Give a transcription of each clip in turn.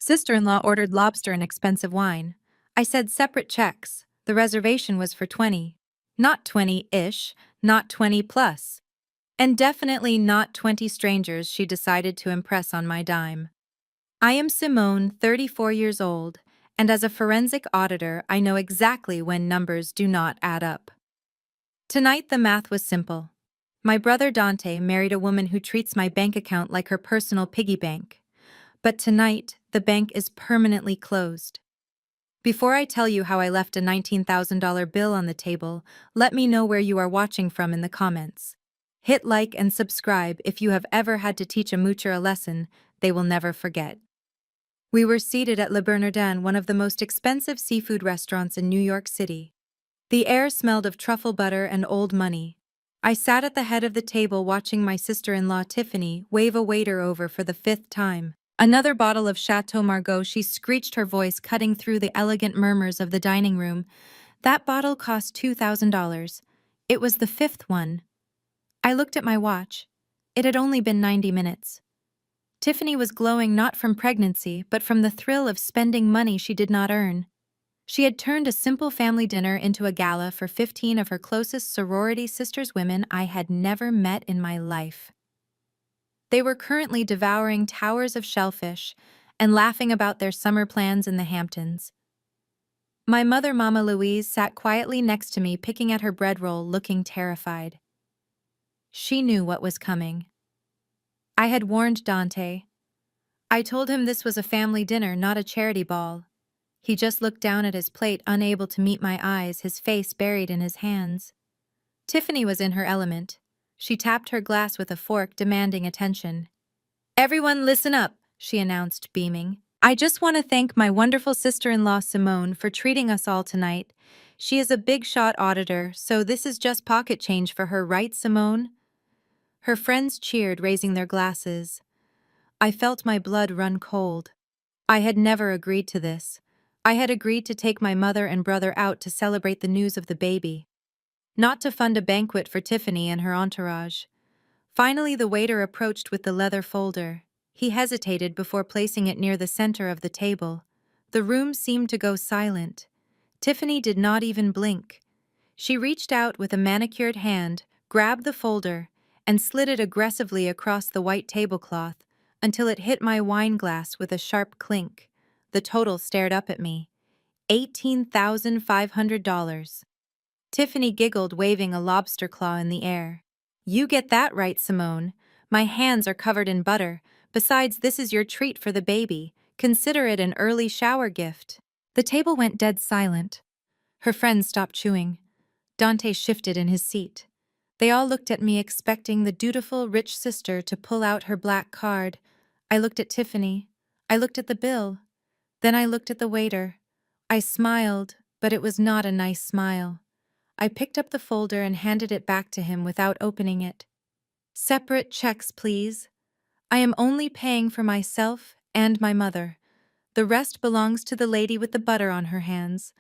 Sister-in-law ordered lobster and expensive wine. I said separate checks. The reservation was for 20. Not 20-ish, not 20 plus. And definitely not 20 strangers she decided to impress on my dime. I am Simone, 34 years old, and as a forensic auditor, I know exactly when numbers do not add up. Tonight the math was simple. My brother Dante married a woman who treats my bank account like her personal piggy bank. But tonight, the bank is permanently closed. Before I tell you how I left a $19,000 bill on the table, let me know where you are watching from in the comments. Hit like and subscribe if you have ever had to teach a moocher a lesson they will never forget. We were seated at Le Bernardin, one of the most expensive seafood restaurants in New York City. The air smelled of truffle butter and old money. I sat at the head of the table watching my sister-in-law Tiffany wave a waiter over for the 5th time. Another bottle of Chateau Margaux, she screeched, her voice cutting through the elegant murmurs of the dining room. That bottle cost $2,000. It was the 5th one. I looked at my watch. It had only been 90 minutes. Tiffany was glowing not from pregnancy, but from the thrill of spending money she did not earn. She had turned a simple family dinner into a gala for 15 of her closest sorority sisters, women I had never met in my life. They were currently devouring towers of shellfish and laughing about their summer plans in the Hamptons. My mother, Mama Louise, sat quietly next to me, picking at her bread roll, looking terrified. She knew what was coming. I had warned Dante. I told him this was a family dinner, not a charity ball. He just looked down at his plate, unable to meet my eyes, his face buried in his hands. Tiffany was in her element. She tapped her glass with a fork, demanding attention. "Everyone listen up," she announced, beaming. "I just want to thank my wonderful sister-in-law Simone for treating us all tonight. She is a big-shot auditor, so this is just pocket change for her, right, Simone?" Her friends cheered, raising their glasses. I felt my blood run cold. I had never agreed to this. I had agreed to take my mother and brother out to celebrate the news of the baby, not to fund a banquet for Tiffany and her entourage. Finally, the waiter approached with the leather folder. He hesitated before placing it near the center of the table. The room seemed to go silent. Tiffany did not even blink. She reached out with a manicured hand, grabbed the folder, and slid it aggressively across the white tablecloth until it hit my wine glass with a sharp clink. The total stared up at me. $18,500. Tiffany giggled, waving a lobster claw in the air. "You get that right, Simone. My hands are covered in butter. Besides, this is your treat for the baby. Consider it an early shower gift." The table went dead silent. Her friends stopped chewing. Dante shifted in his seat. They all looked at me, expecting the dutiful, rich sister to pull out her black card. I looked at Tiffany. I looked at the bill. Then I looked at the waiter. I smiled, but it was not a nice smile. I picked up the folder and handed it back to him without opening it. "Separate checks, please. I am only paying for myself and my mother. The rest belongs to the lady with the butter on her hands."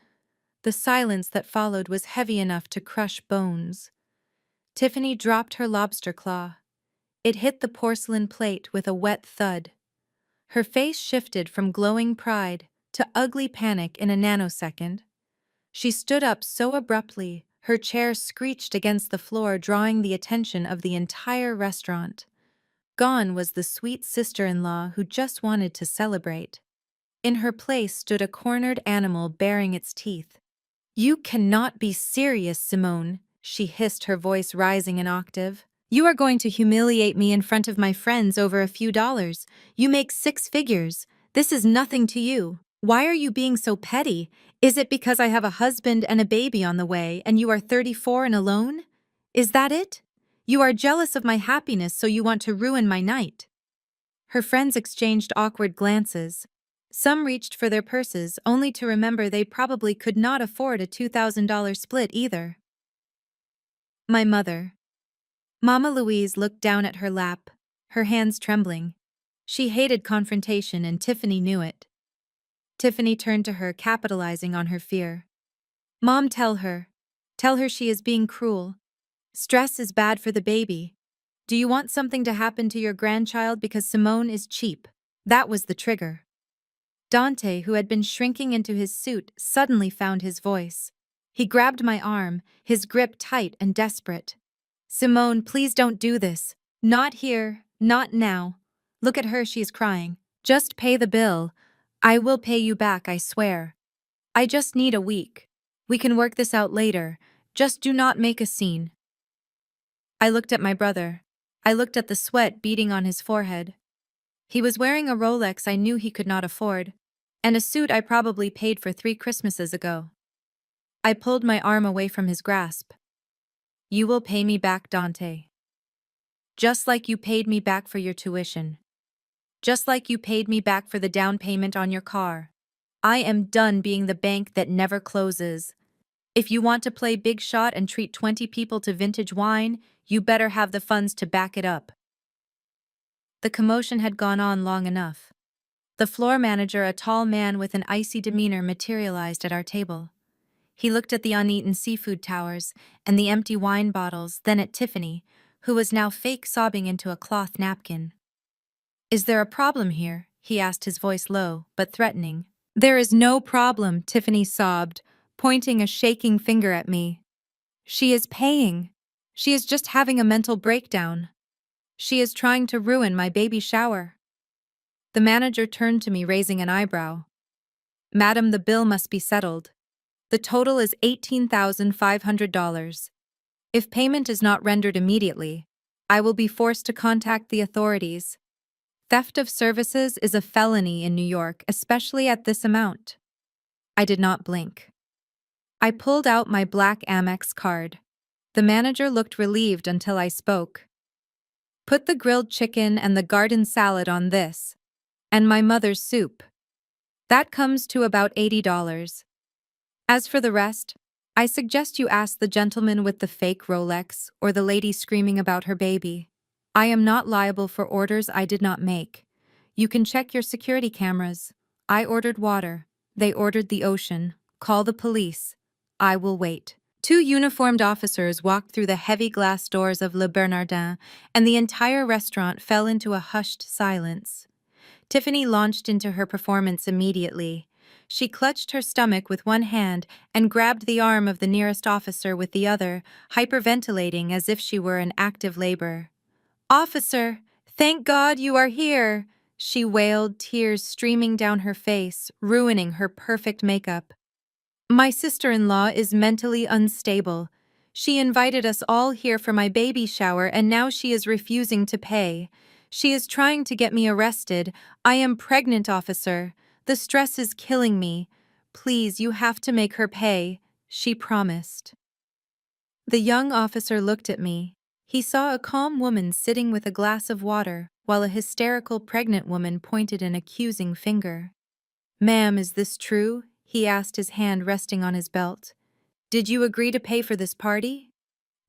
The silence that followed was heavy enough to crush bones. Tiffany dropped her lobster claw. It hit the porcelain plate with a wet thud. Her face shifted from glowing pride to ugly panic in a nanosecond. She stood up so abruptly, her chair screeched against the floor, drawing the attention of the entire restaurant. Gone was the sweet sister-in-law who just wanted to celebrate. In her place stood a cornered animal baring its teeth. "You cannot be serious, Simone," she hissed, her voice rising an octave. "You are going to humiliate me in front of my friends over a few dollars. You make 6 figures. This is nothing to you. Why are you being so petty? Is it because I have a husband and a baby on the way and you are 34 and alone? Is that it? You are jealous of my happiness, so you want to ruin my night." Her friends exchanged awkward glances. Some reached for their purses, only to remember they probably could not afford a $2,000 split either. My mother. Mama Louise looked down at her lap, her hands trembling. She hated confrontation, and Tiffany knew it. Tiffany turned to her, capitalizing on her fear. "Mom, tell her. Tell her she is being cruel. Stress is bad for the baby. Do you want something to happen to your grandchild because Simone is cheap?" That was the trigger. Dante, who had been shrinking into his suit, suddenly found his voice. He grabbed my arm, his grip tight and desperate. "Simone, please don't do this. Not here, not now. Look at her, she's crying. Just pay the bill. I will pay you back, I swear. I just need a week. We can work this out later. Just do not make a scene." I looked at my brother. I looked at the sweat beading on his forehead. He was wearing a Rolex I knew he could not afford, and a suit I probably paid for 3 Christmases ago. I pulled my arm away from his grasp. "You will pay me back, Dante. Just like you paid me back for your tuition. Just like you paid me back for the down payment on your car. I am done being the bank that never closes. If you want to play big shot and treat 20 people to vintage wine, you better have the funds to back it up." The commotion had gone on long enough. The floor manager, a tall man with an icy demeanor, materialized at our table. He looked at the uneaten seafood towers and the empty wine bottles, then at Tiffany, who was now fake sobbing into a cloth napkin. "Is there a problem here?" he asked, his voice low but threatening. "There is no problem," Tiffany sobbed, pointing a shaking finger at me. "She is paying. She is just having a mental breakdown. She is trying to ruin my baby shower." The manager turned to me, raising an eyebrow. "Madam, the bill must be settled. The total is $18,500. If payment is not rendered immediately, I will be forced to contact the authorities. Theft of services is a felony in New York, especially at this amount." I did not blink. I pulled out my black Amex card. The manager looked relieved until I spoke. "Put the grilled chicken and the garden salad on this. And my mother's soup. That comes to about $80. As for the rest, I suggest you ask the gentleman with the fake Rolex or the lady screaming about her baby. I am not liable for orders I did not make. You can check your security cameras. I ordered water. They ordered the ocean. Call the police. I will wait." 2 uniformed officers walked through the heavy glass doors of Le Bernardin, and the entire restaurant fell into a hushed silence. Tiffany launched into her performance immediately. She clutched her stomach with one hand and grabbed the arm of the nearest officer with the other, hyperventilating as if she were in active labor. "Officer, thank God you are here," she wailed, tears streaming down her face, ruining her perfect makeup. "My sister-in-law is mentally unstable. She invited us all here for my baby shower and now she is refusing to pay. She is trying to get me arrested. I am pregnant, officer. The stress is killing me. Please, you have to make her pay," she promised. The young officer looked at me. He saw a calm woman sitting with a glass of water, while a hysterical pregnant woman pointed an accusing finger. "Ma'am, is this true?" he asked, his hand resting on his belt. "Did you agree to pay for this party?"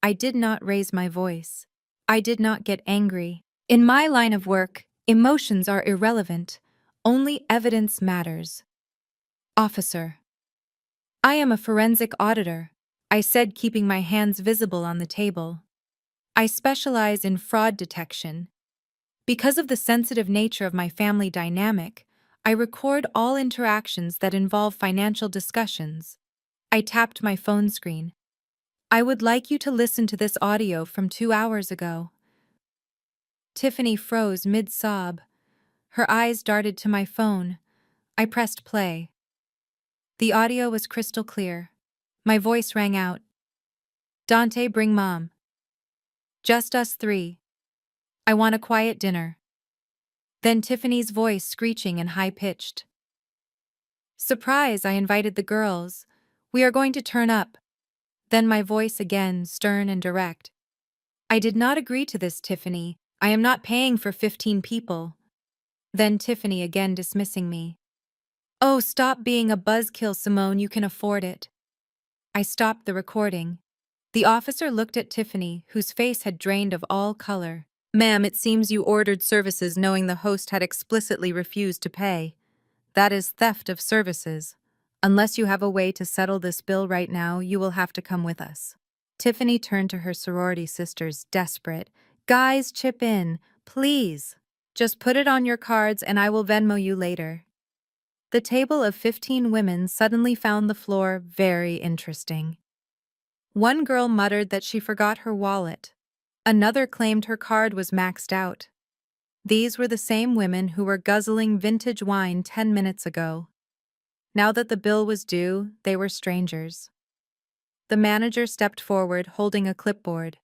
I did not raise my voice. I did not get angry. In my line of work, emotions are irrelevant. Only evidence matters. "Officer, I am a forensic auditor," I said, keeping my hands visible on the table. "I specialize in fraud detection. Because of the sensitive nature of my family dynamic, I record all interactions that involve financial discussions." I tapped my phone screen. "I would like you to listen to this audio from 2 hours ago." Tiffany froze mid-sob. Her eyes darted to my phone. I pressed play. The audio was crystal clear. My voice rang out. "Dante, bring Mom. Just us 3. I want a quiet dinner." Then Tiffany's voice screeching and high-pitched. "Surprise, I invited the girls. We are going to turn up." Then my voice again, stern and direct. "I did not agree to this, Tiffany. I am not paying for 15 people. Then Tiffany again, dismissing me. "Oh, stop being a buzzkill, Simone, you can afford it." I stopped the recording. The officer looked at Tiffany, whose face had drained of all color. "Ma'am, it seems you ordered services knowing the host had explicitly refused to pay. That is theft of services. Unless you have a way to settle this bill right now, you will have to come with us." Tiffany turned to her sorority sisters, desperate. "Guys, chip in, please. Just put it on your cards and I will Venmo you later." The table of 15 women suddenly found the floor very interesting. One girl muttered that she forgot her wallet. Another claimed her card was maxed out. These were the same women who were guzzling vintage wine 10 minutes ago. Now that the bill was due, they were strangers. The manager stepped forward, holding a clipboard.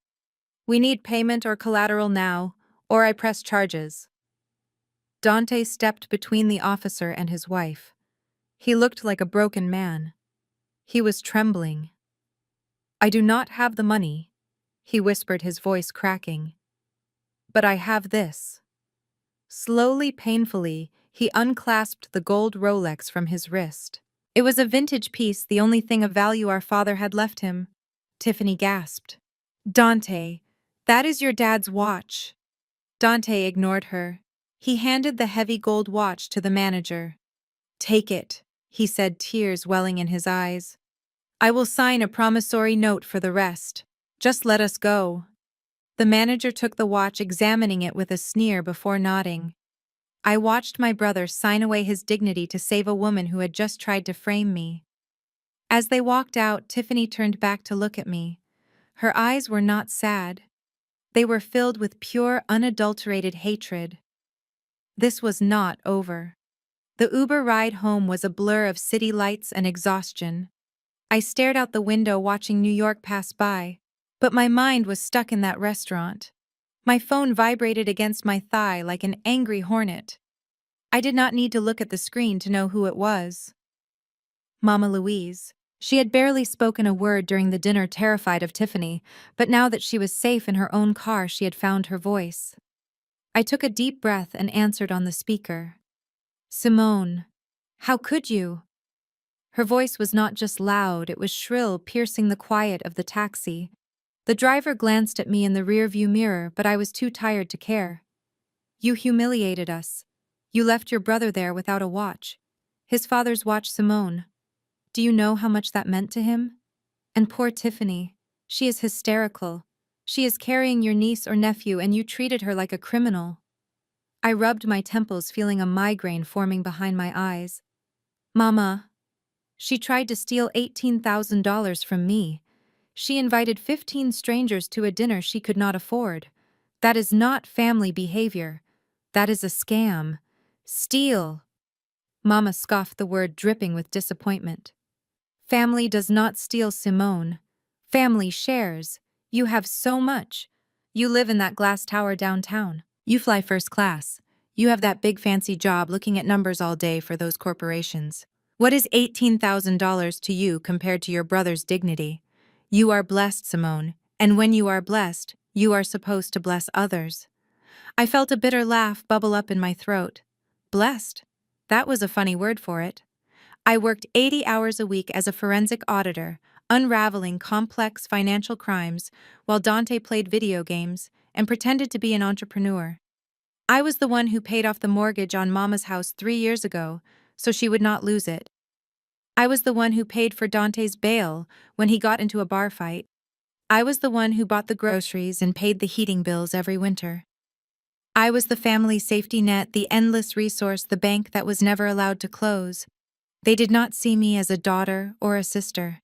"We need payment or collateral now, or I press charges." Dante stepped between the officer and his wife. He looked like a broken man. He was trembling. "I do not have the money," he whispered, his voice cracking. "But I have this." Slowly, painfully, he unclasped the gold Rolex from his wrist. It was a vintage piece, the only thing of value our father had left him. Tiffany gasped. "Dante, that is your dad's watch." Dante ignored her. He handed the heavy gold watch to the manager. "Take it," he said, tears welling in his eyes. "I will sign a promissory note for the rest. Just let us go." The manager took the watch, examining it with a sneer before nodding. I watched my brother sign away his dignity to save a woman who had just tried to frame me. As they walked out, Tiffany turned back to look at me. Her eyes were not sad. They were filled with pure, unadulterated hatred. This was not over. The Uber ride home was a blur of city lights and exhaustion. I stared out the window, watching New York pass by, but my mind was stuck in that restaurant. My phone vibrated against my thigh like an angry hornet. I did not need to look at the screen to know who it was. Mama Louise. She had barely spoken a word during the dinner, terrified of Tiffany, but now that she was safe in her own car, she had found her voice. I took a deep breath and answered on the speaker. "Simone, how could you?" Her voice was not just loud, it was shrill, piercing the quiet of the taxi. The driver glanced at me in the rearview mirror, but I was too tired to care. "You humiliated us. You left your brother there without a watch. His father's watch, Simone. Do you know how much that meant to him? And poor Tiffany, she is hysterical. She is carrying your niece or nephew, and you treated her like a criminal." I rubbed my temples, feeling a migraine forming behind my eyes. "Mama, she tried to steal $18,000 from me. She invited 15 strangers to a dinner she could not afford. That is not family behavior. That is a scam. Steal." Mama scoffed, the word dripping with disappointment. "Family does not steal, Simone. Family shares. You have so much. You live in that glass tower downtown. You fly first class. You have that big fancy job looking at numbers all day for those corporations. What is $18,000 to you compared to your brother's dignity? You are blessed, Simone, and when you are blessed, you are supposed to bless others." I felt a bitter laugh bubble up in my throat. Blessed? That was a funny word for it. I worked 80 hours a week as a forensic auditor, unraveling complex financial crimes, while Dante played video games and pretended to be an entrepreneur. I was the one who paid off the mortgage on Mama's house 3 years ago, so she would not lose it. I was the one who paid for Dante's bail when he got into a bar fight. I was the one who bought the groceries and paid the heating bills every winter. I was the family safety net, the endless resource, the bank that was never allowed to close. They did not see me as a daughter or a sister.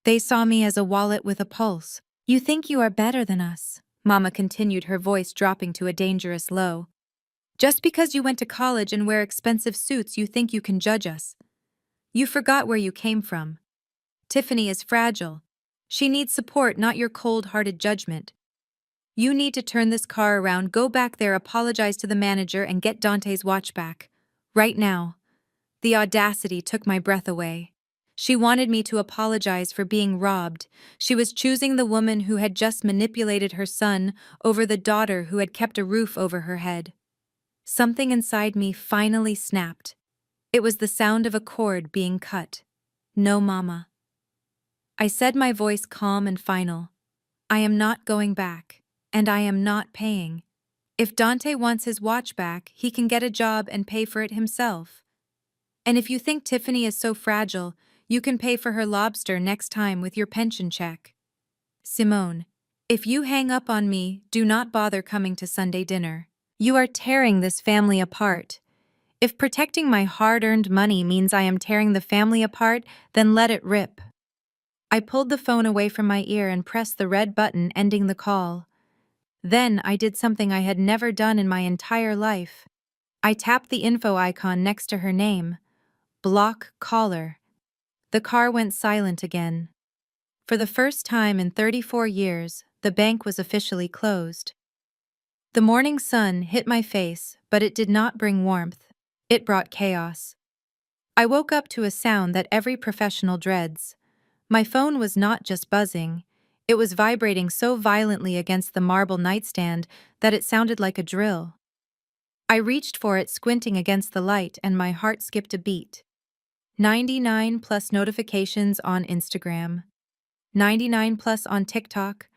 They saw me as a wallet with a pulse. "You think you are better than us," Mama continued, her voice dropping to a dangerous low. "Just because you went to college and wear expensive suits, you think you can judge us. You forgot where you came from. Tiffany is fragile. She needs support, not your cold-hearted judgment. You need to turn this car around, go back there, apologize to the manager, and get Dante's watch back. Right now." The audacity took my breath away. She wanted me to apologize for being robbed. She was choosing the woman who had just manipulated her son over the daughter who had kept a roof over her head. Something inside me finally snapped. It was the sound of a cord being cut. "No, Mama." I said, my voice calm and final. "I am not going back, and I am not paying. If Dante wants his watch back, he can get a job and pay for it himself. And if you think Tiffany is so fragile, you can pay for her lobster next time with your pension check. Simone, if you hang up on me, do not bother coming to Sunday dinner. You are tearing this family apart. If protecting my hard-earned money means I am tearing the family apart, then let it rip. I pulled the phone away from my ear and pressed the red button ending the call. Then I did something I had never done in my entire life. I tapped the info icon next to her name. Block caller. The car went silent again. For the first time in 34 years, the bank was officially closed. The morning sun hit my face, but it did not bring warmth. It brought chaos. I woke up to a sound that every professional dreads. My phone was not just buzzing, it was vibrating so violently against the marble nightstand that it sounded like a drill. I reached for it, squinting against the light, and my heart skipped a beat. 99 plus notifications on Instagram. 99 plus on TikTok.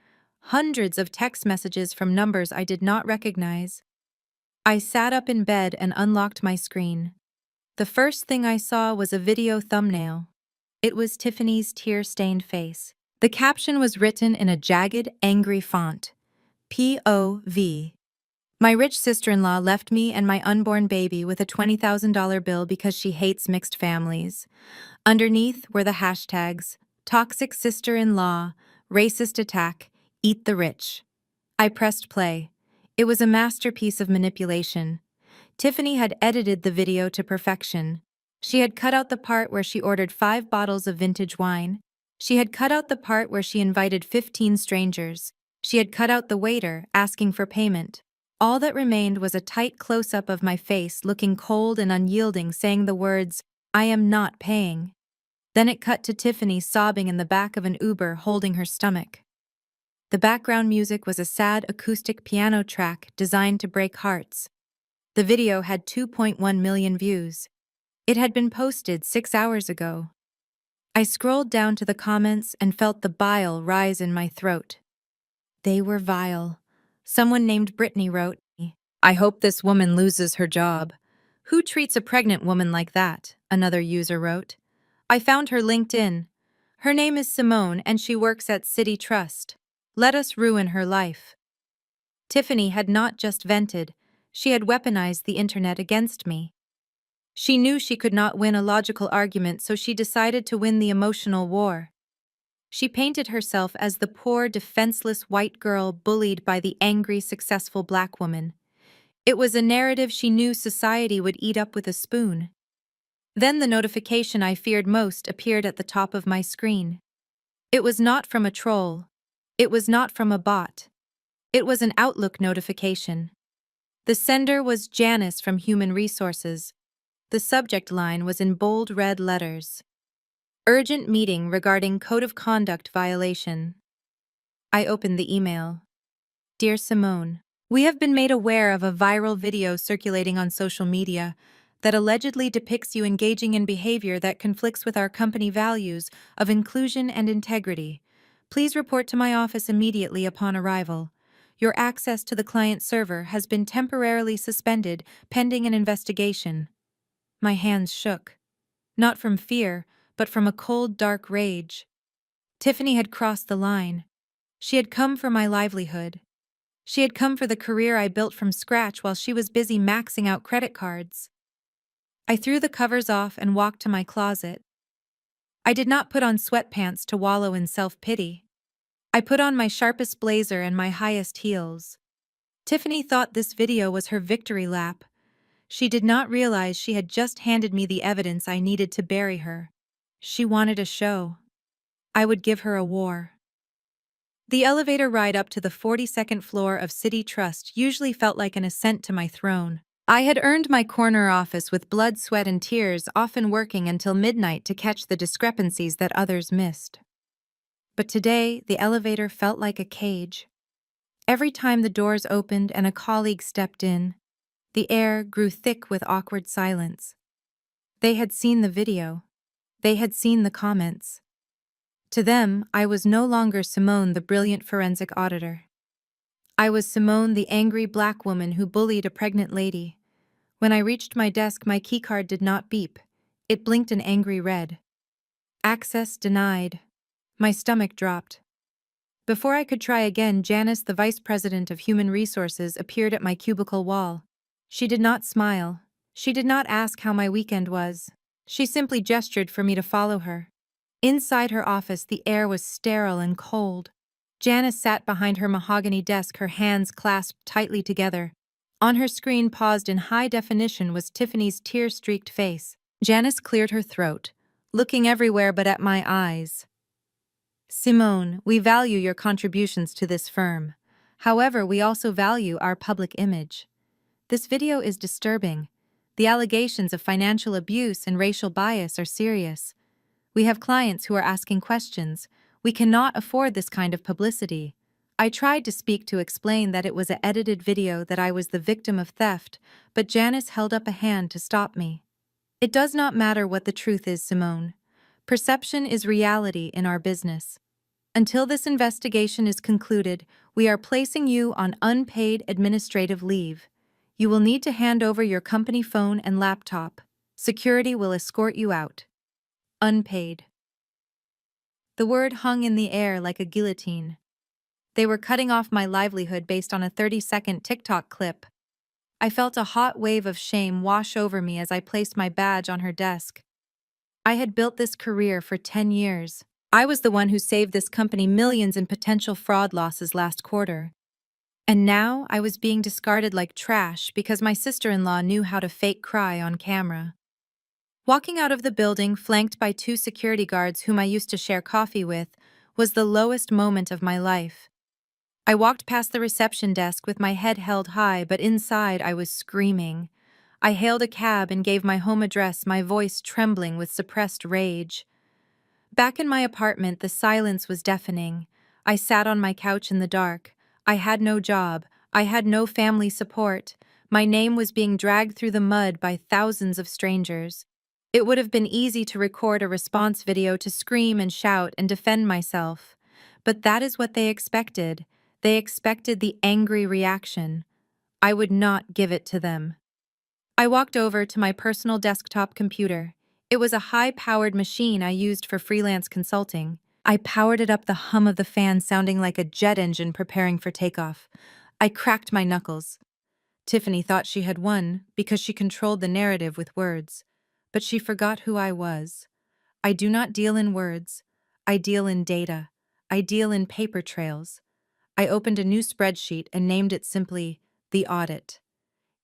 Hundreds of text messages from numbers I did not recognize. I sat up in bed and unlocked my screen. The first thing I saw was a video thumbnail. It was Tiffany's tear-stained face. The caption was written in a jagged, angry font. POV. My rich sister-in-law left me and my unborn baby with a $20,000 bill because she hates mixed families. Underneath were the hashtags, toxic sister-in-law, racist attack, eat the rich. I pressed play. It was a masterpiece of manipulation. Tiffany had edited the video to perfection. She had cut out the part where she ordered 5 bottles of vintage wine. She had cut out the part where she invited 15 strangers. She had cut out the waiter asking for payment. All that remained was a tight close-up of my face, looking cold and unyielding, saying the words, "I am not paying." Then it cut to Tiffany sobbing in the back of an Uber, holding her stomach. The background music was a sad acoustic piano track designed to break hearts. The video had 2.1 million views. It had been posted 6 hours ago. I scrolled down to the comments and felt the bile rise in my throat. They were vile. Someone named Brittany wrote, "I hope this woman loses her job." "Who treats a pregnant woman like that?" another user wrote. I found her LinkedIn. Her name is Simone and she works at City Trust. Let us ruin her life. Tiffany had not just vented, she had weaponized the internet against me. She knew she could not win a logical argument, so she decided to win the emotional war. She painted herself as the poor, defenseless white girl bullied by the angry, successful black woman. It was a narrative she knew society would eat up with a spoon. Then the notification I feared most appeared at the top of my screen. It was not from a troll. It was not from a bot. It was an Outlook notification. The sender was Janice from Human Resources. The subject line was in bold red letters. Urgent meeting regarding code of conduct violation. I opened the email. Dear Simone, we have been made aware of a viral video circulating on social media that allegedly depicts you engaging in behavior that conflicts with our company values of inclusion and integrity. Please report to my office immediately upon arrival. Your access to the client server has been temporarily suspended pending an investigation. My hands shook. Not from fear, but from a cold, dark rage. Tiffany had crossed the line. She had come for my livelihood. She had come for the career I built from scratch while she was busy maxing out credit cards. I threw the covers off and walked to my closet. I did not put on sweatpants to wallow in self-pity. I put on my sharpest blazer and my highest heels. Tiffany thought this video was her victory lap. She did not realize she had just handed me the evidence I needed to bury her. She wanted a show. I would give her a war. The elevator ride up to the 42nd floor of City Trust usually felt like an ascent to my throne. I had earned my corner office with blood, sweat, and tears, often working until midnight to catch the discrepancies that others missed. But today, the elevator felt like a cage. Every time the doors opened and a colleague stepped in, the air grew thick with awkward silence. They had seen the video. They had seen the comments. To them, I was no longer Simone, the brilliant forensic auditor. I was Simone, the angry black woman who bullied a pregnant lady. When I reached my desk, my keycard did not beep. It blinked an angry red. Access denied. My stomach dropped. Before I could try again, Janice, the vice president of Human Resources, appeared at my cubicle wall. She did not smile. She did not ask how my weekend was. She simply gestured for me to follow her. Inside her office, the air was sterile and cold. Janice sat behind her mahogany desk, her hands clasped tightly together. On her screen, paused in high definition, was Tiffany's tear-streaked face. Janice cleared her throat, looking everywhere but at my eyes. "Simone, we value your contributions to this firm. However, we also value our public image. This video is disturbing. The allegations of financial abuse and racial bias are serious. We have clients who are asking questions. We cannot afford this kind of publicity." I tried to speak to explain that it was an edited video, that I was the victim of theft, but Janice held up a hand to stop me. "It does not matter what the truth is, Simone. Perception is reality in our business. Until this investigation is concluded, we are placing you on unpaid administrative leave. You will need to hand over your company phone and laptop. Security will escort you out." Unpaid. The word hung in the air like a guillotine. They were cutting off my livelihood based on a 30-second TikTok clip. I felt a hot wave of shame wash over me as I placed my badge on her desk. I had built this career for 10 years. I was the one who saved this company millions in potential fraud losses last quarter. And now I was being discarded like trash because my sister-in-law knew how to fake cry on camera. Walking out of the building, flanked by 2 security guards whom I used to share coffee with, was the lowest moment of my life. I walked past the reception desk with my head held high, but inside I was screaming. I hailed a cab and gave my home address, my voice trembling with suppressed rage. Back in my apartment, the silence was deafening. I sat on my couch in the dark. I had no job. I had no family support. My name was being dragged through the mud by thousands of strangers. It would have been easy to record a response video, to scream and shout and defend myself. But that is what they expected. They expected the angry reaction. I would not give it to them. I walked over to my personal desktop computer. It was a high-powered machine I used for freelance consulting. I powered it up, the hum of the fan sounding like a jet engine preparing for takeoff. I cracked my knuckles. Tiffany thought she had won because she controlled the narrative with words. But she forgot who I was. I do not deal in words. I deal in data. I deal in paper trails. I opened a new spreadsheet and named it simply The Audit.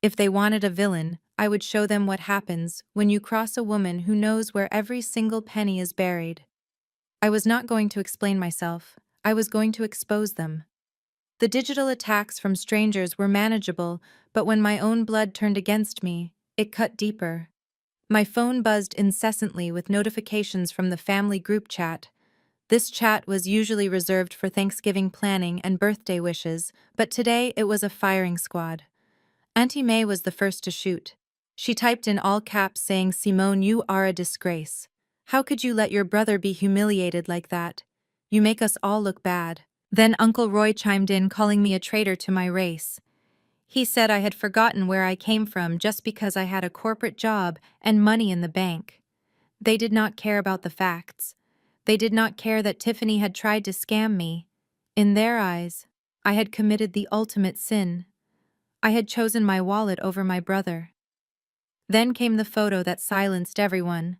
If they wanted a villain, I would show them what happens when you cross a woman who knows where every single penny is buried. I was not going to explain myself. I was going to expose them. The digital attacks from strangers were manageable, but when my own blood turned against me, it cut deeper. My phone buzzed incessantly with notifications from the family group chat. This chat was usually reserved for Thanksgiving planning and birthday wishes, but today it was a firing squad. Auntie May was the first to shoot. She typed in all caps saying, "Simone, you are a disgrace. How could you let your brother be humiliated like that? You make us all look bad." Then Uncle Roy chimed in, calling me a traitor to my race. He said I had forgotten where I came from just because I had a corporate job and money in the bank. They did not care about the facts. They did not care that Tiffany had tried to scam me. In their eyes, I had committed the ultimate sin. I had chosen my wallet over my brother. Then came the photo that silenced everyone.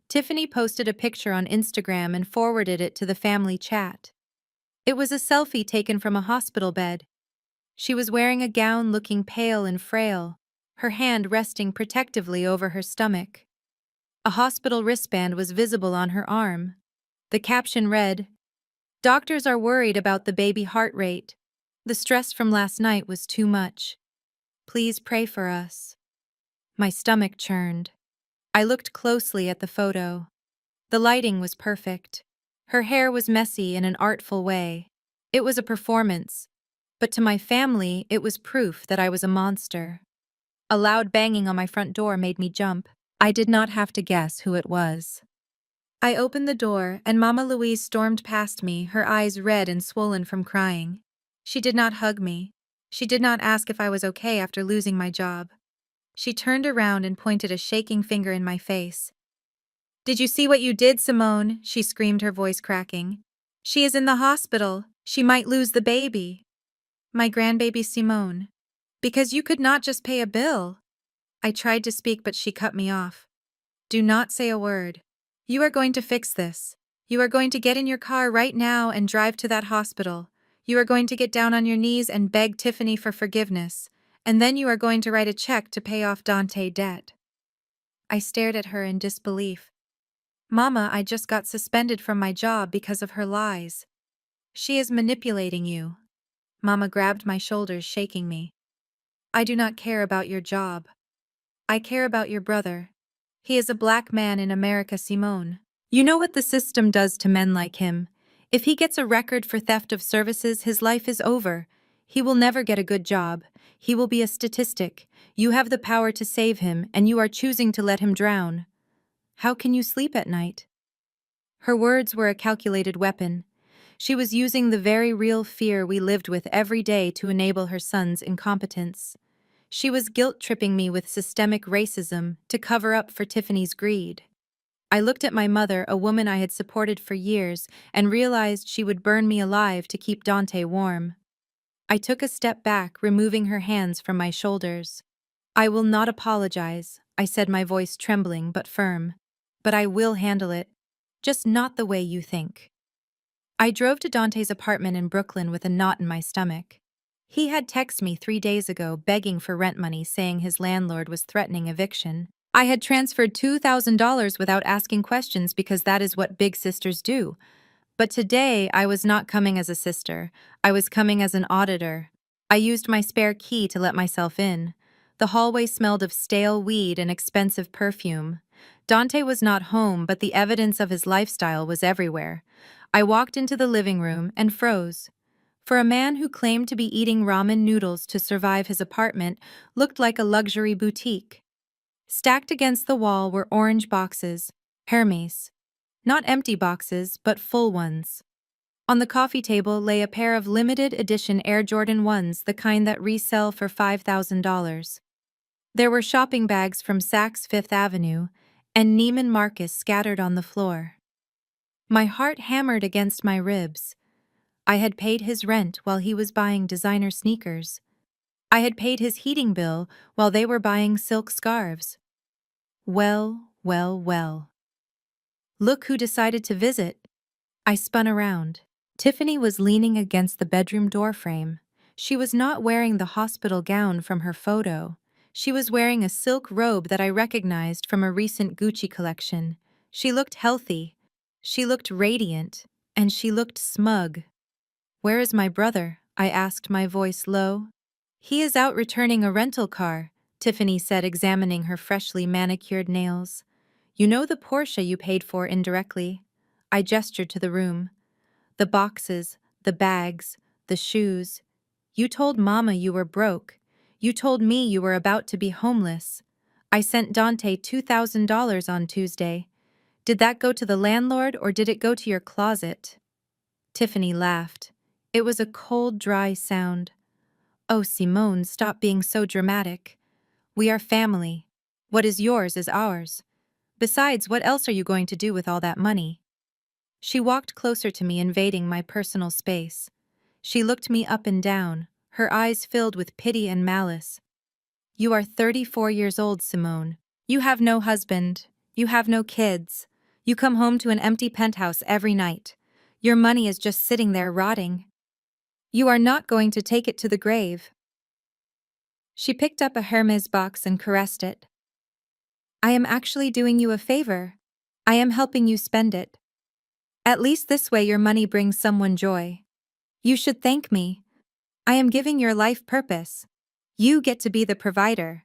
Tiffany posted a picture on Instagram and forwarded it to the family chat. It was a selfie taken from a hospital bed. She was wearing a gown, looking pale and frail, her hand resting protectively over her stomach. A hospital wristband was visible on her arm. The caption read, "Doctors are worried about the baby heart rate. The stress from last night was too much. Please pray for us." My stomach churned. I looked closely at the photo. The lighting was perfect. Her hair was messy in an artful way. It was a performance, but to my family, it was proof that I was a monster. A loud banging on my front door made me jump. I did not have to guess who it was. I opened the door, and Mama Louise stormed past me, her eyes red and swollen from crying. She did not hug me. She did not ask if I was okay after losing my job. She turned around and pointed a shaking finger in my face. "Did you see what you did, Simone?" she screamed, her voice cracking. "She is in the hospital. She might lose the baby." My grandbaby Simone. Because you could not just pay a bill. I tried to speak, but she cut me off. Do not say a word. You are going to fix this. You are going to get in your car right now and drive to that hospital. You are going to get down on your knees and beg Tiffany for forgiveness. And then you are going to write a check to pay off Dante's debt. I stared at her in disbelief. Mama, I just got suspended from my job because of her lies. She is manipulating you. Mama grabbed my shoulders, shaking me. I do not care about your job. I care about your brother. He is a black man in America, Simone. You know what the system does to men like him. If he gets a record for theft of services, his life is over. He will never get a good job. He will be a statistic. You have the power to save him, and you are choosing to let him drown. How can you sleep at night? Her words were a calculated weapon. She was using the very real fear we lived with every day to enable her son's incompetence. She was guilt-tripping me with systemic racism to cover up for Tiffany's greed. I looked at my mother, a woman I had supported for years, and realized she would burn me alive to keep Dante warm. I took a step back, removing her hands from my shoulders. I will not apologize, I said, my voice trembling but firm. But I will handle it. Just not the way you think. I drove to Dante's apartment in Brooklyn with a knot in my stomach. He had texted me 3 days ago begging for rent money, saying his landlord was threatening eviction. I had transferred $2,000 without asking questions because that is what big sisters do. But today I was not coming as a sister. I was coming as an auditor. I used my spare key to let myself in. The hallway smelled of stale weed and expensive perfume. Dante was not home, but the evidence of his lifestyle was everywhere. I walked into the living room and froze. For a man who claimed to be eating ramen noodles to survive, his apartment looked like a luxury boutique. Stacked against the wall were orange boxes, Hermes. Not empty boxes, but full ones. On the coffee table lay a pair of limited edition Air Jordan 1s, the kind that resell for $5,000. There were shopping bags from Saks Fifth Avenue and Neiman Marcus scattered on the floor. My heart hammered against my ribs. I had paid his rent while he was buying designer sneakers. I had paid his heating bill while they were buying silk scarves. Well, well, well. Look who decided to visit. I spun around. Tiffany was leaning against the bedroom doorframe. She was not wearing the hospital gown from her photo. She was wearing a silk robe that I recognized from a recent Gucci collection. She looked healthy. She looked radiant. And she looked smug. "Where is my brother?" I asked, my voice low. "He is out returning a rental car," Tiffany said, examining her freshly manicured nails. "You know the Porsche you paid for indirectly?" I gestured to the room. "The boxes, the bags, the shoes. You told Mama you were broke. You told me you were about to be homeless. I sent Dante $2,000 on Tuesday. Did that go to the landlord or did it go to your closet?" Tiffany laughed. It was a cold, dry sound. "Oh, Simone, stop being so dramatic. We are family. What is yours is ours. Besides, what else are you going to do with all that money?" She walked closer to me, invading my personal space. She looked me up and down, her eyes filled with pity and malice. "You are 34 years old, Simone. You have no husband. You have no kids. You come home to an empty penthouse every night. Your money is just sitting there rotting. You are not going to take it to the grave." She picked up a Hermes box and caressed it. "I am actually doing you a favor. I am helping you spend it. At least this way your money brings someone joy. You should thank me. I am giving your life purpose. You get to be the provider.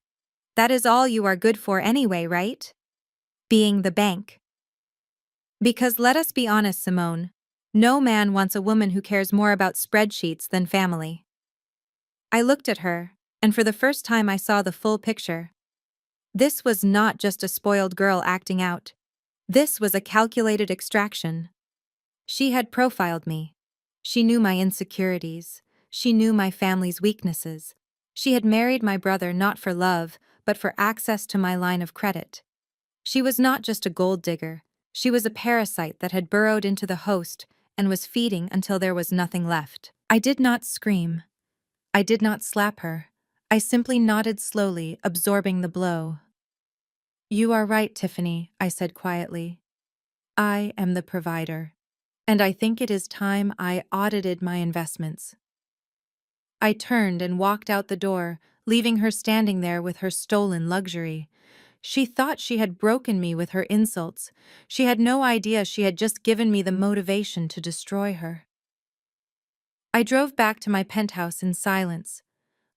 That is all you are good for anyway, right? Being the bank." Because let us be honest, Simone, no man wants a woman who cares more about spreadsheets than family. I looked at her, and for the first time I saw the full picture. This was not just a spoiled girl acting out. This was a calculated extraction. She had profiled me. She knew my insecurities. She knew my family's weaknesses. She had married my brother not for love, but for access to my line of credit. She was not just a gold digger. She was a parasite that had burrowed into the host and was feeding until there was nothing left. I did not scream. I did not slap her. I simply nodded slowly, absorbing the blow. "You are right, Tiffany," I said quietly. "I am the provider. And I think it is time I audited my investments." I turned and walked out the door, leaving her standing there with her stolen luxury. She thought she had broken me with her insults. She had no idea she had just given me the motivation to destroy her. I drove back to my penthouse in silence.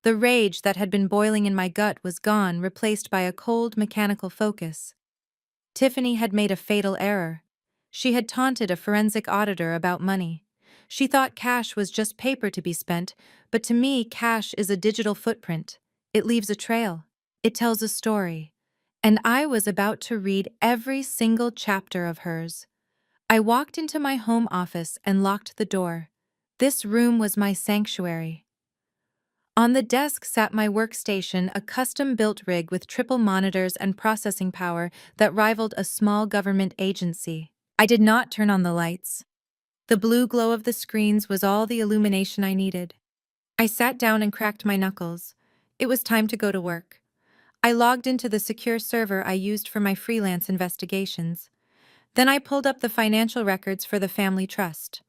The rage that had been boiling in my gut was gone, replaced by a cold, mechanical focus. Tiffany had made a fatal error. She had taunted a forensic auditor about money. She thought cash was just paper to be spent, but to me, cash is a digital footprint. It leaves a trail. It tells a story. And I was about to read every single chapter of hers. I walked into my home office and locked the door. This room was my sanctuary. On the desk sat my workstation, a custom-built rig with triple monitors and processing power that rivaled a small government agency. I did not turn on the lights. The blue glow of the screens was all the illumination I needed. I sat down and cracked my knuckles. It was time to go to work. I logged into the secure server I used for my freelance investigations. Then I pulled up the financial records for the family trust.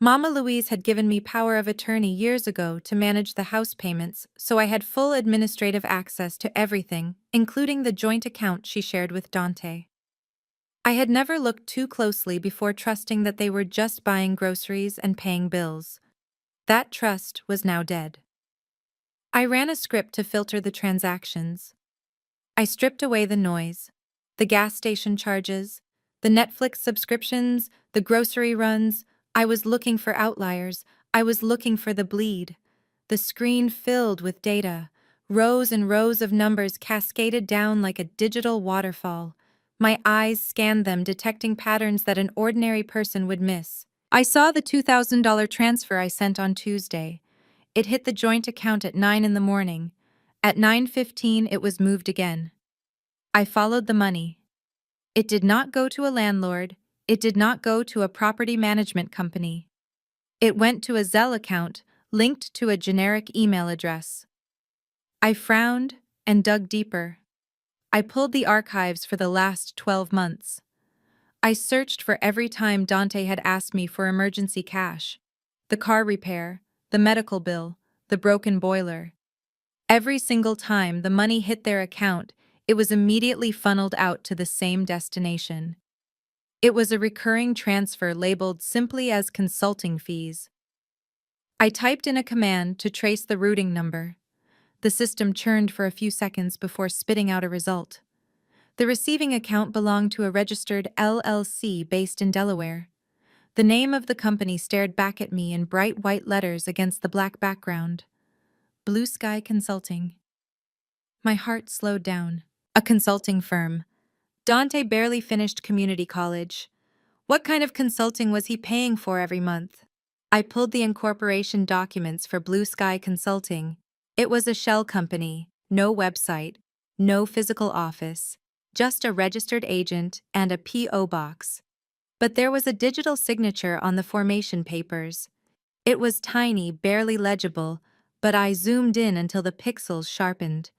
Mama Louise had given me power of attorney years ago to manage the house payments, so I had full administrative access to everything, including the joint account she shared with Dante. I had never looked too closely before trusting that they were just buying groceries and paying bills. That trust was now dead. I ran a script to filter the transactions. I stripped away the noise, the gas station charges, the Netflix subscriptions, the grocery runs. I was looking for outliers. I was looking for the bleed. The screen filled with data. Rows and rows of numbers cascaded down like a digital waterfall. My eyes scanned them, detecting patterns that an ordinary person would miss. I saw the $2,000 transfer I sent on Tuesday. It hit the joint account at 9 in the morning. At 9:15, it was moved again. I followed the money. It did not go to a landlord. It did not go to a property management company. It went to a Zelle account linked to a generic email address. I frowned and dug deeper. I pulled the archives for the last 12 months. I searched for every time Dante had asked me for emergency cash. The car repair, the medical bill, the broken boiler. Every single time the money hit their account, it was immediately funneled out to the same destination. It was a recurring transfer labeled simply as consulting fees. I typed in a command to trace the routing number. The system churned for a few seconds before spitting out a result. The receiving account belonged to a registered LLC based in Delaware. The name of the company stared back at me in bright white letters against the black background. Blue Sky Consulting. My heart slowed down. A consulting firm. Dante barely finished community college. What kind of consulting was he paying for every month? I pulled the incorporation documents for Blue Sky Consulting. It was a shell company, no website, no physical office, just a registered agent and a P.O. box. But there was a digital signature on the formation papers. It was tiny, barely legible, but I zoomed in until the pixels sharpened.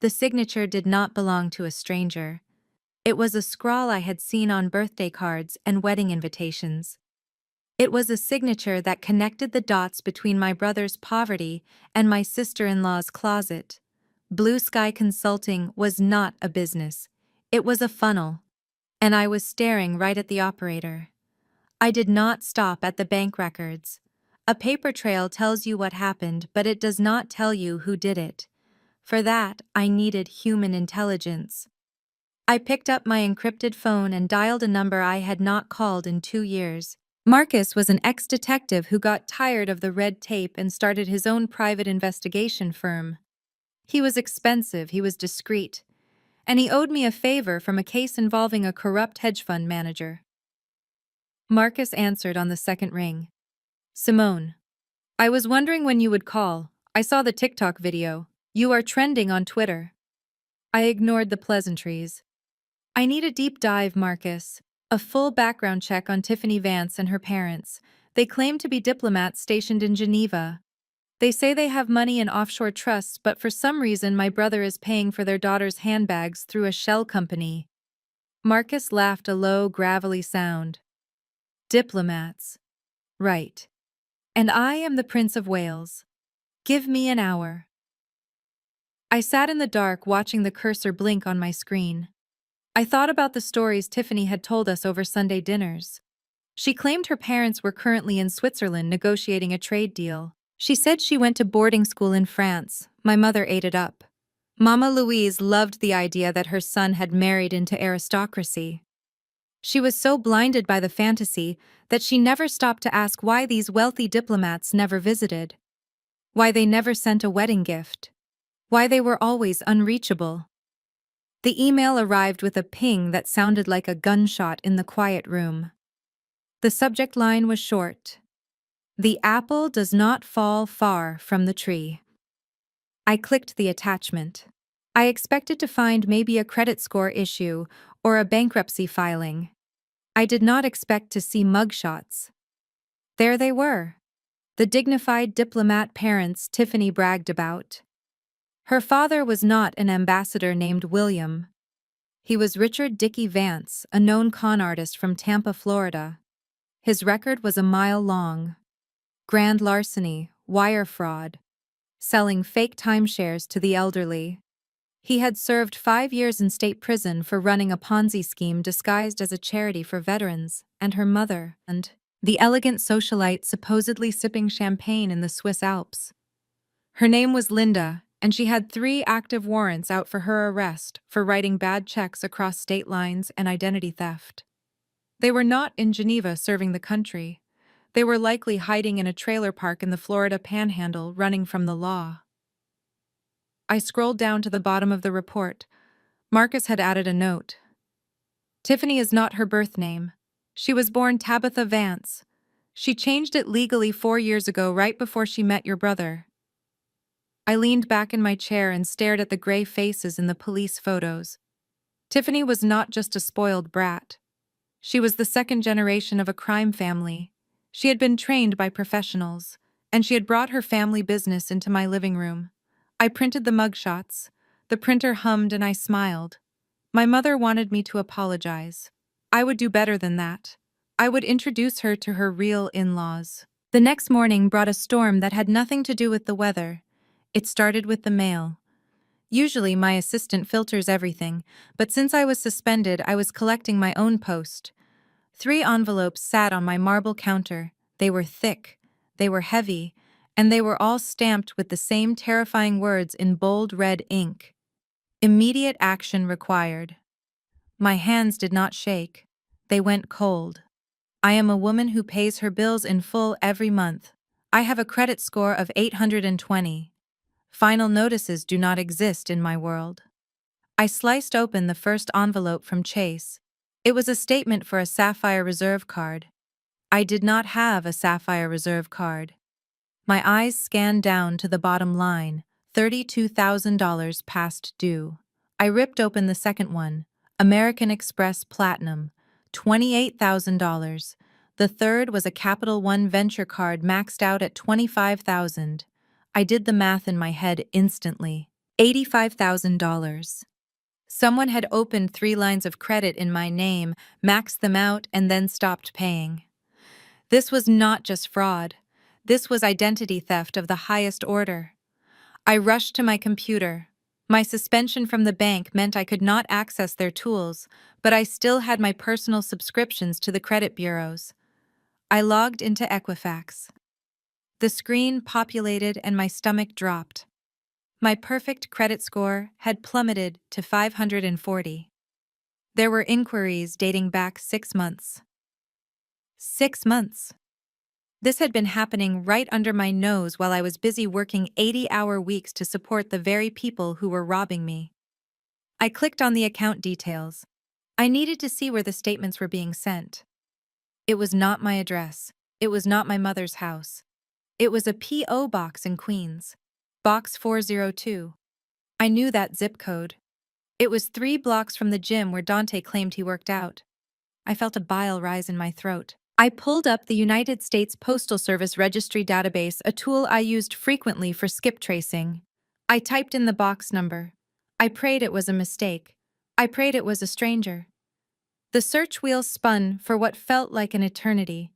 The signature did not belong to a stranger. It was a scrawl I had seen on birthday cards and wedding invitations. It was a signature that connected the dots between my brother's poverty and my sister-in-law's closet. Blue Sky Consulting was not a business. It was a funnel. And I was staring right at the operator. I did not stop at the bank records. A paper trail tells you what happened, but it does not tell you who did it. For that, I needed human intelligence. I picked up my encrypted phone and dialed a number I had not called in 2 years. Marcus was an ex-detective who got tired of the red tape and started his own private investigation firm. He was expensive, he was discreet, and he owed me a favor from a case involving a corrupt hedge fund manager. Marcus answered on the second ring. "Simone, I was wondering when you would call. I saw the TikTok video. You are trending on Twitter." I ignored the pleasantries. "I need a deep dive, Marcus. A full background check on Tiffany Vance and her parents. They claim to be diplomats stationed in Geneva." They say they have money in offshore trusts, but for some reason my brother is paying for their daughter's handbags through a shell company. Marcus laughed a low, gravelly sound. Diplomats. Right. And I am the Prince of Wales. Give me an hour. I sat in the dark watching the cursor blink on my screen. I thought about the stories Tiffany had told us over Sunday dinners. She claimed her parents were currently in Switzerland negotiating a trade deal. She said she went to boarding school in France. My mother ate it up. Mama Louise loved the idea that her son had married into aristocracy. She was so blinded by the fantasy that she never stopped to ask why these wealthy diplomats never visited, why they never sent a wedding gift, why they were always unreachable. The email arrived with a ping that sounded like a gunshot in the quiet room. The subject line was short. The apple does not fall far from the tree. I clicked the attachment. I expected to find maybe a credit score issue or a bankruptcy filing. I did not expect to see mugshots. There they were. The dignified diplomat parents Tiffany bragged about. Her father was not an ambassador named William. He was Richard Dickey Vance, a known con artist from Tampa, Florida. His record was a mile long. Grand larceny, wire fraud, selling fake timeshares to the elderly. He had served 5 years in state prison for running a Ponzi scheme disguised as a charity for veterans, and her mother, and the elegant socialite supposedly sipping champagne in the Swiss Alps. Her name was Linda, and she had 3 active warrants out for her arrest for writing bad checks across state lines and identity theft. They were not in Geneva serving the country. They were likely hiding in a trailer park in the Florida Panhandle, running from the law. I scrolled down to the bottom of the report. Marcus had added a note. Tiffany is not her birth name. She was born Tabitha Vance. She changed it legally 4 years ago, right before she met your brother. I leaned back in my chair and stared at the gray faces in the police photos. Tiffany was not just a spoiled brat. She was the second generation of a crime family. She had been trained by professionals, and she had brought her family business into my living room. I printed the mugshots. The printer hummed and I smiled. My mother wanted me to apologize. I would do better than that. I would introduce her to her real in-laws. The next morning brought a storm that had nothing to do with the weather. It started with the mail. Usually my assistant filters everything, but since I was suspended, I was collecting my own post. 3 envelopes sat on my marble counter. They were thick, they were heavy, and they were all stamped with the same terrifying words in bold red ink. Immediate action required. My hands did not shake. They went cold. I am a woman who pays her bills in full every month. I have a credit score of 820. Final notices do not exist in my world. I sliced open the first envelope from Chase. It was a statement for a Sapphire Reserve card. I did not have a Sapphire Reserve card. My eyes scanned down to the bottom line, $32,000 past due. I ripped open the second one, American Express Platinum, $28,000. The third was a Capital One Venture card maxed out at $25,000. I did the math in my head instantly. $85,000. Someone had opened 3 lines of credit in my name, maxed them out, and then stopped paying. This was not just fraud. This was identity theft of the highest order. I rushed to my computer. My suspension from the bank meant I could not access their tools, but I still had my personal subscriptions to the credit bureaus. I logged into Equifax. The screen populated and my stomach dropped. My perfect credit score had plummeted to 540. There were inquiries dating back 6 months. 6 months. This had been happening right under my nose while I was busy working 80-hour weeks to support the very people who were robbing me. I clicked on the account details. I needed to see where the statements were being sent. It was not my address. It was not my mother's house. It was a P.O. box in Queens. Box 402. I knew that zip code. It was 3 blocks from the gym where Dante claimed he worked out. I felt a bile rise in my throat. I pulled up the United States Postal Service Registry database, a tool I used frequently for skip tracing. I typed in the box number. I prayed it was a mistake. I prayed it was a stranger. The search wheel spun for what felt like an eternity.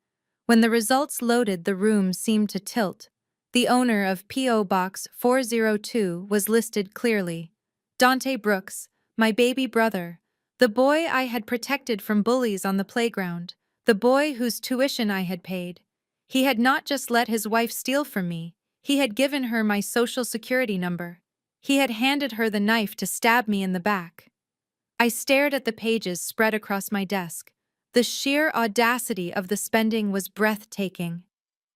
When the results loaded, the room seemed to tilt. The owner of P.O. Box 402 was listed clearly. Dante Brooks, my baby brother, the boy I had protected from bullies on the playground, the boy whose tuition I had paid. He had not just let his wife steal from me, he had given her my social security number. He had handed her the knife to stab me in the back. I stared at the pages spread across my desk. The sheer audacity of the spending was breathtaking.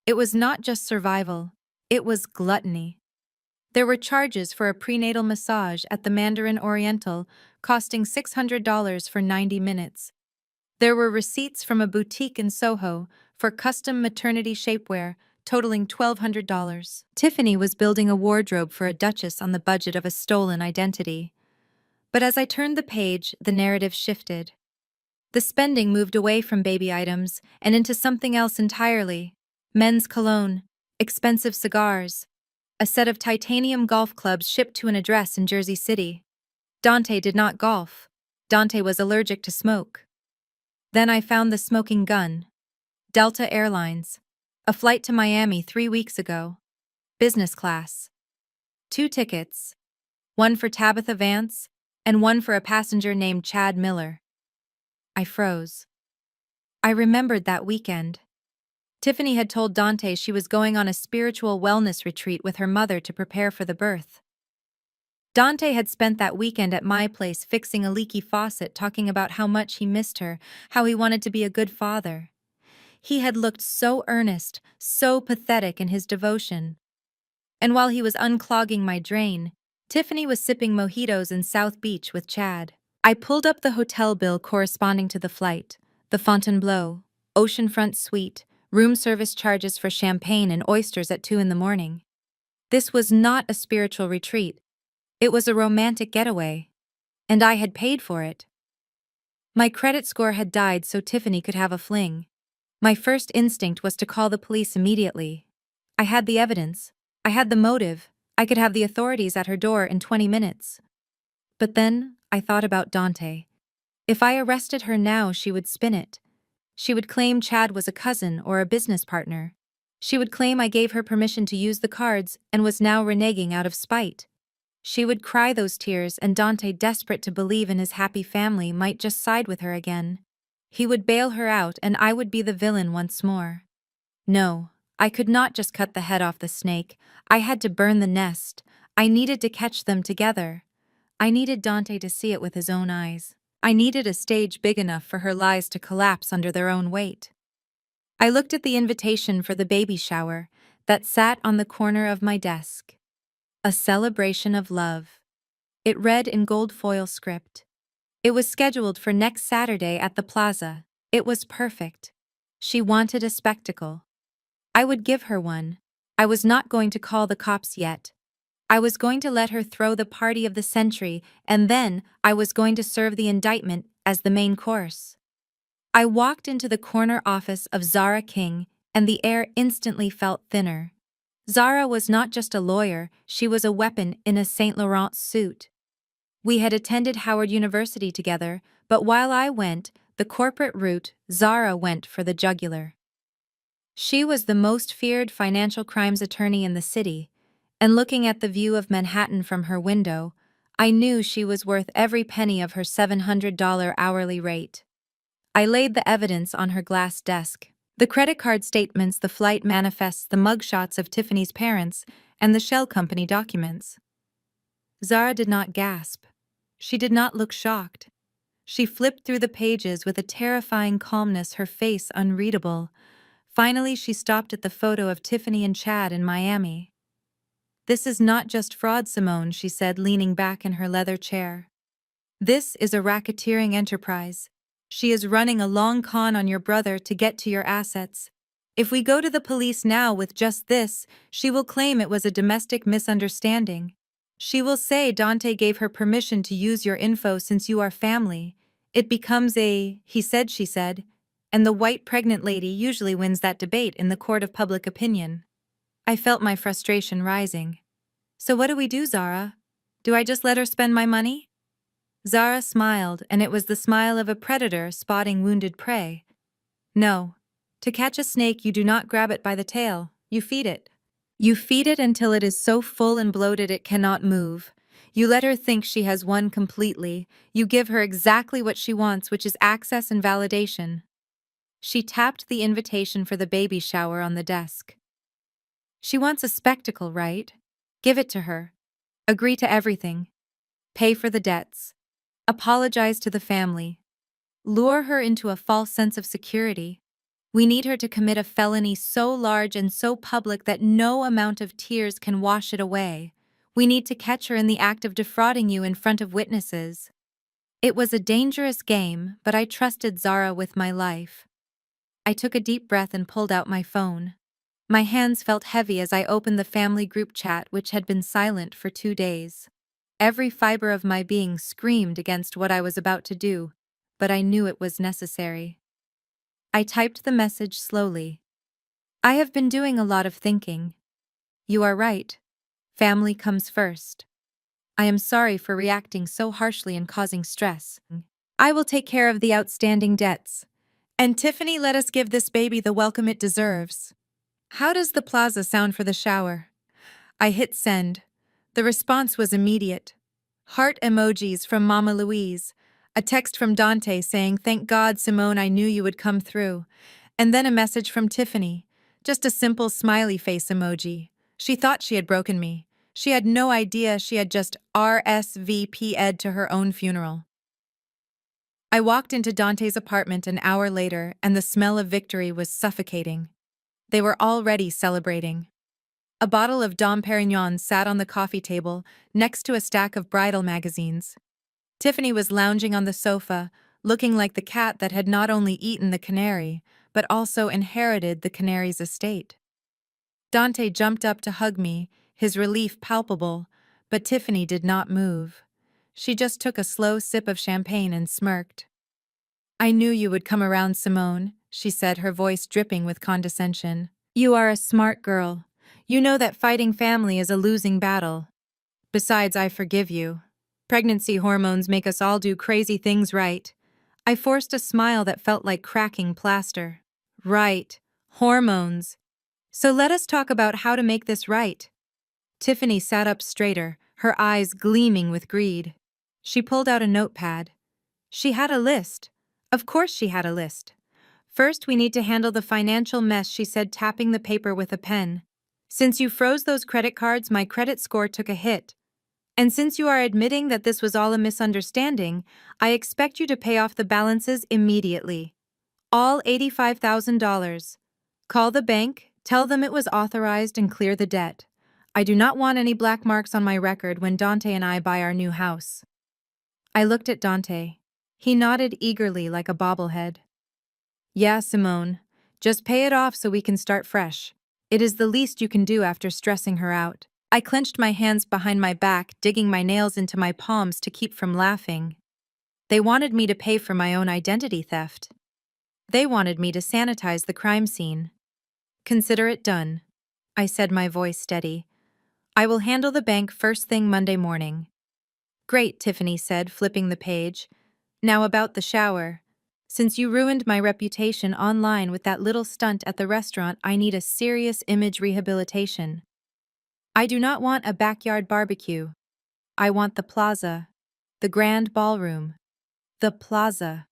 It was not just survival, it was gluttony. There were charges for a prenatal massage at the Mandarin Oriental, costing $600 for 90 minutes. There were receipts from a boutique in Soho for custom maternity shapewear, totaling $1,200. Tiffany was building a wardrobe for a duchess on the budget of a stolen identity. But as I turned the page, the narrative shifted. The spending moved away from baby items and into something else entirely. Men's cologne, expensive cigars, a set of titanium golf clubs shipped to an address in Jersey City. Dante did not golf. Dante was allergic to smoke. Then I found the smoking gun. Delta Airlines. A flight to Miami 3 weeks ago. Business class. 2 tickets. One for Tabitha Vance, and one for a passenger named Chad Miller. I froze. I remembered that weekend. Tiffany had told Dante she was going on a spiritual wellness retreat with her mother to prepare for the birth. Dante had spent that weekend at my place fixing a leaky faucet, talking about how much he missed her, how he wanted to be a good father. He had looked so earnest, so pathetic in his devotion. And while he was unclogging my drain, Tiffany was sipping mojitos in South Beach with Chad. I pulled up the hotel bill corresponding to the flight, the Fontainebleau, oceanfront suite, room service charges for champagne and oysters at 2 in the morning. This was not a spiritual retreat. It was a romantic getaway. And I had paid for it. My credit score had died so Tiffany could have a fling. My first instinct was to call the police immediately. I had the evidence. I had the motive. I could have the authorities at her door in 20 minutes. But then I thought about Dante. If I arrested her now, she would spin it. She would claim Chad was a cousin or a business partner. She would claim I gave her permission to use the cards and was now reneging out of spite. She would cry those tears, and Dante, desperate to believe in his happy family, might just side with her again. He would bail her out and I would be the villain once more. No, I could not just cut the head off the snake. I had to burn the nest. I needed to catch them together. I needed Dante to see it with his own eyes. I needed a stage big enough for her lies to collapse under their own weight. I looked at the invitation for the baby shower that sat on the corner of my desk. A celebration of love. It read in gold foil script. It was scheduled for next Saturday at the plaza. It was perfect. She wanted a spectacle. I would give her one. I was not going to call the cops yet. I was going to let her throw the party of the century, and then I was going to serve the indictment as the main course. I walked into the corner office of Zara King, and the air instantly felt thinner. Zara was not just a lawyer, she was a weapon in a Saint Laurent suit. We had attended Howard University together, but while I went the corporate route, Zara went for the jugular. She was the most feared financial crimes attorney in the city, and looking at the view of Manhattan from her window, I knew she was worth every penny of her $700 hourly rate. I laid the evidence on her glass desk. The credit card statements, the flight manifests, the mugshots of Tiffany's parents, and the shell company documents. Zara did not gasp. She did not look shocked. She flipped through the pages with a terrifying calmness, her face unreadable. Finally, she stopped at the photo of Tiffany and Chad in Miami. "This is not just fraud, Simone," she said, leaning back in her leather chair. "This is a racketeering enterprise. She is running a long con on your brother to get to your assets. If we go to the police now with just this, she will claim it was a domestic misunderstanding. She will say Dante gave her permission to use your info since you are family. It becomes a he said, she said. And the white pregnant lady usually wins that debate in the court of public opinion. I felt my frustration rising. So what do we do, Zara? Do I just let her spend my money? Zara smiled, and it was the smile of a predator spotting wounded prey. No. To catch a snake, you do not grab it by the tail, you feed it. You feed it until it is so full and bloated it cannot move. You let her think she has won completely. You give her exactly what she wants, which is access and validation. She tapped the invitation for the baby shower on the desk. She wants a spectacle, right? Give it to her. Agree to everything. Pay for the debts. Apologize to the family. Lure her into a false sense of security. We need her to commit a felony so large and so public that no amount of tears can wash it away. We need to catch her in the act of defrauding you in front of witnesses. It was a dangerous game, but I trusted Zara with my life. I took a deep breath and pulled out my phone. My hands felt heavy as I opened the family group chat, which had been silent for 2 days. Every fiber of my being screamed against what I was about to do, but I knew it was necessary. I typed the message slowly. I have been doing a lot of thinking. You are right. Family comes first. I am sorry for reacting so harshly and causing stress. I will take care of the outstanding debts. And Tiffany, let us give this baby the welcome it deserves. How does the plaza sound for the shower? I hit send. The response was immediate. Heart emojis from Mama Louise, a text from Dante saying, "Thank God, Simone, I knew you would come through," and then a message from Tiffany, just a simple smiley face emoji. She thought she had broken me. She had no idea she had just RSVP'd to her own funeral. I walked into Dante's apartment an hour later, and the smell of victory was suffocating. They were already celebrating. A bottle of Dom Perignon sat on the coffee table, next to a stack of bridal magazines. Tiffany was lounging on the sofa, looking like the cat that had not only eaten the canary, but also inherited the canary's estate. Dante jumped up to hug me, his relief palpable, but Tiffany did not move. She just took a slow sip of champagne and smirked. "I knew you would come around, Simone," she said, her voice dripping with condescension. "You are a smart girl. You know that fighting family is a losing battle. Besides, I forgive you. Pregnancy hormones make us all do crazy things, right?" I forced a smile that felt like cracking plaster. "Right. Hormones. So let us talk about how to make this right." Tiffany sat up straighter, her eyes gleaming with greed. She pulled out a notepad. She had a list. Of course she had a list. "First, we need to handle the financial mess," she said, tapping the paper with a pen. "Since you froze those credit cards, my credit score took a hit. And since you are admitting that this was all a misunderstanding, I expect you to pay off the balances immediately. All $85,000. Call the bank, tell them it was authorized, and clear the debt. I do not want any black marks on my record when Dante and I buy our new house." I looked at Dante. He nodded eagerly like a bobblehead. "Yeah, Simone. Just pay it off so we can start fresh. It is the least you can do after stressing her out." I clenched my hands behind my back, digging my nails into my palms to keep from laughing. They wanted me to pay for my own identity theft. They wanted me to sanitize the crime scene. "Consider it done," I said, my voice steady. "I will handle the bank first thing Monday morning." "Great," Tiffany said, flipping the page. "Now about the shower. Since you ruined my reputation online with that little stunt at the restaurant, I need a serious image rehabilitation. I do not want a backyard barbecue. I want the plaza. The grand ballroom. The plaza."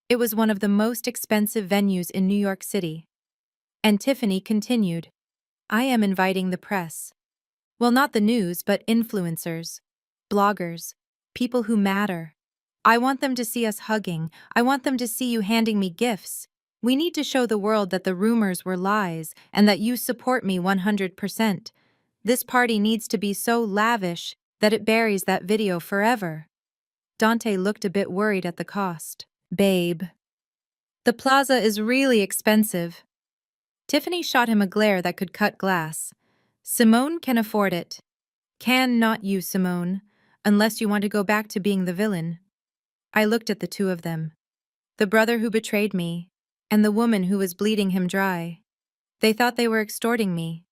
It was one of the most expensive venues in New York City. And Tiffany continued, "I am inviting the press. Well, not the news, but influencers, bloggers, people who matter. I want them to see us hugging. I want them to see you handing me gifts. We need to show the world that the rumors were lies and that you support me 100%. This party needs to be so lavish that it buries that video forever." Dante looked a bit worried at the cost. "Babe, the plaza is really expensive." Tiffany shot him a glare that could cut glass. "Simone can afford it." "Can not you, Simone, unless you want to go back to being the villain." I looked at the two of them. The brother who betrayed me, and the woman who was bleeding him dry. They thought they were extorting me.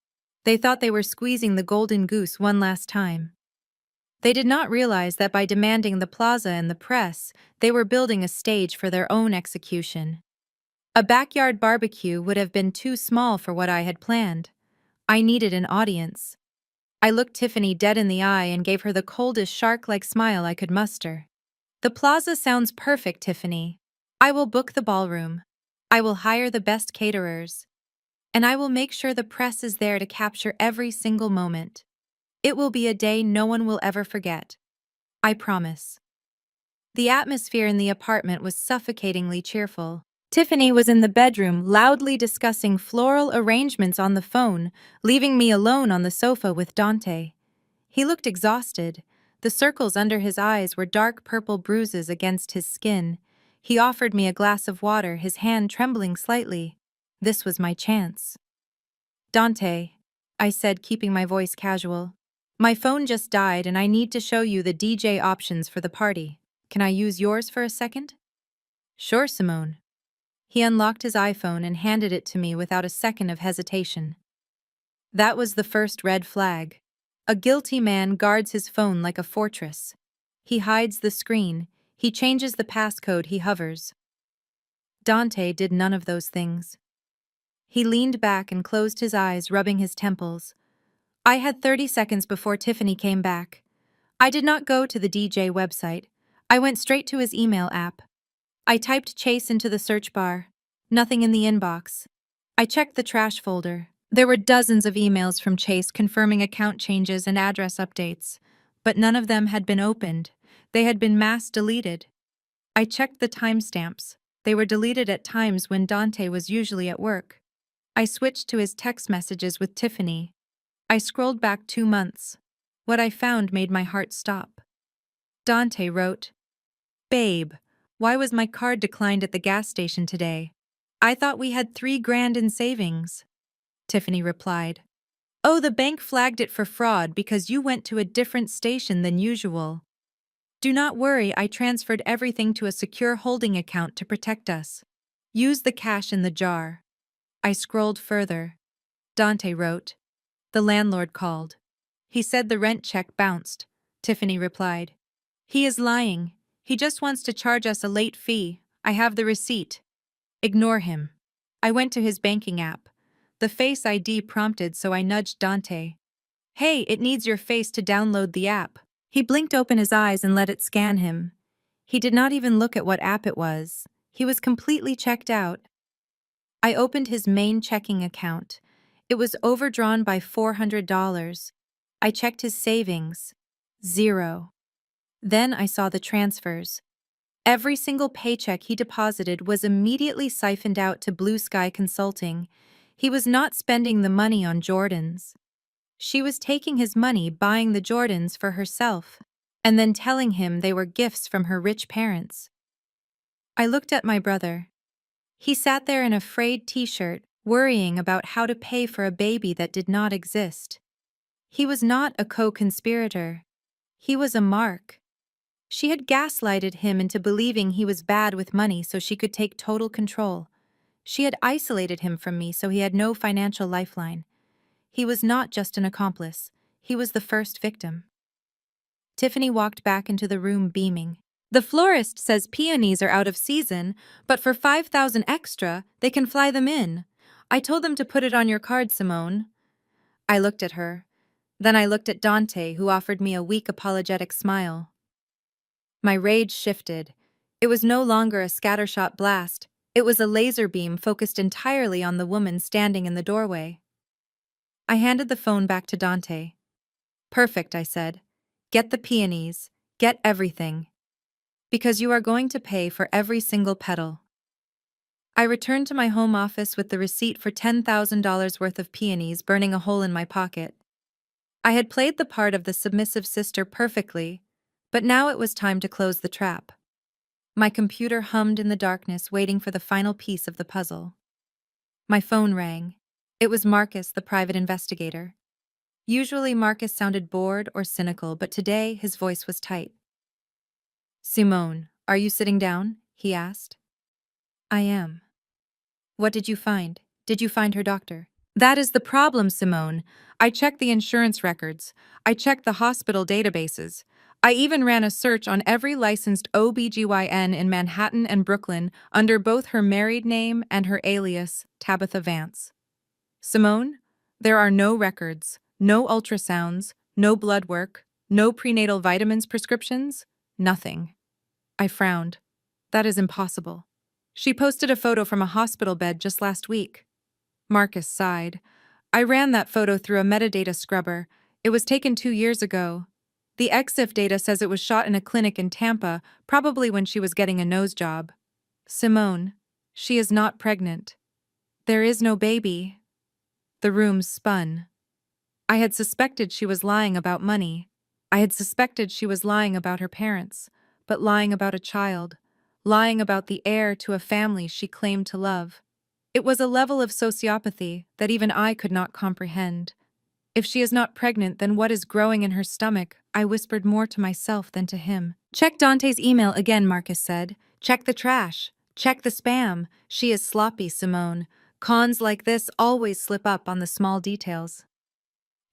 They thought they were squeezing the golden goose one last time. They did not realize that by demanding the plaza and the press, they were building a stage for their own execution. A backyard barbecue would have been too small for what I had planned. I needed an audience. I looked Tiffany dead in the eye and gave her the coldest shark-like smile I could muster. The plaza sounds perfect, Tiffany. I will book the ballroom. I will hire the best caterers. And I will make sure the press is there to capture every single moment. It will be a day no one will ever forget. I promise. The atmosphere in the apartment was suffocatingly cheerful. Tiffany was in the bedroom, loudly discussing floral arrangements on the phone, leaving me alone on the sofa with Dante. He looked exhausted. The circles under his eyes were dark purple bruises against his skin. He offered me a glass of water, his hand trembling slightly. This was my chance. Dante, I said, keeping my voice casual. My phone just died and I need to show you the DJ options for the party. Can I use yours for a second? Sure, Simone. He unlocked his iPhone and handed it to me without a second of hesitation. That was the first red flag. A guilty man guards his phone like a fortress. He hides the screen. He changes the passcode. He hovers. Dante did none of those things. He leaned back and closed his eyes, rubbing his temples. I had 30 seconds before Tiffany came back. I did not go to the DJ website. I went straight to his email app. I typed Chase into the search bar. Nothing in the inbox. I checked the trash folder. There were dozens of emails from Chase confirming account changes and address updates, but none of them had been opened. They had been mass deleted. I checked the timestamps. They were deleted at times when Dante was usually at work. I switched to his text messages with Tiffany. I scrolled back 2 months. What I found made my heart stop. Dante wrote, "Babe, why was my card declined at the gas station today? I thought we had $3,000 in savings." Tiffany replied, "Oh, the bank flagged it for fraud because you went to a different station than usual. Do not worry, I transferred everything to a secure holding account to protect us. Use the cash in the jar." I scrolled further. Dante wrote, "The landlord called. He said the rent check bounced." Tiffany replied, "He is lying. He just wants to charge us a late fee. I have the receipt. Ignore him." I went to his banking app. The Face ID prompted, so I nudged Dante. "Hey, it needs your face to download the app." He blinked open his eyes and let it scan him. He did not even look at what app it was. He was completely checked out. I opened his main checking account. It was overdrawn by $400. I checked his savings. 0. Then I saw the transfers. Every single paycheck he deposited was immediately siphoned out to Blue Sky Consulting. He was not spending the money on Jordans. She was taking his money buying the Jordans for herself, and then telling him they were gifts from her rich parents. I looked at my brother. He sat there in a frayed t-shirt, worrying about how to pay for a baby that did not exist. He was not a co-conspirator. He was a mark. She had gaslighted him into believing he was bad with money so she could take total control. She had isolated him from me so he had no financial lifeline. He was not just an accomplice. He was the first victim. Tiffany walked back into the room beaming. "The florist says peonies are out of season, but for 5,000 extra, they can fly them in. I told them to put it on your card, Simone." I looked at her. Then I looked at Dante, who offered me a weak apologetic smile. My rage shifted. It was no longer a scattershot blast. It was a laser beam focused entirely on the woman standing in the doorway. I handed the phone back to Dante. "Perfect," I said. "Get the peonies. Get everything. Because you are going to pay for every single petal." I returned to my home office with the receipt for $10,000 worth of peonies burning a hole in my pocket. I had played the part of the submissive sister perfectly, but now it was time to close the trap. My computer hummed in the darkness, waiting for the final piece of the puzzle. My phone rang. It was Marcus, the private investigator. Usually Marcus sounded bored or cynical, but today his voice was tight. "Simone, are you sitting down?" he asked. "I am." What did you find? Did you find her doctor? That is the problem, Simone. I checked the insurance records. I checked the hospital databases. I even ran a search on every licensed OBGYN in Manhattan and Brooklyn under both her married name and her alias, Tabitha Vance. Simone, there are no records, no ultrasounds, no blood work, no prenatal vitamins prescriptions, nothing. I frowned. That is impossible. She posted a photo from a hospital bed just last week. Marcus sighed. I ran that photo through a metadata scrubber. It was taken 2 years ago. The EXIF data says it was shot in a clinic in Tampa, probably when she was getting a nose job. Simone, she is not pregnant. There is no baby. The room spun. I had suspected she was lying about money. I had suspected she was lying about her parents, but lying about a child, lying about the heir to a family she claimed to love. It was a level of sociopathy that even I could not comprehend. If she is not pregnant, then what is growing in her stomach? I whispered more to myself than to him. Check Dante's email again, Marcus said. Check the trash. Check the spam. She is sloppy, Simone. Cons like this always slip up on the small details.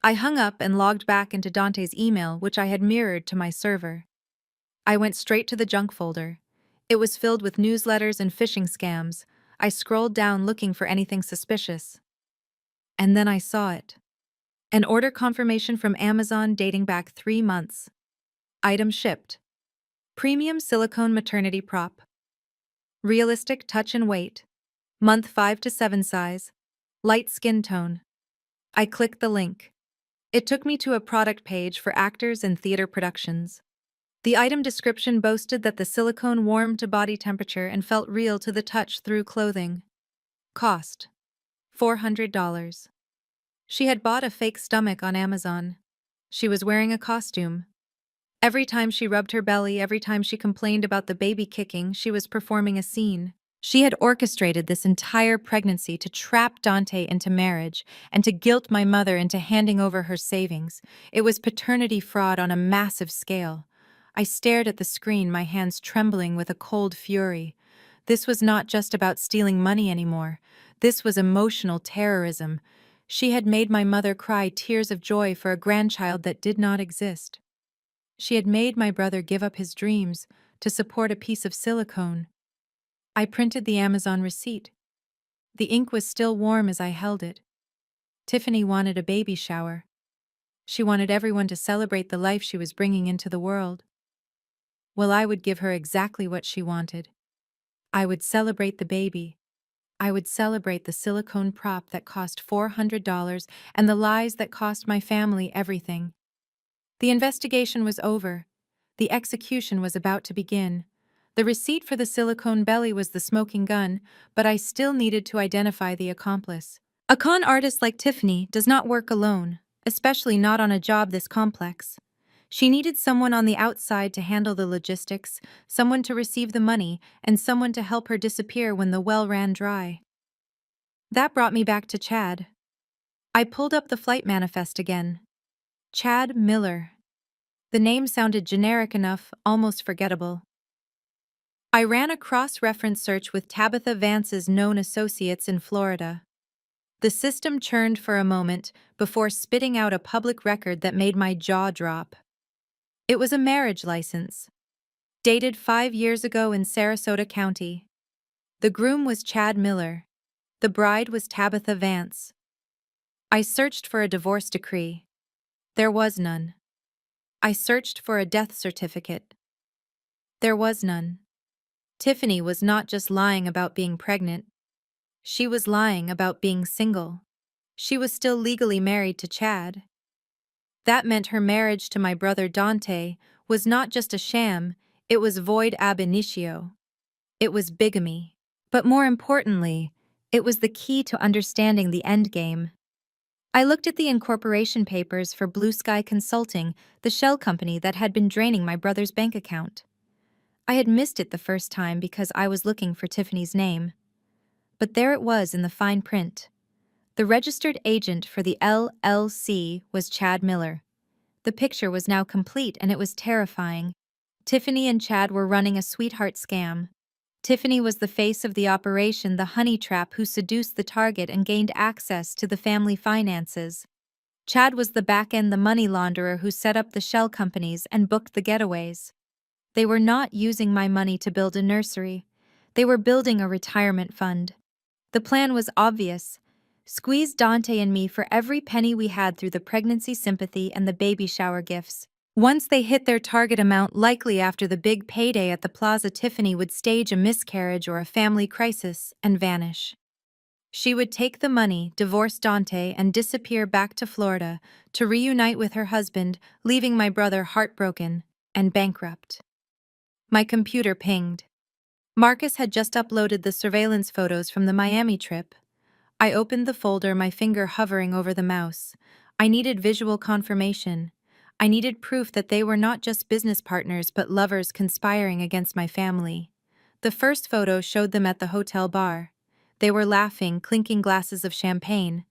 I hung up and logged back into Dante's email, which I had mirrored to my server. I went straight to the junk folder. It was filled with newsletters and phishing scams. I scrolled down looking for anything suspicious. And then I saw it. An order confirmation from Amazon dating back 3 months. Item shipped. Premium silicone maternity prop. Realistic touch and weight. Month 5 to 7 size. Light skin tone. I clicked the link. It took me to a product page for actors and theater productions. The item description boasted that the silicone warmed to body temperature and felt real to the touch through clothing. Cost: $400. She had bought a fake stomach on Amazon. She was wearing a costume. Every time she rubbed her belly, every time she complained about the baby kicking, she was performing a scene. She had orchestrated this entire pregnancy to trap Dante into marriage and to guilt my mother into handing over her savings. It was paternity fraud on a massive scale. I stared at the screen, my hands trembling with a cold fury. This was not just about stealing money anymore. This was emotional terrorism. She had made my mother cry tears of joy for a grandchild that did not exist. She had made my brother give up his dreams to support a piece of silicone. I printed the Amazon receipt. The ink was still warm as I held it. Tiffany wanted a baby shower. She wanted everyone to celebrate the life she was bringing into the world. Well, I would give her exactly what she wanted. I would celebrate the baby. I would celebrate the silicone prop that cost $400 and the lies that cost my family everything. The investigation was over. The execution was about to begin. The receipt for the silicone belly was the smoking gun, but I still needed to identify the accomplice. A con artist like Tiffany does not work alone, especially not on a job this complex. She needed someone on the outside to handle the logistics, someone to receive the money, and someone to help her disappear when the well ran dry. That brought me back to Chad. I pulled up the flight manifest again. Chad Miller. The name sounded generic enough, almost forgettable. I ran a cross-reference search with Tabitha Vance's known associates in Florida. The system churned for a moment before spitting out a public record that made my jaw drop. It was a marriage license, dated 5 years ago in Sarasota County. The groom was Chad Miller. The bride was Tabitha Vance. I searched for a divorce decree. There was none. I searched for a death certificate. There was none. Tiffany was not just lying about being pregnant. She was lying about being single. She was still legally married to Chad. That meant her marriage to my brother Dante was not just a sham, it was void ab initio. It was bigamy. But more importantly, it was the key to understanding the endgame. I looked at the incorporation papers for Blue Sky Consulting, the shell company that had been draining my brother's bank account. I had missed it the first time because I was looking for Tiffany's name. But there it was in the fine print. The registered agent for the LLC was Chad Miller. The picture was now complete and it was terrifying. Tiffany and Chad were running a sweetheart scam. Tiffany was the face of the operation, the honey trap who seduced the target and gained access to the family finances. Chad was the back end, the money launderer who set up the shell companies and booked the getaways. They were not using my money to build a nursery. They were building a retirement fund. The plan was obvious. Squeeze Dante and me for every penny we had through the pregnancy sympathy and the baby shower gifts. Once they hit their target amount, likely after the big payday at the plaza, Tiffany would stage a miscarriage or a family crisis and vanish. She would take the money, divorce Dante, and disappear back to Florida to reunite with her husband, leaving my brother heartbroken and bankrupt. My computer pinged. Marcus had just uploaded the surveillance photos from the Miami trip. I opened the folder, my finger hovering over the mouse. I needed visual confirmation. I needed proof that they were not just business partners but lovers conspiring against my family. The first photo showed them at the hotel bar. They were laughing, clinking glasses of champagne.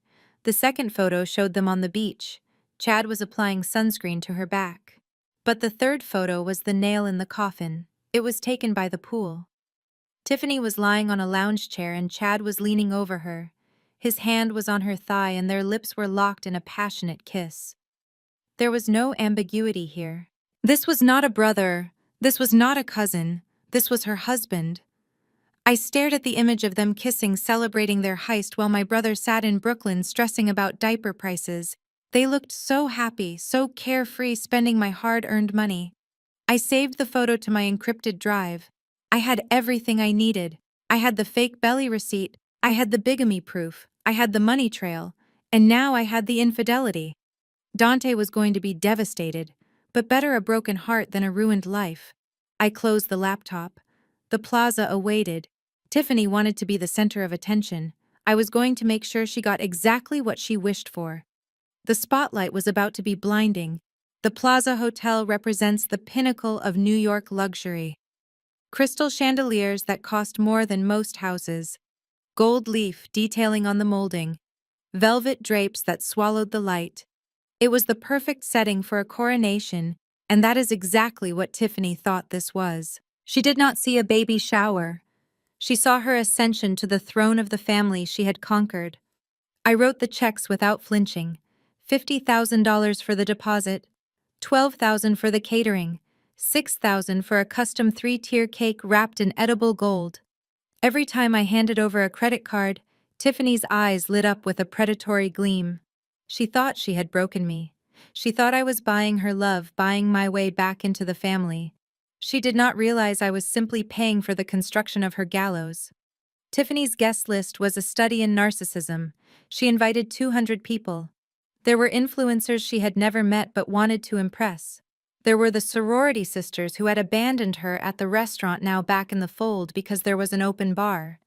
The second photo showed them on the beach. Chad was applying sunscreen to her back. But the third photo was the nail in the coffin. It was taken by the pool. Tiffany was lying on a lounge chair and Chad was leaning over her. His hand was on her thigh and their lips were locked in a passionate kiss. There was no ambiguity here. This was not a brother. This was not a cousin. This was her husband. I stared at the image of them kissing, celebrating their heist while my brother sat in Brooklyn stressing about diaper prices. They looked so happy, so carefree, spending my hard-earned money. I saved the photo to my encrypted drive. I had everything I needed. I had the fake belly receipt. I had the bigamy proof. I had the money trail. And now I had the infidelity. Dante was going to be devastated, but better a broken heart than a ruined life. I closed the laptop. The plaza awaited. Tiffany wanted to be the center of attention. I was going to make sure she got exactly what she wished for. The spotlight was about to be blinding. The Plaza Hotel represents the pinnacle of New York luxury. Crystal chandeliers that cost more than most houses. Gold leaf detailing on the molding. Velvet drapes that swallowed the light. It was the perfect setting for a coronation, and that is exactly what Tiffany thought this was. She did not see a baby shower. She saw her ascension to the throne of the family she had conquered. I wrote the checks without flinching. $50,000 for the deposit, $12,000 for the catering, $6,000 for a custom 3-tier cake wrapped in edible gold. Every time I handed over a credit card, Tiffany's eyes lit up with a predatory gleam. She thought she had broken me. She thought I was buying her love, buying my way back into the family. She did not realize I was simply paying for the construction of her gallows. Tiffany's guest list was a study in narcissism. She invited 200 people. There were influencers she had never met but wanted to impress. There were the sorority sisters who had abandoned her at the restaurant, now back in the fold because there was an open bar.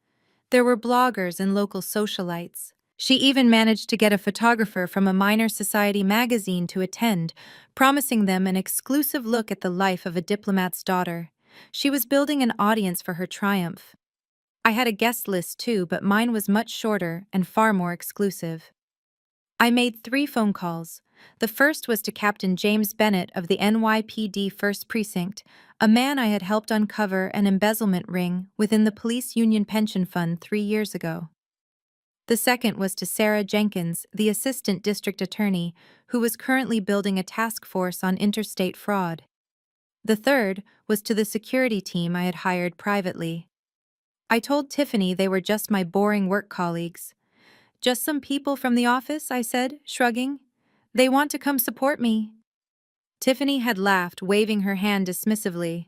There were bloggers and local socialites. She even managed to get a photographer from a minor society magazine to attend, promising them an exclusive look at the life of a diplomat's daughter. She was building an audience for her triumph. I had a guest list too, but mine was much shorter and far more exclusive. I made 3 phone calls. The first was to Captain James Bennett of the NYPD 1st Precinct, a man I had helped uncover an embezzlement ring within the police union pension fund 3 years ago. The second was to Sarah Jenkins, the assistant district attorney, who was currently building a task force on interstate fraud. The third was to the security team I had hired privately. I told Tiffany they were just my boring work colleagues. Just some people from the office, I said, shrugging. They want to come support me. Tiffany had laughed, waving her hand dismissively.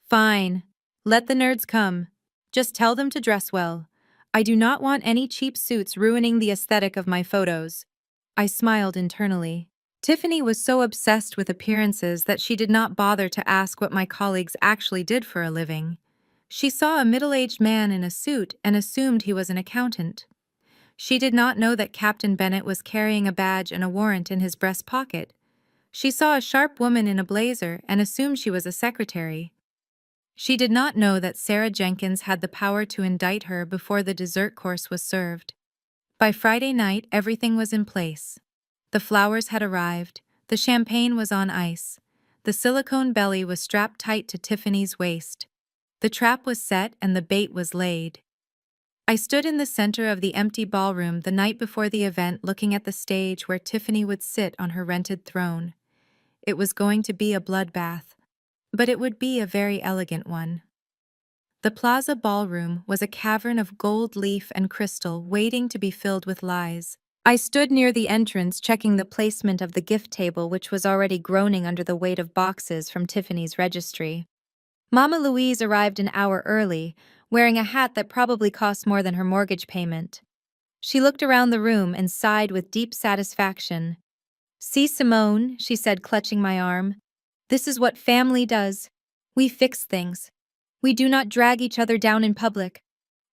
Fine. Let the nerds come. Just tell them to dress well. I do not want any cheap suits ruining the aesthetic of my photos. I smiled internally. Tiffany was so obsessed with appearances that she did not bother to ask what my colleagues actually did for a living. She saw a middle-aged man in a suit and assumed he was an accountant. She did not know that Captain Bennett was carrying a badge and a warrant in his breast pocket. She saw a sharp woman in a blazer and assumed she was a secretary. She did not know that Sarah Jenkins had the power to indict her before the dessert course was served. By Friday night, everything was in place. The flowers had arrived, the champagne was on ice, the silicone belly was strapped tight to Tiffany's waist. The trap was set and the bait was laid. I stood in the center of the empty ballroom the night before the event, looking at the stage where Tiffany would sit on her rented throne. It was going to be a bloodbath, but it would be a very elegant one. The Plaza Ballroom was a cavern of gold leaf and crystal waiting to be filled with lies. I stood near the entrance checking the placement of the gift table, which was already groaning under the weight of boxes from Tiffany's registry. Mama Louise arrived an hour early, wearing a hat that probably cost more than her mortgage payment. She looked around the room and sighed with deep satisfaction. "See, Simone," she said, clutching my arm. "This is what family does. We fix things. We do not drag each other down in public.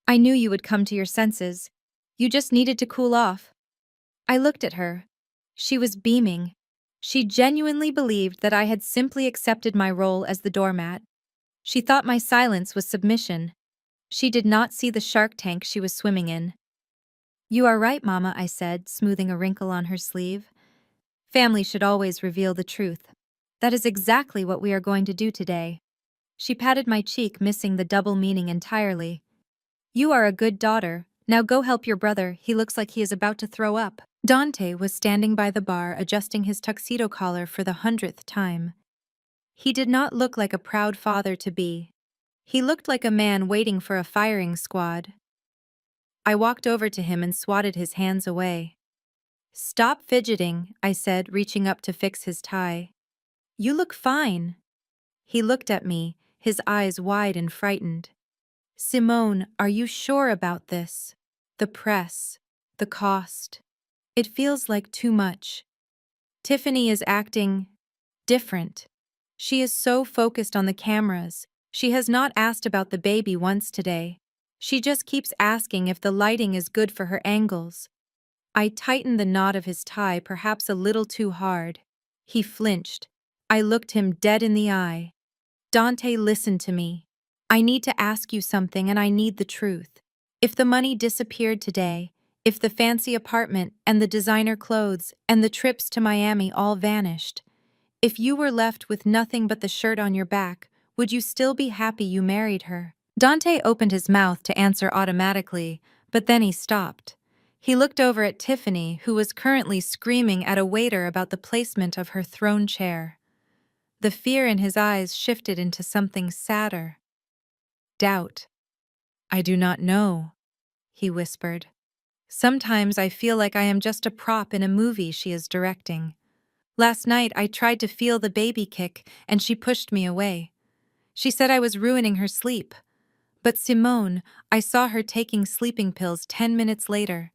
I knew you would come to your senses. You just needed to cool off." I looked at her. She was beaming. She genuinely believed that I had simply accepted my role as the doormat. She thought my silence was submission. She did not see the shark tank she was swimming in. "You are right, Mama," I said, smoothing a wrinkle on her sleeve. "Family should always reveal the truth. That is exactly what we are going to do today." She patted my cheek, missing the double meaning entirely. "You are a good daughter. Now go help your brother. He looks like he is about to throw up." Dante was standing by the bar, adjusting his tuxedo collar for the 100th time. He did not look like a proud father-to-be. He looked like a man waiting for a firing squad. I walked over to him and swatted his hands away. "Stop fidgeting," I said, reaching up to fix his tie. "You look fine." He looked at me, his eyes wide and frightened. "Simone, are you sure about this? The press, the cost. It feels like too much. Tiffany is acting different. She is so focused on the cameras. She has not asked about the baby once today. She just keeps asking if the lighting is good for her angles." I tightened the knot of his tie perhaps a little too hard. He flinched. I looked him dead in the eye. "Dante, listen to me. I need to ask you something, and I need the truth. If the money disappeared today, if the fancy apartment and the designer clothes and the trips to Miami all vanished, if you were left with nothing but the shirt on your back, would you still be happy you married her?" Dante opened his mouth to answer automatically, but then he stopped. He looked over at Tiffany, who was currently screaming at a waiter about the placement of her throne chair. The fear in his eyes shifted into something sadder. Doubt. "I do not know," he whispered. "Sometimes I feel like I am just a prop in a movie she is directing. Last night I tried to feel the baby kick and she pushed me away. She said I was ruining her sleep. But Simone, I saw her taking sleeping pills 10 minutes later.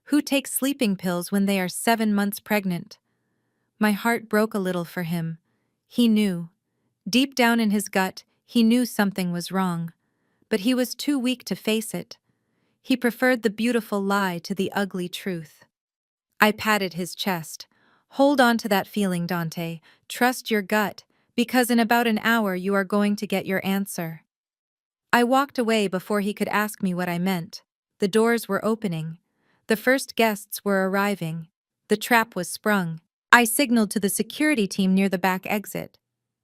Who takes sleeping pills when they are 7 months pregnant?" My heart broke a little for him. He knew. Deep down in his gut, he knew something was wrong. But he was too weak to face it. He preferred the beautiful lie to the ugly truth. I patted his chest. "Hold on to that feeling, Dante. Trust your gut, because in about an hour you are going to get your answer." I walked away before he could ask me what I meant. The doors were opening. The first guests were arriving. The trap was sprung. I signaled to the security team near the back exit.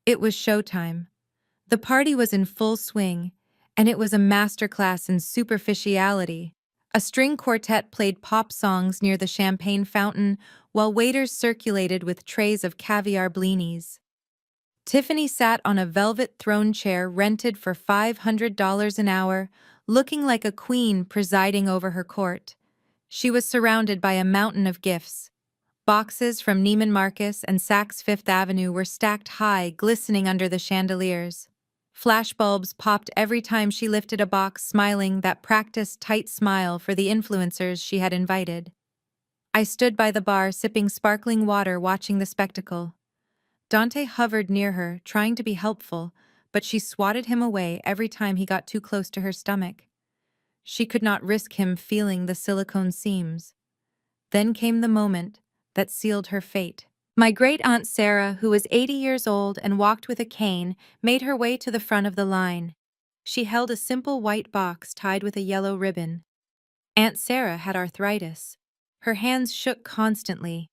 It was showtime. The party was in full swing, and it was a masterclass in superficiality. A string quartet played pop songs near the champagne fountain, while waiters circulated with trays of caviar blinis. Tiffany sat on a velvet throne chair rented for $500 an hour, looking like a queen presiding over her court. She was surrounded by a mountain of gifts. Boxes from Neiman Marcus and Saks Fifth Avenue were stacked high, glistening under the chandeliers. Flashbulbs popped every time she lifted a box, smiling that practiced tight smile for the influencers she had invited. I stood by the bar, sipping sparkling water, watching the spectacle. Dante hovered near her, trying to be helpful, but she swatted him away every time he got too close to her stomach. She could not risk him feeling the silicone seams. Then came the moment that sealed her fate. My great-aunt Sarah, who was 80 years old and walked with a cane, made her way to the front of the line. She held a simple white box tied with a yellow ribbon. Aunt Sarah had arthritis. Her hands shook constantly,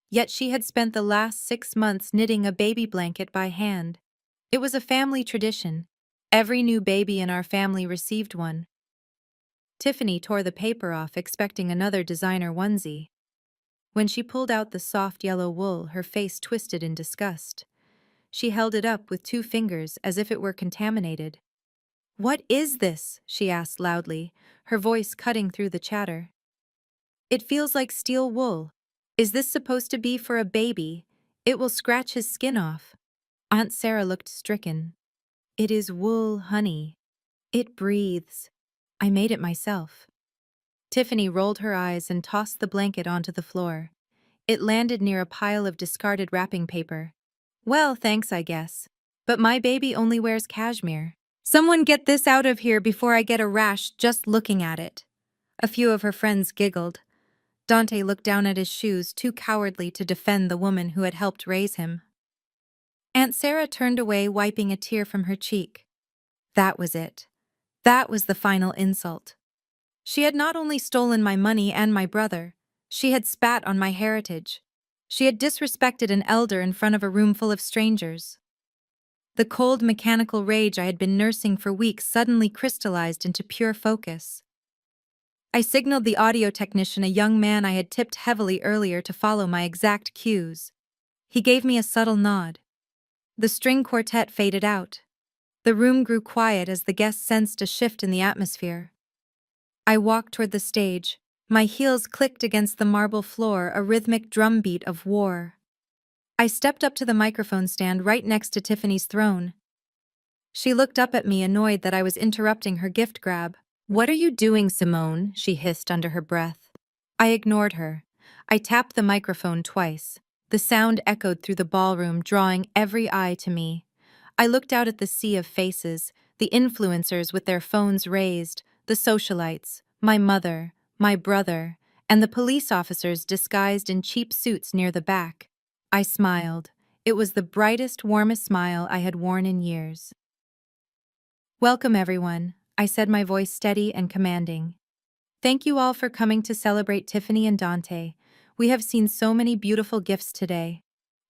yet she had spent the last 6 months knitting a baby blanket by hand. It was a family tradition. Every new baby in our family received one. Tiffany tore the paper off, expecting another designer onesie. When she pulled out the soft yellow wool, her face twisted in disgust. She held it up with 2 fingers as if it were contaminated. "What is this?" she asked loudly, her voice cutting through the chatter. "It feels like steel wool. Is this supposed to be for a baby? It will scratch his skin off." Aunt Sarah looked stricken. "It is wool, honey. It breathes. I made it myself." Tiffany rolled her eyes and tossed the blanket onto the floor. It landed near a pile of discarded wrapping paper. "Well, thanks, I guess. But my baby only wears cashmere. Someone get this out of here before I get a rash just looking at it." A few of her friends giggled. Dante looked down at his shoes, too cowardly to defend the woman who had helped raise him. Aunt Sarah turned away, wiping a tear from her cheek. That was it. That was the final insult. She had not only stolen my money and my brother, she had spat on my heritage. She had disrespected an elder in front of a room full of strangers. The cold mechanical rage I had been nursing for weeks suddenly crystallized into pure focus. I signaled the audio technician, a young man I had tipped heavily earlier, to follow my exact cues. He gave me a subtle nod. The string quartet faded out. The room grew quiet as the guests sensed a shift in the atmosphere. I walked toward the stage. My heels clicked against the marble floor, a rhythmic drumbeat of war. I stepped up to the microphone stand right next to Tiffany's throne. She looked up at me, annoyed that I was interrupting her gift grab. "What are you doing, Simone?" she hissed under her breath. I ignored her. I tapped the microphone twice. The sound echoed through the ballroom, drawing every eye to me. I looked out at the sea of faces, the influencers with their phones raised, the socialites, my mother, my brother, and the police officers disguised in cheap suits near the back. I smiled. It was the brightest, warmest smile I had worn in years. "Welcome, everyone," I said, my voice steady and commanding. "Thank you all for coming to celebrate Tiffany and Dante. We have seen so many beautiful gifts today.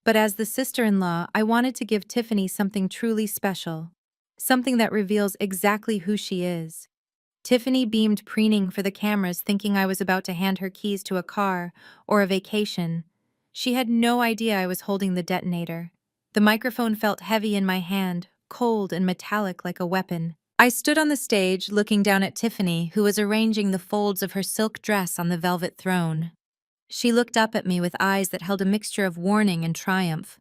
But as the sister-in-law, I wanted to give Tiffany something truly special. Something that reveals exactly who she is." Tiffany beamed, preening for the cameras, thinking I was about to hand her keys to a car or a vacation. She had no idea I was holding the detonator. The microphone felt heavy in my hand, cold and metallic like a weapon. I stood on the stage, looking down at Tiffany, who was arranging the folds of her silk dress on the velvet throne. She looked up at me with eyes that held a mixture of warning and triumph.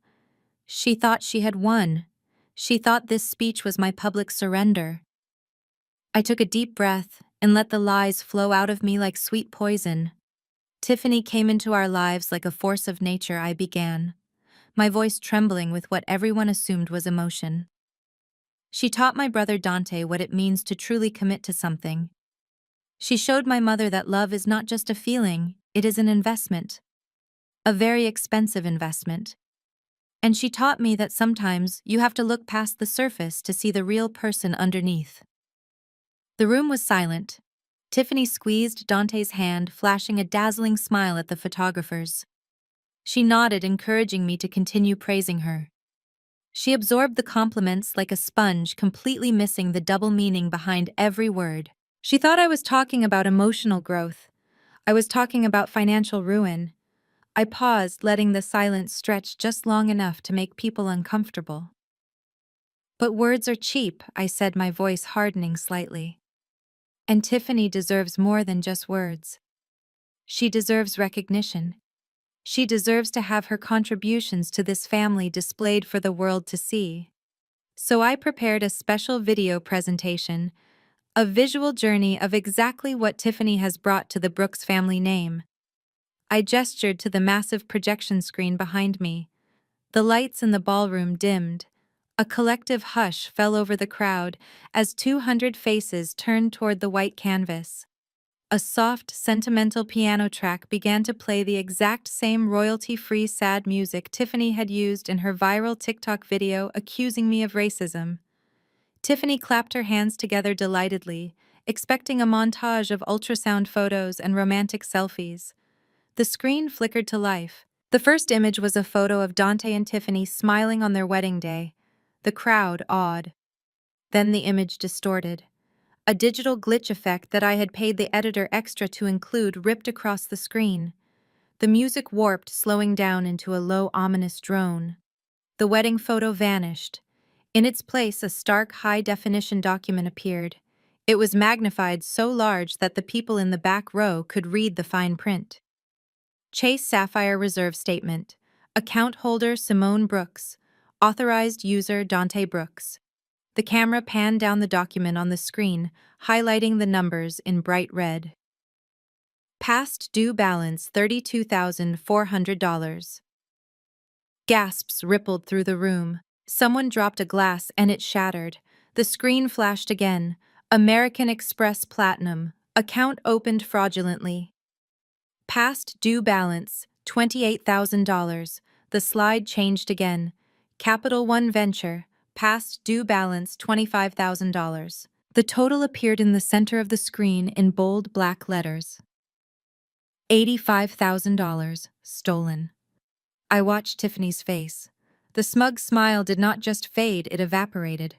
She thought she had won. She thought this speech was my public surrender. I took a deep breath and let the lies flow out of me like sweet poison. Tiffany came into our lives like a force of nature, I began, my voice trembling with what everyone assumed was emotion. She taught my brother Dante what it means to truly commit to something. She showed my mother that love is not just a feeling, it is an investment. A very expensive investment. And she taught me that sometimes you have to look past the surface to see the real person underneath. The room was silent. Tiffany squeezed Dante's hand, flashing a dazzling smile at the photographers. She nodded, encouraging me to continue praising her. She absorbed the compliments like a sponge, completely missing the double meaning behind every word. She thought I was talking about emotional growth. I was talking about financial ruin. I paused, letting the silence stretch just long enough to make people uncomfortable. "But words are cheap," I said, my voice hardening slightly. "And Tiffany deserves more than just words. She deserves recognition. She deserves to have her contributions to this family displayed for the world to see." So I prepared a special video presentation, a visual journey of exactly what Tiffany has brought to the Brooks family name. I gestured to the massive projection screen behind me. The lights in the ballroom dimmed. A collective hush fell over the crowd as 200 faces turned toward the white canvas. A soft, sentimental piano track began to play, the exact same royalty-free sad music Tiffany had used in her viral TikTok video accusing me of racism. Tiffany clapped her hands together delightedly, expecting a montage of ultrasound photos and romantic selfies. The screen flickered to life. The first image was a photo of Dante and Tiffany smiling on their wedding day. The crowd awed. Then the image distorted. A digital glitch effect that I had paid the editor extra to include ripped across the screen. The music warped, slowing down into a low, ominous drone. The wedding photo vanished. In its place, a stark, high-definition document appeared. It was magnified so large that the people in the back row could read the fine print. Chase Sapphire Reserve Statement. Account holder Simone Brooks. Authorized user Dante Brooks. The camera panned down the document on the screen, highlighting the numbers in bright red. Past due balance $32,400. Gasps rippled through the room. Someone dropped a glass and it shattered. The screen flashed again. American Express Platinum. Account opened fraudulently. Past due balance $28,000. The slide changed again. Capital One Venture. Past due balance $25,000. The total appeared in the center of the screen in bold black letters. $85,000 stolen. I watched Tiffany's face. The smug smile did not just fade, it evaporated.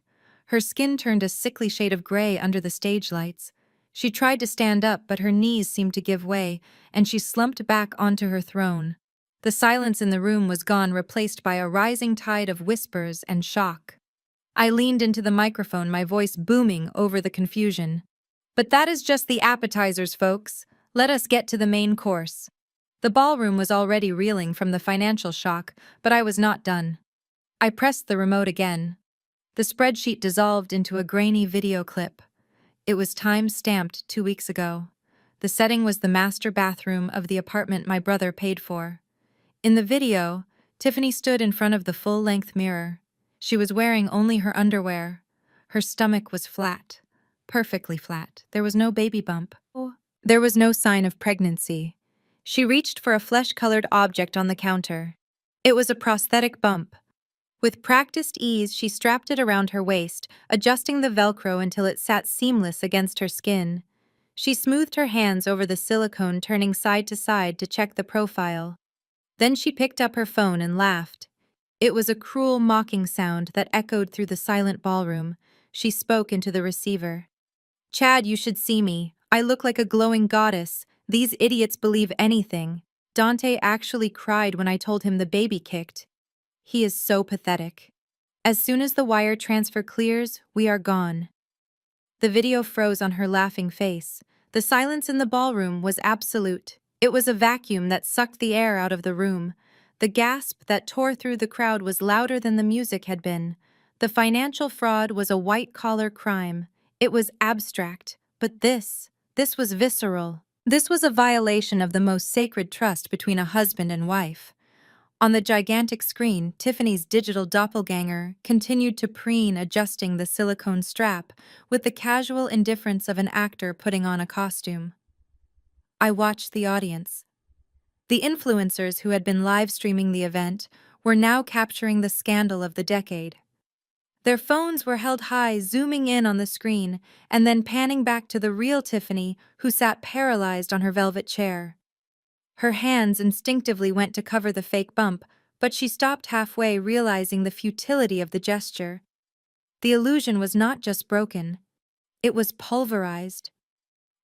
Her skin turned a sickly shade of gray under the stage lights. She tried to stand up, but her knees seemed to give way, and she slumped back onto her throne. The silence in the room was gone, replaced by a rising tide of whispers and shock. I leaned into the microphone, my voice booming over the confusion. But that is just the appetizers, folks. Let us get to the main course. The ballroom was already reeling from the financial shock, but I was not done. I pressed the remote again. The spreadsheet dissolved into a grainy video clip. It was time-stamped 2 weeks ago. The setting was the master bathroom of the apartment my brother paid for. In the video, Tiffany stood in front of the full-length mirror. She was wearing only her underwear. Her stomach was flat. Perfectly flat. There was no baby bump. There was no sign of pregnancy. She reached for a flesh-colored object on the counter. It was a prosthetic bump. With practiced ease, she strapped it around her waist, adjusting the Velcro until it sat seamless against her skin. She smoothed her hands over the silicone, turning side to side to check the profile. Then she picked up her phone and laughed. It was a cruel, mocking sound that echoed through the silent ballroom. She spoke into the receiver. "Chad, you should see me. I look like a glowing goddess. These idiots believe anything. Dante actually cried when I told him the baby kicked. He is so pathetic. As soon as the wire transfer clears, we are gone." The video froze on her laughing face. The silence in the ballroom was absolute. It was a vacuum that sucked the air out of the room. The gasp that tore through the crowd was louder than the music had been. The financial fraud was a white-collar crime. It was abstract, but this was visceral. This was a violation of the most sacred trust between a husband and wife. On the gigantic screen, Tiffany's digital doppelganger continued to preen, adjusting the silicone strap with the casual indifference of an actor putting on a costume. I watched the audience. The influencers who had been live streaming the event were now capturing the scandal of the decade. Their phones were held high, zooming in on the screen, and then panning back to the real Tiffany, who sat paralyzed on her velvet chair. Her hands instinctively went to cover the fake bump, but she stopped halfway, realizing the futility of the gesture. The illusion was not just broken, it was pulverized.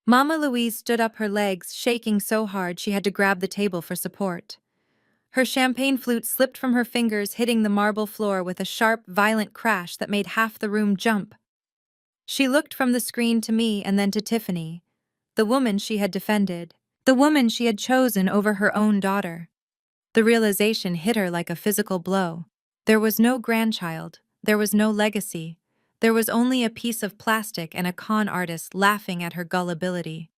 Mama Louise stood up, her legs shaking so hard she had to grab the table for support. Her champagne flute slipped from her fingers, hitting the marble floor with a sharp, violent crash that made half the room jump. She looked from the screen to me and then to Tiffany, the woman she had defended, the woman she had chosen over her own daughter. The realization hit her like a physical blow. There was no grandchild, there was no legacy, there was only a piece of plastic and a con artist laughing at her gullibility.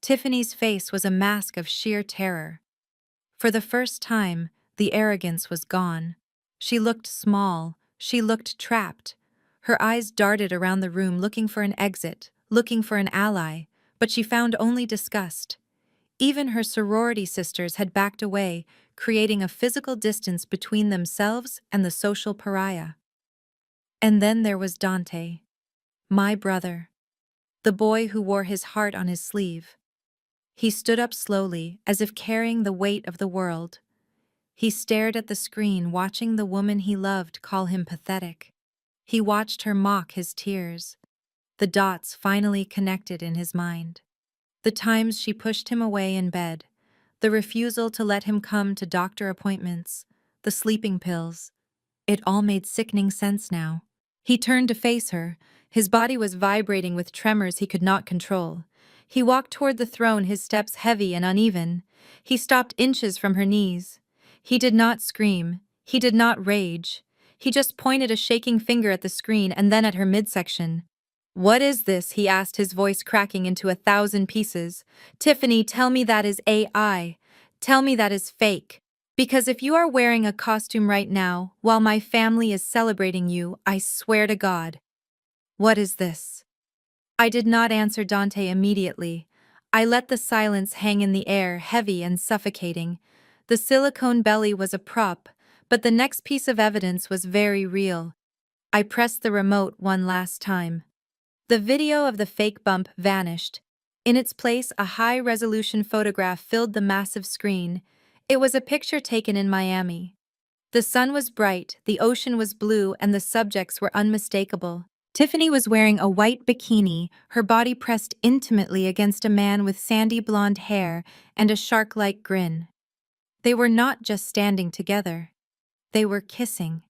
Tiffany's face was a mask of sheer terror. For the first time, the arrogance was gone. She looked small, she looked trapped. Her eyes darted around the room looking for an exit, looking for an ally, but she found only disgust. Even her sorority sisters had backed away, creating a physical distance between themselves and the social pariah. And then there was Dante, my brother, the boy who wore his heart on his sleeve. He stood up slowly, as if carrying the weight of the world. He stared at the screen, watching the woman he loved call him pathetic. He watched her mock his tears. The dots finally connected in his mind. The times she pushed him away in bed, the refusal to let him come to doctor appointments, the sleeping pills. It all made sickening sense now. He turned to face her. His body was vibrating with tremors he could not control. He walked toward the throne, his steps heavy and uneven. He stopped inches from her knees. He did not scream. He did not rage. He just pointed a shaking finger at the screen and then at her midsection. "What is this?" he asked, his voice cracking into 1,000 pieces. "Tiffany, tell me that is AI. Tell me that is fake. Because if you are wearing a costume right now, while my family is celebrating you, I swear to God." "What is this?" I did not answer Dante immediately. I let the silence hang in the air, heavy and suffocating. The silicone belly was a prop, but the next piece of evidence was very real. I pressed the remote one last time. The video of the fake bump vanished. In its place, a high-resolution photograph filled the massive screen. It was a picture taken in Miami. The sun was bright, the ocean was blue, and the subjects were unmistakable. Tiffany was wearing a white bikini, her body pressed intimately against a man with sandy blonde hair and a shark-like grin. They were not just standing together. They were kissing.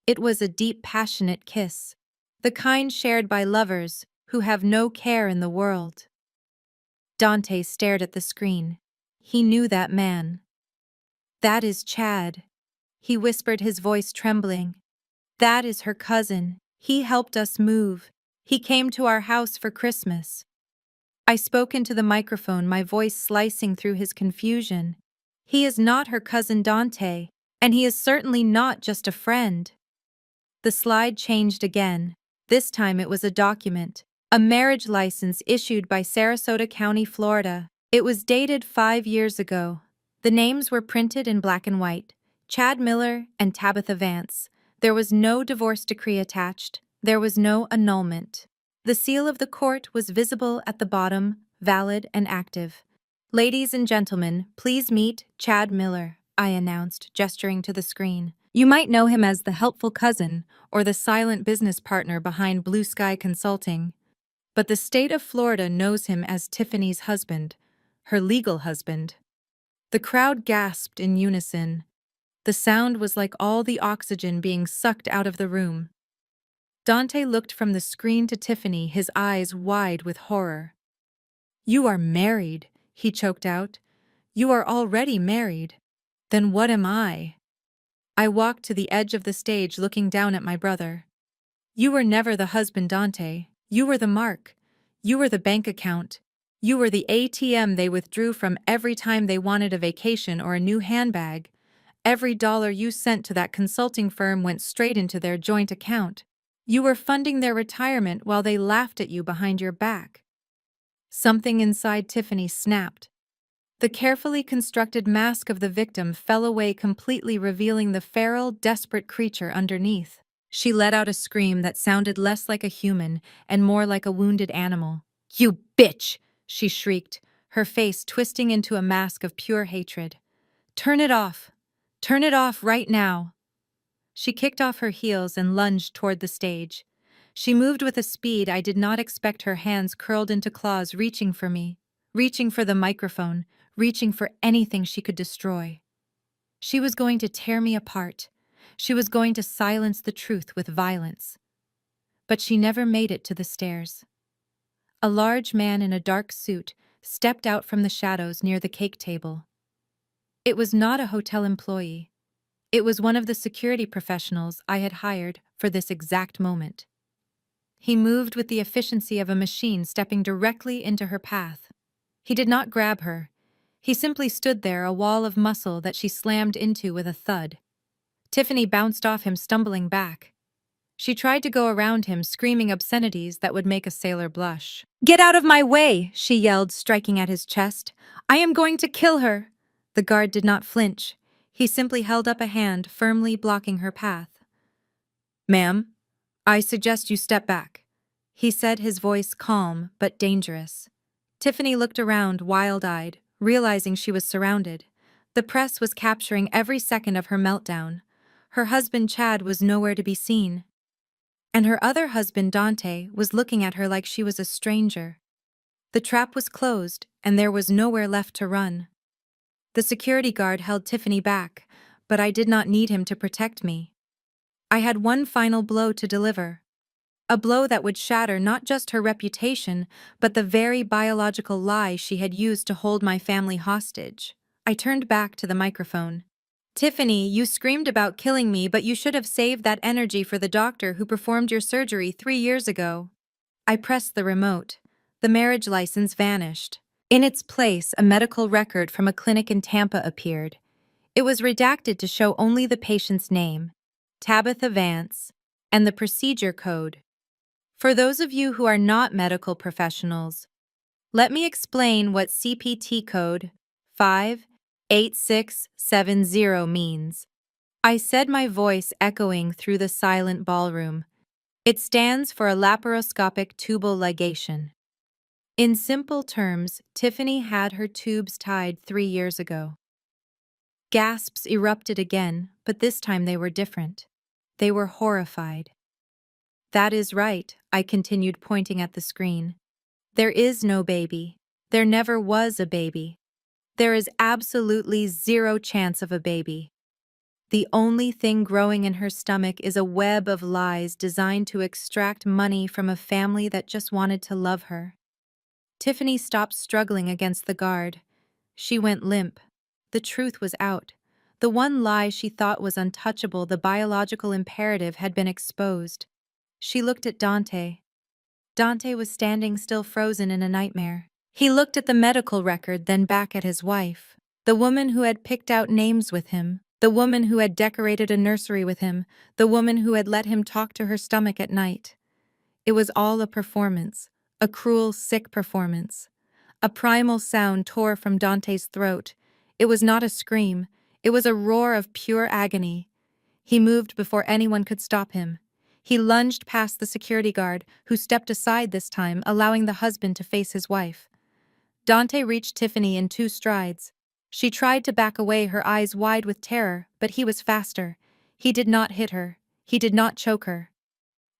It was a deep, passionate kiss, the kind shared by lovers who have no care in the world. Dante stared at the screen. He knew that man. "That is Chad," he whispered, his voice trembling. "That is her cousin. He helped us move. He came to our house for Christmas." I spoke into the microphone, my voice slicing through his confusion. "He is not her cousin Dante, and he is certainly not just a friend." The slide changed again. This time it was a document, a marriage license issued by Sarasota County, Florida. It was dated 5 years ago. The names were printed in black and white: Chad Miller and Tabitha Vance. There was no divorce decree attached. There was no annulment. The seal of the court was visible at the bottom, valid and active. "Ladies and gentlemen, please meet Chad Miller," I announced, gesturing to the screen. "You might know him as the helpful cousin or the silent business partner behind Blue Sky Consulting. But the state of Florida knows him as Tiffany's husband, her legal husband." The crowd gasped in unison. The sound was like all the oxygen being sucked out of the room. Dante looked from the screen to Tiffany, his eyes wide with horror. "You are married," he choked out. "You are already married. Then what am I?" I walked to the edge of the stage, looking down at my brother. "You were never the husband, Dante. You were the mark. You were the bank account. You were the ATM they withdrew from every time they wanted a vacation or a new handbag. Every dollar you sent to that consulting firm went straight into their joint account. You were funding their retirement while they laughed at you behind your back." Something inside Tiffany snapped. The carefully constructed mask of the victim fell away completely, revealing the feral, desperate creature underneath. She let out a scream that sounded less like a human and more like a wounded animal. "You bitch!" she shrieked, her face twisting into a mask of pure hatred. "Turn it off! Turn it off right now!" She kicked off her heels and lunged toward the stage. She moved with a speed I did not expect, her hands curled into claws, reaching for me, reaching for the microphone, reaching for anything she could destroy. She was going to tear me apart. She was going to silence the truth with violence. But she never made it to the stairs. A large man in a dark suit stepped out from the shadows near the cake table. It was not a hotel employee. It was one of the security professionals I had hired for this exact moment. He moved with the efficiency of a machine, stepping directly into her path. He did not grab her. He simply stood there, a wall of muscle that she slammed into with a thud. Tiffany bounced off him, stumbling back. She tried to go around him, screaming obscenities that would make a sailor blush. "Get out of my way!" she yelled, striking at his chest. "I am going to kill her!" The guard did not flinch. He simply held up a hand, firmly blocking her path. "Ma'am, I suggest you step back," he said, his voice calm but dangerous. Tiffany looked around, wild-eyed, realizing she was surrounded. The press was capturing every second of her meltdown. Her husband Chad was nowhere to be seen. And her other husband, Dante, was looking at her like she was a stranger. The trap was closed, and there was nowhere left to run. The security guard held Tiffany back, but I did not need him to protect me. I had one final blow to deliver. A blow that would shatter not just her reputation, but the very biological lie she had used to hold my family hostage. I turned back to the microphone. Tiffany, you screamed about killing me, but you should have saved that energy for the doctor who performed your surgery 3 years ago. I pressed the remote. The marriage license vanished. In its place, a medical record from a clinic in Tampa appeared. It was redacted to show only the patient's name, Tabitha Vance, and the procedure code. For those of you who are not medical professionals, let me explain what CPT code 58670 means. I said, my voice echoing through the silent ballroom. It stands for a laparoscopic tubal ligation. In simple terms, Tiffany had her tubes tied 3 years ago. Gasps erupted again, but this time they were different. They were horrified. That is right, I continued, pointing at the screen. There is no baby. There never was a baby. There is absolutely zero chance of a baby. The only thing growing in her stomach is a web of lies designed to extract money from a family that just wanted to love her. Tiffany stopped struggling against the guard. She went limp. The truth was out. The one lie she thought was untouchable, the biological imperative, had been exposed. She looked at Dante. Dante was standing still, frozen in a nightmare. He looked at the medical record, then back at his wife. The woman who had picked out names with him. The woman who had decorated a nursery with him. The woman who had let him talk to her stomach at night. It was all a performance. A cruel, sick performance. A primal sound tore from Dante's throat. It was not a scream. It was a roar of pure agony. He moved before anyone could stop him. He lunged past the security guard, who stepped aside this time, allowing the husband to face his wife. Dante reached Tiffany in 2 strides. She tried to back away, her eyes wide with terror, but he was faster. He did not hit her. He did not choke her.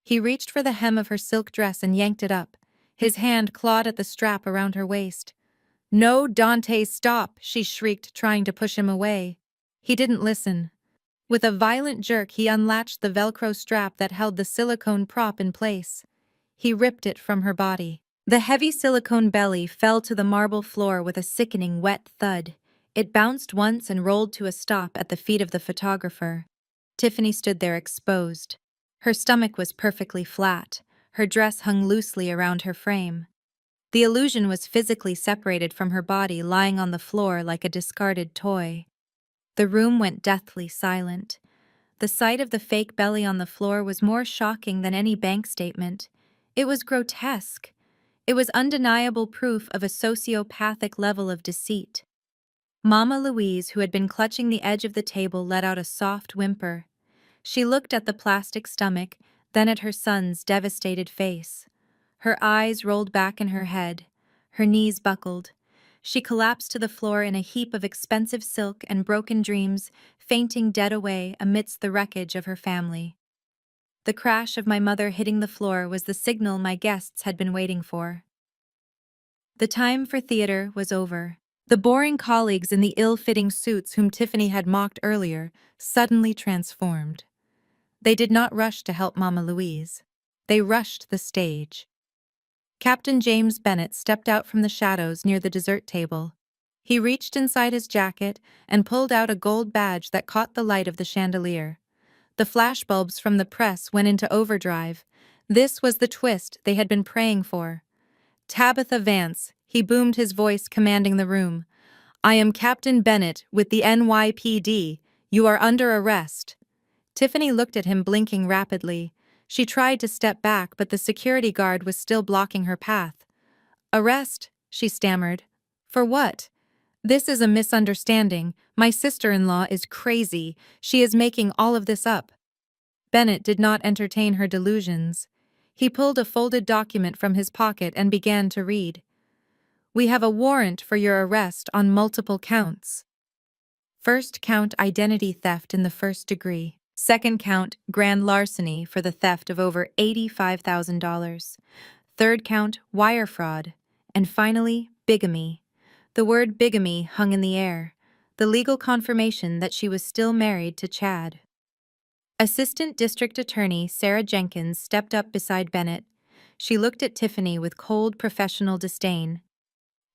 He reached for the hem of her silk dress and yanked it up. His hand clawed at the strap around her waist. "No, Dante, stop!" she shrieked, trying to push him away. He didn't listen. With a violent jerk, he unlatched the Velcro strap that held the silicone prop in place. He ripped it from her body. The heavy silicone belly fell to the marble floor with a sickening wet thud. It bounced once and rolled to a stop at the feet of the photographer. Tiffany stood there exposed. Her stomach was perfectly flat. Her dress hung loosely around her frame. The illusion was physically separated from her body, lying on the floor like a discarded toy. The room went deathly silent. The sight of the fake belly on the floor was more shocking than any bank statement. It was grotesque. It was undeniable proof of a sociopathic level of deceit. Mama Louise, who had been clutching the edge of the table, let out a soft whimper. She looked at the plastic stomach, then at her son's devastated face. Her eyes rolled back in her head. Her knees buckled. She collapsed to the floor in a heap of expensive silk and broken dreams, fainting dead away amidst the wreckage of her family. The crash of my mother hitting the floor was the signal my guests had been waiting for. The time for theater was over. The boring colleagues in the ill-fitting suits whom Tiffany had mocked earlier suddenly transformed. They did not rush to help Mama Louise. They rushed the stage. Captain James Bennett stepped out from the shadows near the dessert table. He reached inside his jacket and pulled out a gold badge that caught the light of the chandelier. The flashbulbs from the press went into overdrive. This was the twist they had been praying for. "Tabitha Vance," he boomed, his voice commanding the room. "I am Captain Bennett with the NYPD. You are under arrest." Tiffany looked at him, blinking rapidly. She tried to step back, but the security guard was still blocking her path. "Arrest?" she stammered. "For what?" "This is a misunderstanding. My sister-in-law is crazy. She is making all of this up." Bennett did not entertain her delusions. He pulled a folded document from his pocket and began to read. "We have a warrant for your arrest on multiple counts. First count, identity theft in the 1st degree. Second count, grand larceny for the theft of over $85,000. Third count, wire fraud. And finally, bigamy. The word bigamy hung in the air, the legal confirmation that she was still married to Chad. Assistant District Attorney Sarah Jenkins stepped up beside Bennett. She looked at Tiffany with cold professional disdain.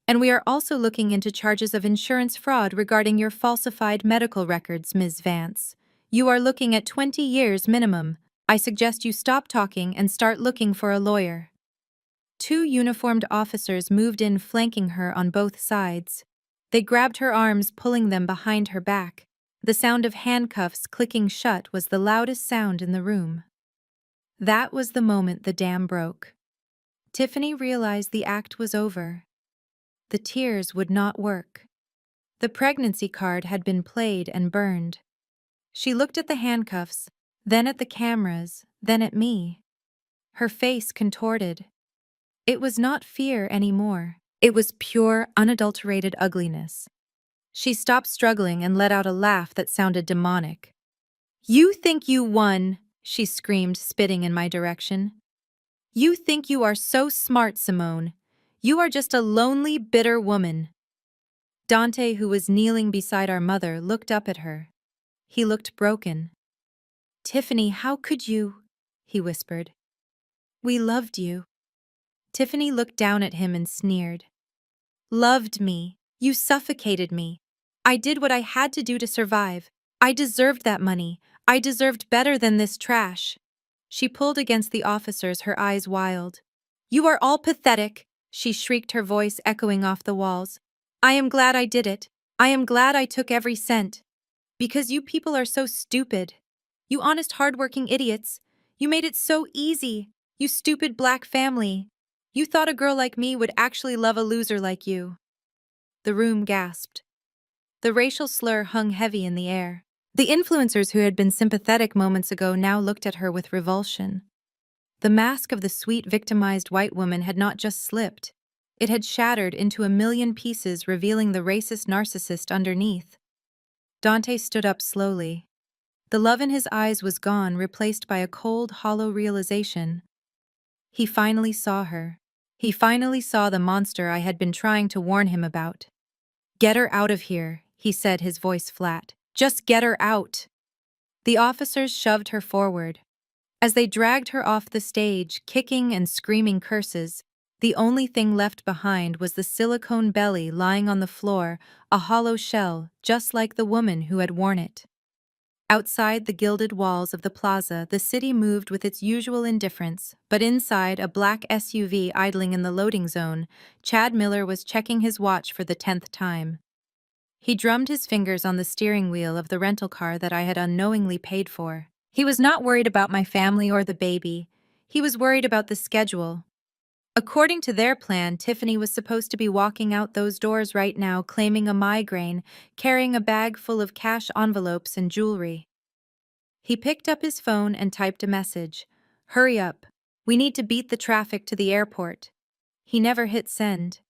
And we are also looking into charges of insurance fraud regarding your falsified medical records, Ms. Vance. You are looking at 20 years minimum. I suggest you stop talking and start looking for a lawyer. Two uniformed officers moved in, flanking her on both sides. They grabbed her arms, pulling them behind her back. The sound of handcuffs clicking shut was the loudest sound in the room. That was the moment the dam broke. Tiffany realized the act was over. The tears would not work. The pregnancy card had been played and burned. She looked at the handcuffs, then at the cameras, then at me. Her face contorted. It was not fear anymore. It was pure, unadulterated ugliness. She stopped struggling and let out a laugh that sounded demonic. "You think you won," she screamed, spitting in my direction. "You think you are so smart, Simone. You are just a lonely, bitter woman." Dante, who was kneeling beside our mother, looked up at her. He looked broken. "Tiffany, how could you?" he whispered. "We loved you." Tiffany looked down at him and sneered. "Loved me? You suffocated me. I did what I had to do to survive. I deserved that money. I deserved better than this trash." She pulled against the officers, her eyes wild. "You are all pathetic," she shrieked, her voice echoing off the walls. "I am glad I did it. I am glad I took every cent. Because you people are so stupid. You honest, hardworking idiots. You made it so easy. You stupid black family. You thought a girl like me would actually love a loser like you." The room gasped. The racial slur hung heavy in the air. The influencers who had been sympathetic moments ago now looked at her with revulsion. The mask of the sweet, victimized white woman had not just slipped. It had shattered into a million pieces, revealing the racist narcissist underneath. Dante stood up slowly. The love in his eyes was gone, replaced by a cold, hollow realization. He finally saw her. He finally saw the monster I had been trying to warn him about. "Get her out of here," he said, his voice flat. "Just get her out." The officers shoved her forward. As they dragged her off the stage, kicking and screaming curses, the only thing left behind was the silicone belly lying on the floor, a hollow shell, just like the woman who had worn it. Outside the gilded walls of the plaza, the city moved with its usual indifference, but inside a black SUV idling in the loading zone, Chad Miller was checking his watch for the 10th time. He drummed his fingers on the steering wheel of the rental car that I had unknowingly paid for. He was not worried about my family or the baby. He was worried about the schedule. According to their plan, Tiffany was supposed to be walking out those doors right now, claiming a migraine, carrying a bag full of cash envelopes and jewelry. He picked up his phone and typed a message. "Hurry up. We need to beat the traffic to the airport." He never hit send.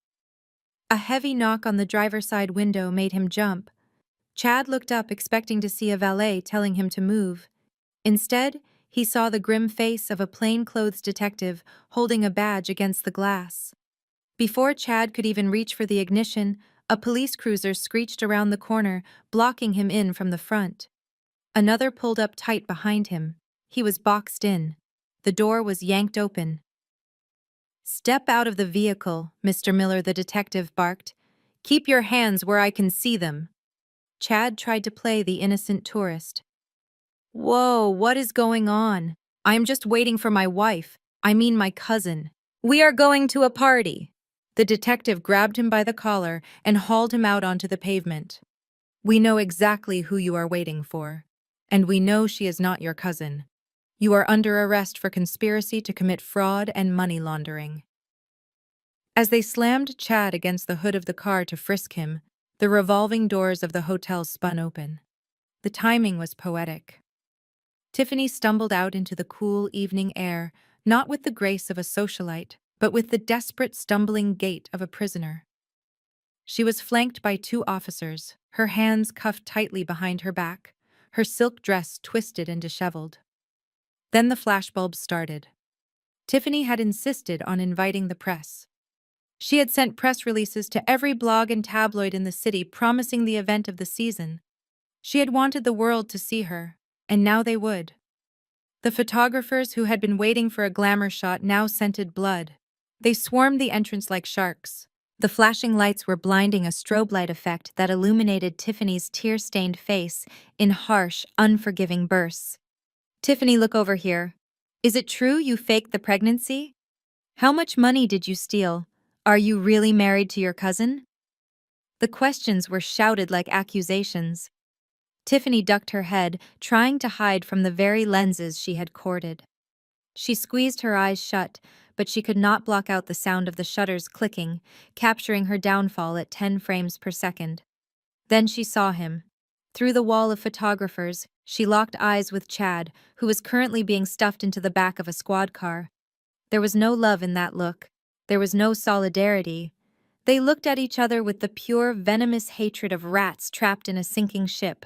A heavy knock on the driver's side window made him jump. Chad looked up, expecting to see a valet telling him to move. Instead, he saw the grim face of a plainclothes detective holding a badge against the glass. Before Chad could even reach for the ignition, a police cruiser screeched around the corner, blocking him in from the front. Another pulled up tight behind him. He was boxed in. The door was yanked open. "Step out of the vehicle," Mr. Miller, the detective, barked. "Keep your hands where I can see them." Chad tried to play the innocent tourist. "Whoa, what is going on? I am just waiting for my wife. I mean my cousin. We are going to a party." The detective grabbed him by the collar and hauled him out onto the pavement. "We know exactly who you are waiting for. And we know she is not your cousin. You are under arrest for conspiracy to commit fraud and money laundering." As they slammed Chad against the hood of the car to frisk him, the revolving doors of the hotel spun open. The timing was poetic. Tiffany stumbled out into the cool evening air, not with the grace of a socialite, but with the desperate stumbling gait of a prisoner. She was flanked by two officers, her hands cuffed tightly behind her back, Her silk dress twisted and disheveled. Then the flashbulbs started. Tiffany had insisted on inviting the press. She had sent press releases to every blog and tabloid in the city promising the event of the season. She had wanted the world to see her, and now they would. The photographers who had been waiting for a glamour shot now scented blood. They swarmed the entrance like sharks. The flashing lights were blinding, a strobe light effect that illuminated Tiffany's tear-stained face in harsh, unforgiving bursts. "Tiffany, look over here. Is it true you faked the pregnancy? How much money did you steal? Are you really married to your cousin?" The questions were shouted like accusations. Tiffany ducked her head, trying to hide from the very lenses she had courted. She squeezed her eyes shut, but she could not block out the sound of the shutters clicking, capturing her downfall at 10 frames per second. Then she saw him. Through the wall of photographers, she locked eyes with Chad, who was currently being stuffed into the back of a squad car. There was no love in that look. There was no solidarity. They looked at each other with the pure, venomous hatred of rats trapped in a sinking ship.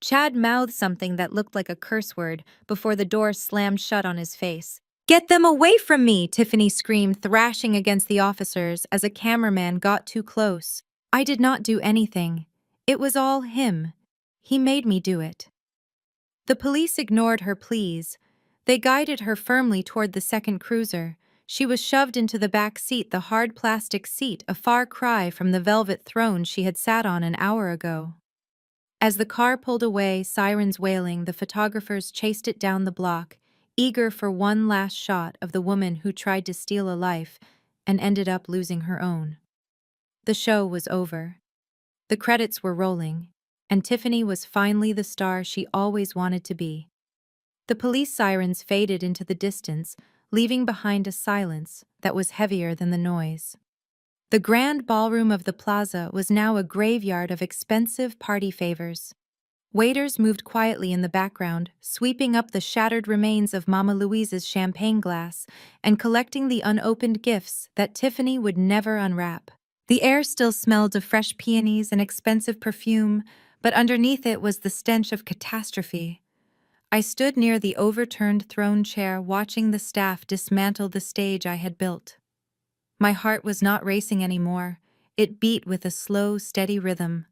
Chad mouthed something that looked like a curse word before the door slammed shut on his face. "Get them away from me!" Tiffany screamed, thrashing against the officers as a cameraman got too close. "I did not do anything. It was all him. He made me do it." The police ignored her pleas. They guided her firmly toward the second cruiser. She was shoved into the back seat, the hard plastic seat, a far cry from the velvet throne she had sat on an hour ago. As the car pulled away, sirens wailing, the photographers chased it down the block, eager for one last shot of the woman who tried to steal a life and ended up losing her own. The show was over. The credits were rolling, and Tiffany was finally the star she always wanted to be. The police sirens faded into the distance, leaving behind a silence that was heavier than the noise. The grand ballroom of the plaza was now a graveyard of expensive party favors. Waiters moved quietly in the background, sweeping up the shattered remains of Mama Louise's champagne glass and collecting the unopened gifts that Tiffany would never unwrap. The air still smelled of fresh peonies and expensive perfume, but underneath it was the stench of catastrophe. I stood near the overturned throne chair, watching the staff dismantle the stage I had built. My heart was not racing anymore. It beat with a slow, steady rhythm.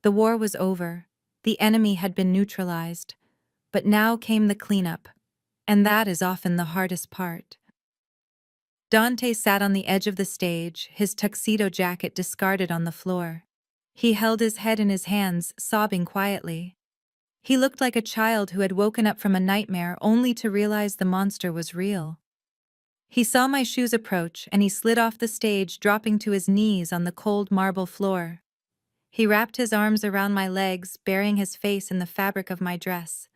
The war was over. The enemy had been neutralized. But now came the cleanup, and that is often the hardest part. Dante sat on the edge of the stage, his tuxedo jacket discarded on the floor. He held his head in his hands, sobbing quietly. He looked like a child who had woken up from a nightmare only to realize the monster was real. He saw my shoes approach, and he slid off the stage, dropping to his knees on the cold marble floor. He wrapped his arms around my legs, burying his face in the fabric of my dress.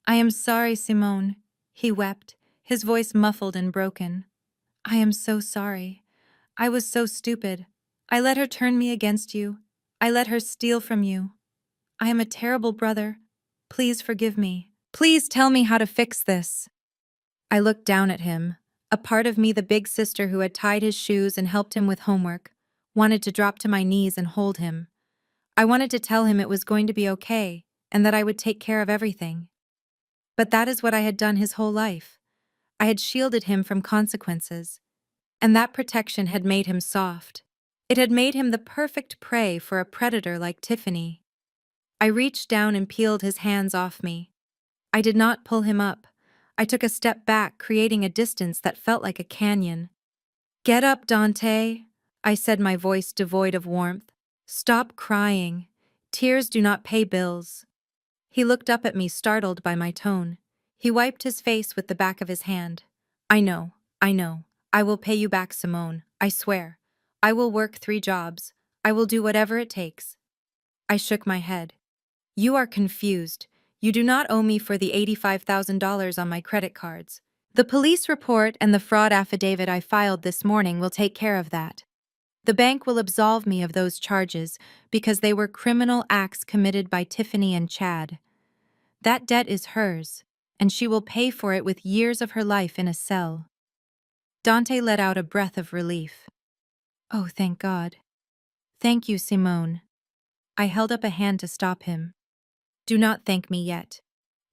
"I am sorry, Simone," he wept, his voice muffled and broken. "I am so sorry. I was so stupid. I let her turn me against you. I let her steal from you. I am a terrible brother. Please forgive me. Please tell me how to fix this." I looked down at him. A part of me, the big sister who had tied his shoes and helped him with homework, wanted to drop to my knees and hold him. I wanted to tell him it was going to be okay and that I would take care of everything. But that is what I had done his whole life. I had shielded him from consequences, and that protection had made him soft. It had made him the perfect prey for a predator like Tiffany. I reached down and peeled his hands off me. I did not pull him up. I took a step back, creating a distance that felt like a canyon. "Get up, Dante," I said, my voice devoid of warmth. "Stop crying. Tears do not pay bills." He looked up at me, startled by my tone. He wiped his face with the back of his hand. I know. I will pay you back, Simone. I swear. I will work 3 jobs. I will do whatever it takes." I shook my head. "You are confused. You do not owe me for the $85,000 on my credit cards. The police report and the fraud affidavit I filed this morning will take care of that. The bank will absolve me of those charges because they were criminal acts committed by Tiffany and Chad. That debt is hers, and she will pay for it with years of her life in a cell." Dante let out a breath of relief. "Oh, thank God. Thank you, Simone." I held up a hand to stop him. Do not thank me yet.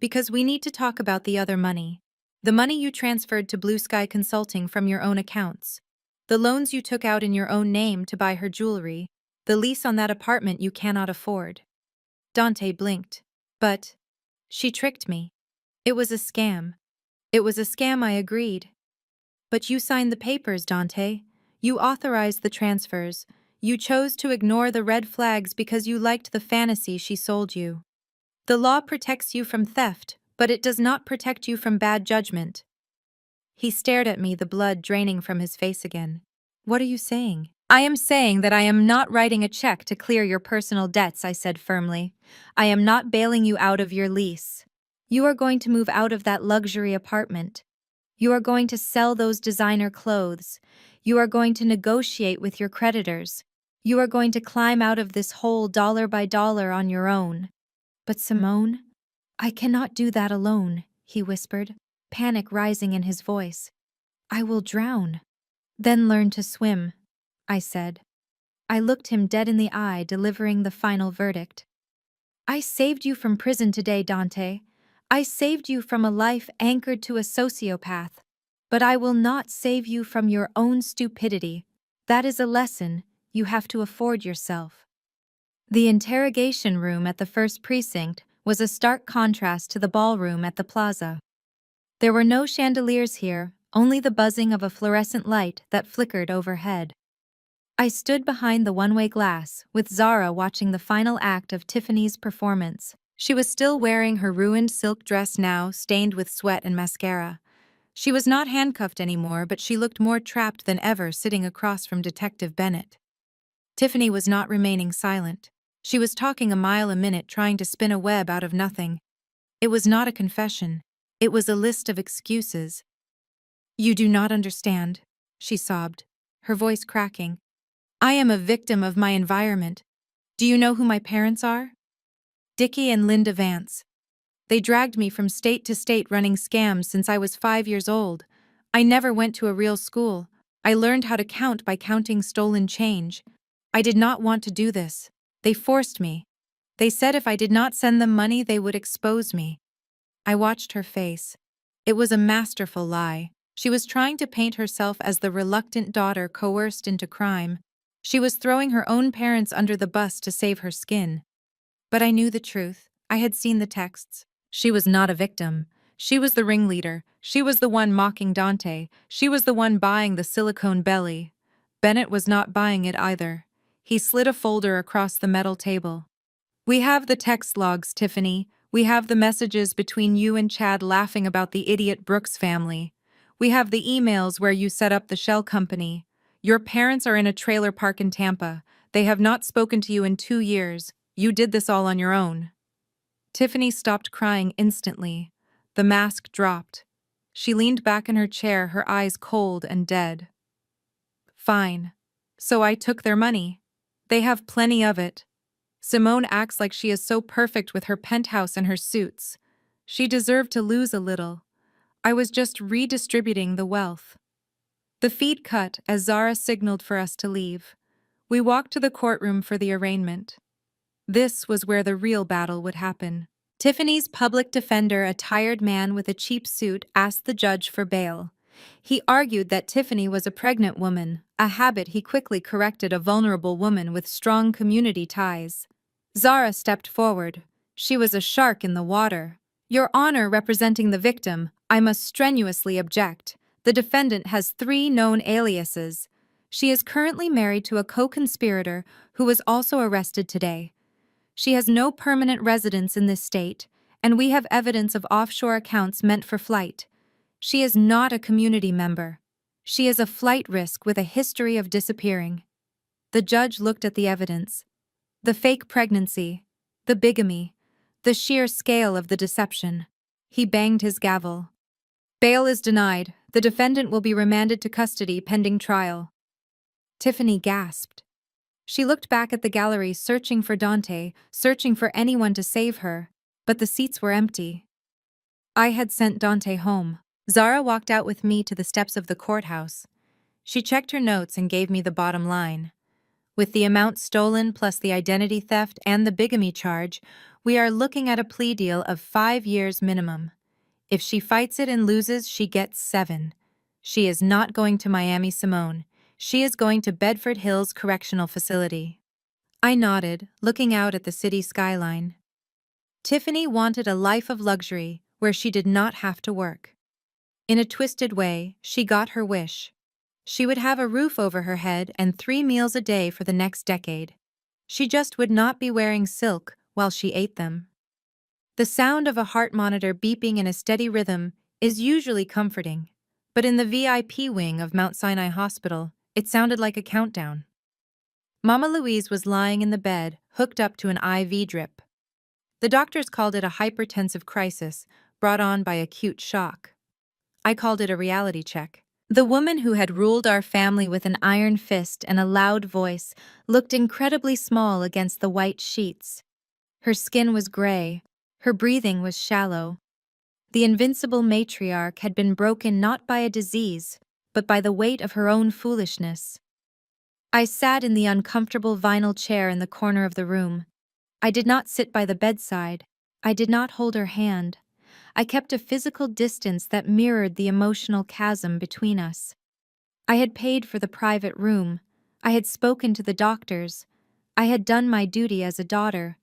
Because we need to talk about the other money. The money you transferred to Blue Sky Consulting from your own accounts. The loans you took out in your own name to buy her jewelry. The lease on that apartment you cannot afford. Dante blinked. But she tricked me. It was a scam. It was a scam, I agreed. But you signed the papers, Dante. You authorized the transfers. You chose to ignore the red flags because you liked the fantasy she sold you. The law protects you from theft, but it does not protect you from bad judgment. He stared at me, the blood draining from his face again. What are you saying? I am saying that I am not writing a check to clear your personal debts, I said firmly. I am not bailing you out of your lease. You are going to move out of that luxury apartment. You are going to sell those designer clothes. You are going to negotiate with your creditors. You are going to climb out of this hole dollar by dollar on your own. But Simone, I cannot do that alone, he whispered, panic rising in his voice. I will drown. Then learn to swim, I said. I looked him dead in the eye, delivering the final verdict. I saved you from prison today, Dante. I saved you from a life anchored to a sociopath. But I will not save you from your own stupidity. That is a lesson you have to afford yourself. The interrogation room at the first precinct was a stark contrast to the ballroom at the plaza. There were no chandeliers here, only the buzzing of a fluorescent light that flickered overhead. I stood behind the one-way glass, with Zara watching the final act of Tiffany's performance. She was still wearing her ruined silk dress now, stained with sweat and mascara. She was not handcuffed anymore, but she looked more trapped than ever sitting across from Detective Bennett. Tiffany was not remaining silent. She was talking a mile a minute, trying to spin a web out of nothing. It was not a confession. It was a list of excuses. You do not understand, she sobbed, her voice cracking. I am a victim of my environment. Do you know who my parents are? Dickie and Linda Vance. They dragged me from state to state running scams since I was 5 years old. I never went to a real school. I learned how to count by counting stolen change. I did not want to do this. They forced me. They said if I did not send them money, they would expose me. I watched her face. It was a masterful lie. She was trying to paint herself as the reluctant daughter coerced into crime. She was throwing her own parents under the bus to save her skin. But I knew the truth. I had seen the texts. She was not a victim. She was the ringleader. She was the one mocking Dante. She was the one buying the silicone belly. Bennett was not buying it either. He slid a folder across the metal table. We have the text logs, Tiffany. We have the messages between you and Chad laughing about the idiot Brooks family. We have the emails where you set up the shell company. Your parents are in a trailer park in Tampa. They have not spoken to you in 2 years. You did this all on your own. Tiffany stopped crying instantly. The mask dropped. She leaned back in her chair, her eyes cold and dead. Fine. So I took their money. They have plenty of it. Simone acts like she is so perfect with her penthouse and her suits. She deserved to lose a little. I was just redistributing the wealth. The feed cut as Zara signaled for us to leave. We walked to the courtroom for the arraignment. This was where the real battle would happen. Tiffany's public defender, a tired man with a cheap suit, asked the judge for bail. He argued that Tiffany was a pregnant woman, a habit he quickly corrected, a vulnerable woman with strong community ties. Zara stepped forward. She was a shark in the water. Your Honor, representing the victim, I must strenuously object. The defendant has 3 known aliases. She is currently married to a co-conspirator who was also arrested today. She has no permanent residence in this state, and we have evidence of offshore accounts meant for flight. She is not a community member. She is a flight risk with a history of disappearing. The judge looked at the evidence. The fake pregnancy, the bigamy, the sheer scale of the deception. He banged his gavel. Bail is denied. The defendant will be remanded to custody pending trial. Tiffany gasped. She looked back at the gallery, searching for Dante, searching for anyone to save her, but the seats were empty. I had sent Dante home. Zara walked out with me to the steps of the courthouse. She checked her notes and gave me the bottom line. With the amount stolen plus the identity theft and the bigamy charge, we are looking at a plea deal of 5 years minimum. If she fights it and loses, she gets 7. She is not going to Miami, Simone. She is going to Bedford Hills Correctional Facility. I nodded, looking out at the city skyline. Tiffany wanted a life of luxury where she did not have to work. In a twisted way, she got her wish. She would have a roof over her head and 3 meals a day for the next decade. She just would not be wearing silk while she ate them. The sound of a heart monitor beeping in a steady rhythm is usually comforting, but in the VIP wing of Mount Sinai Hospital, it sounded like a countdown. Mama Louise was lying in the bed, hooked up to an IV drip. The doctors called it a hypertensive crisis brought on by acute shock. I called it a reality check. The woman who had ruled our family with an iron fist and a loud voice looked incredibly small against the white sheets. Her skin was gray. Her breathing was shallow. The invincible matriarch had been broken not by a disease, but by the weight of her own foolishness. I sat in the uncomfortable vinyl chair in the corner of the room. I did not sit by the bedside. I did not hold her hand. I kept a physical distance that mirrored the emotional chasm between us. I had paid for the private room. I had spoken to the doctors. I had done my duty as a daughter.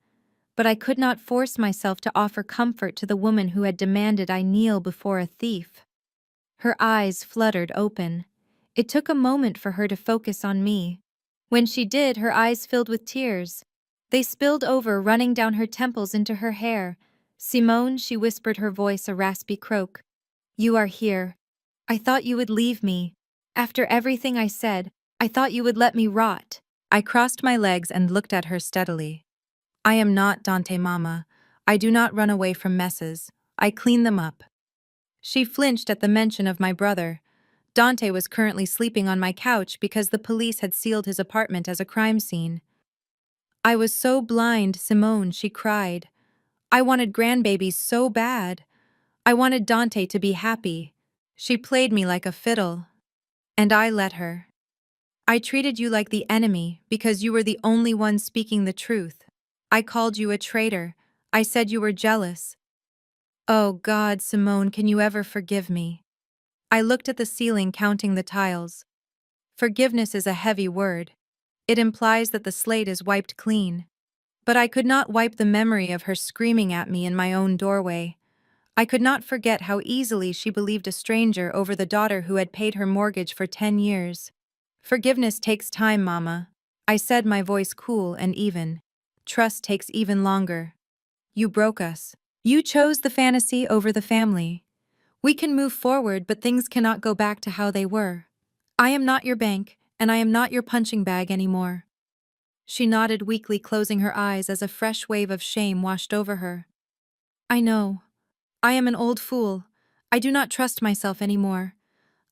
But I could not force myself to offer comfort to the woman who had demanded I kneel before a thief. Her eyes fluttered open. It took a moment for her to focus on me. When she did, her eyes filled with tears. They spilled over, running down her temples into her hair. "Simone," she whispered, her voice a raspy croak. "You are here. I thought you would leave me. After everything I said, I thought you would let me rot." I crossed my legs and looked at her steadily. "I am not Dante, Mama. I do not run away from messes. I clean them up." She flinched at the mention of my brother. Dante was currently sleeping on my couch because the police had sealed his apartment as a crime scene. "I was so blind, Simone," she cried. "I wanted grandbabies so bad. I wanted Dante to be happy." She played me like a fiddle. And I let her. "I treated you like the enemy because you were the only one speaking the truth. I called you a traitor. I said you were jealous. Oh God, Simone, can you ever forgive me?" I looked at the ceiling, counting the tiles. Forgiveness is a heavy word. It implies that the slate is wiped clean. But I could not wipe the memory of her screaming at me in my own doorway. I could not forget how easily she believed a stranger over the daughter who had paid her mortgage for 10 years. "Forgiveness takes time, Mama," I said, my voice cool and even. "Trust takes even longer. You broke us. You chose the fantasy over the family. We can move forward, but things cannot go back to how they were. I am not your bank, and I am not your punching bag anymore." She nodded weakly, closing her eyes as a fresh wave of shame washed over her. "I know. I am an old fool. I do not trust myself anymore.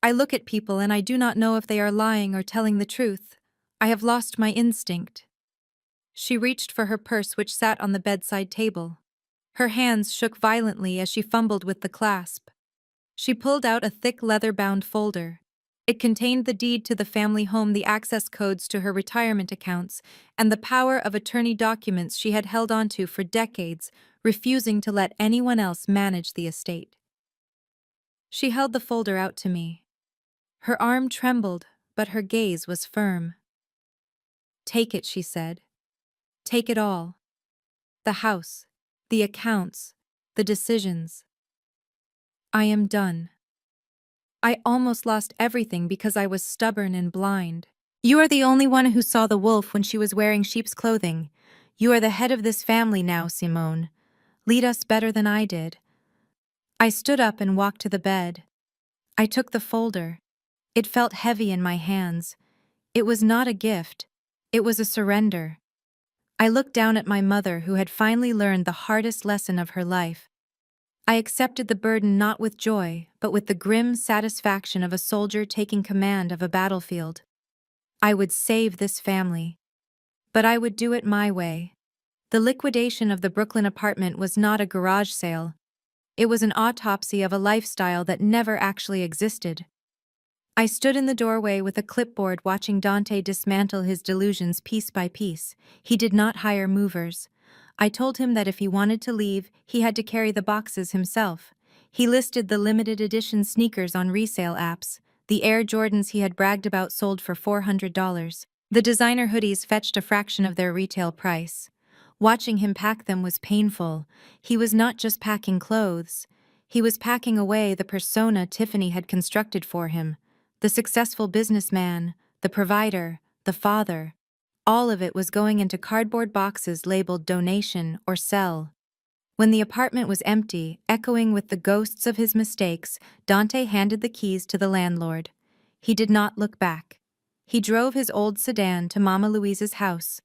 I look at people and I do not know if they are lying or telling the truth. I have lost my instinct." She reached for her purse, which sat on the bedside table. Her hands shook violently as she fumbled with the clasp. She pulled out a thick leather-bound folder. It contained the deed to the family home, the access codes to her retirement accounts, and the power of attorney documents she had held onto for decades, refusing to let anyone else manage the estate. She held the folder out to me. Her arm trembled, but her gaze was firm. "Take it," she said. "Take it all. The house, the accounts, the decisions. I am done. I almost lost everything because I was stubborn and blind. You are the only one who saw the wolf when she was wearing sheep's clothing. You are the head of this family now, Simone. Lead us better than I did." I stood up and walked to the bed. I took the folder. It felt heavy in my hands. It was not a gift. It was a surrender. I looked down at my mother, who had finally learned the hardest lesson of her life. I accepted the burden not with joy, but with the grim satisfaction of a soldier taking command of a battlefield. I would save this family. But I would do it my way. The liquidation of the Brooklyn apartment was not a garage sale. It was an autopsy of a lifestyle that never actually existed. I stood in the doorway with a clipboard watching Dante dismantle his delusions piece by piece. He did not hire movers. I told him that if he wanted to leave, he had to carry the boxes himself. He listed the limited edition sneakers on resale apps. The Air Jordans he had bragged about sold for $400. The designer hoodies fetched a fraction of their retail price. Watching him pack them was painful. He was not just packing clothes. He was packing away the persona Tiffany had constructed for him. The successful businessman, the provider, the father. All of it was going into cardboard boxes labeled donation or sell. When the apartment was empty, echoing with the ghosts of his mistakes, Dante handed the keys to the landlord. He did not look back. He drove his old sedan to Mama Louise's house.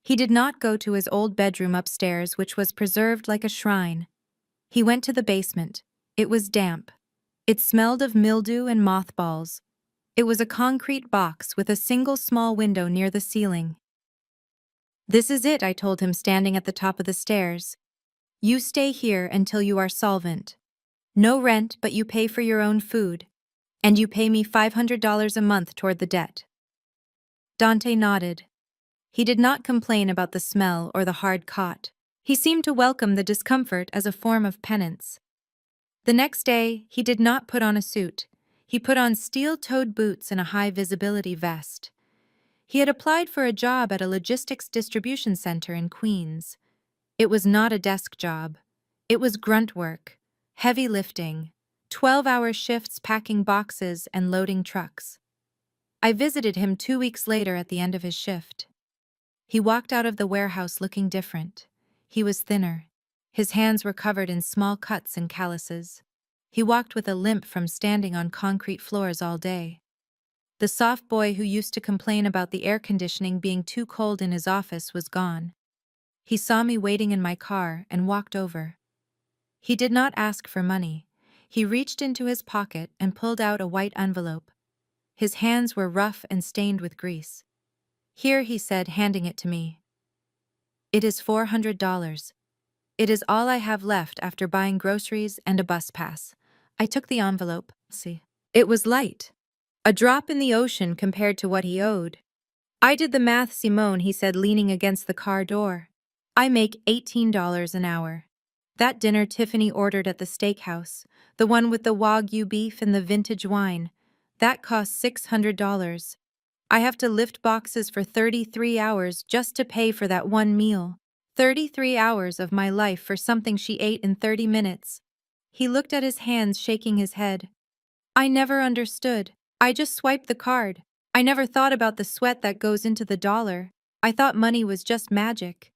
He did not go to his old bedroom upstairs, which was preserved like a shrine. He went to the basement. It was damp. It smelled of mildew and mothballs. It was a concrete box with a single small window near the ceiling. "This is it," I told him, standing at the top of the stairs. "You stay here until you are solvent. No rent, but you pay for your own food. And you pay me $500 a month toward the debt." Dante nodded. He did not complain about the smell or the hard cot. He seemed to welcome the discomfort as a form of penance. The next day, he did not put on a suit. He put on steel-toed boots and a high-visibility vest. He had applied for a job at a logistics distribution center in Queens. It was not a desk job. It was grunt work, heavy lifting, 12-hour shifts packing boxes and loading trucks. I visited him 2 weeks later at the end of his shift. He walked out of the warehouse looking different. He was thinner. His hands were covered in small cuts and calluses. He walked with a limp from standing on concrete floors all day. The soft boy who used to complain about the air conditioning being too cold in his office was gone. He saw me waiting in my car and walked over. He did not ask for money. He reached into his pocket and pulled out a white envelope. His hands were rough and stained with grease. "Here," he said, handing it to me. "It is $400. It is all I have left after buying groceries and a bus pass." I took the envelope. See. It was light. A drop in the ocean compared to what he owed. "I did the math, Simone," he said, leaning against the car door. "I make $18 an hour. That dinner Tiffany ordered at the steakhouse, the one with the Wagyu beef and the vintage wine, that cost $600. I have to lift boxes for 33 hours just to pay for that one meal. 33 hours of my life for something she ate in 30 minutes. He looked at his hands, shaking his head. "I never understood. I just swiped the card. I never thought about the sweat that goes into the dollar. I thought money was just magic."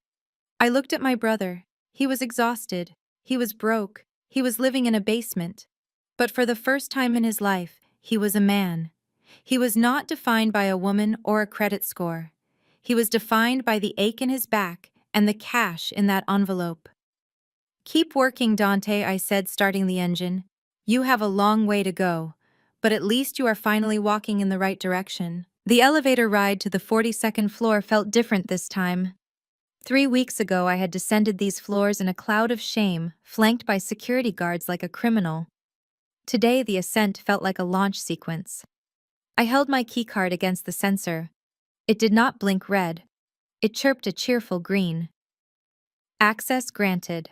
I looked at my brother. He was exhausted. He was broke. He was living in a basement. But for the first time in his life, he was a man. He was not defined by a woman or a credit score. He was defined by the ache in his back and the cash in that envelope. "Keep working, Dante," I said, starting the engine. "You have a long way to go, but at least you are finally walking in the right direction." The elevator ride to the 42nd floor felt different this time. 3 weeks ago, I had descended these floors in a cloud of shame, flanked by security guards like a criminal. Today, the ascent felt like a launch sequence. I held my keycard against the sensor. It did not blink red. It chirped a cheerful green. Access granted.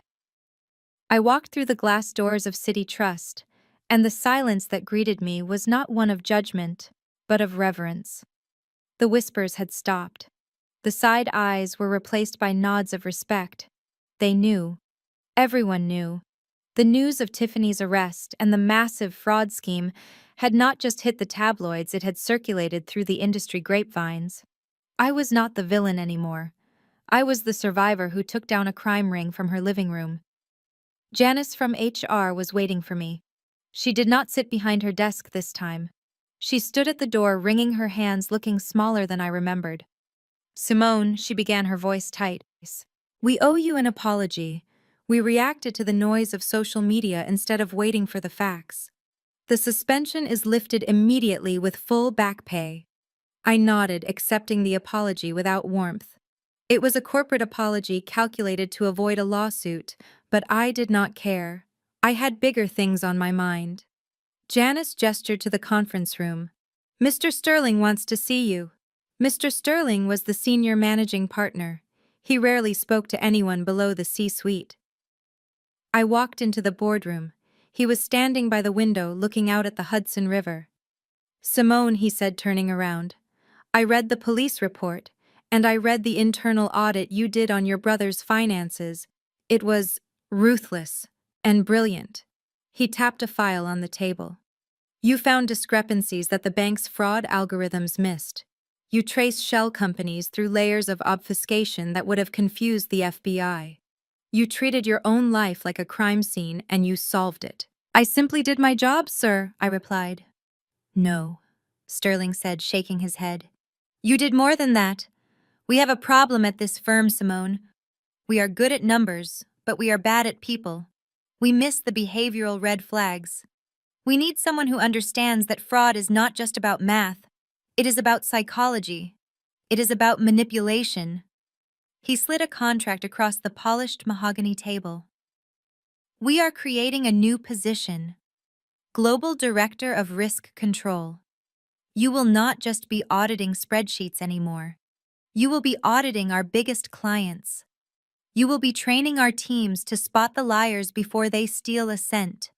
I walked through the glass doors of City Trust, and the silence that greeted me was not one of judgment, but of reverence. The whispers had stopped. The side eyes were replaced by nods of respect. They knew. Everyone knew. The news of Tiffany's arrest and the massive fraud scheme had not just hit the tabloids, it had circulated through the industry grapevines. I was not the villain anymore. I was the survivor who took down a crime ring from her living room. Janice from HR was waiting for me. She did not sit behind her desk this time. She stood at the door, wringing her hands, looking smaller than I remembered. "Simone," she began, her voice tight, "we owe you an apology. We reacted to the noise of social media instead of waiting for the facts. The suspension is lifted immediately with full back pay." I nodded, accepting the apology without warmth. It was a corporate apology calculated to avoid a lawsuit, but I did not care. I had bigger things on my mind. Janice gestured to the conference room. Mr. Sterling wants to see you. Mr. Sterling was the senior managing partner. He rarely spoke to anyone below the C-suite. I walked into the boardroom. He was standing by the window looking out at the Hudson River. Simone, he said, turning around. I read the police report, and I read the internal audit you did on your brother's finances. It was ruthless and brilliant. He tapped a file on the table. You found discrepancies that the bank's fraud algorithms missed. You traced shell companies through layers of obfuscation that would have confused the FBI. You treated your own life like a crime scene and you solved it. I simply did my job, sir, I replied. No, Sterling said, shaking his head. You did more than that. We have a problem at this firm, Simone. We are good at numbers, but we are bad at people. We miss the behavioral red flags. We need someone who understands that fraud is not just about math. It is about psychology. It is about manipulation. He slid a contract across the polished mahogany table. We are creating a new position. Global Director of Risk Control. You will not just be auditing spreadsheets anymore. You will be auditing our biggest clients. You will be training our teams to spot the liars before they steal a cent.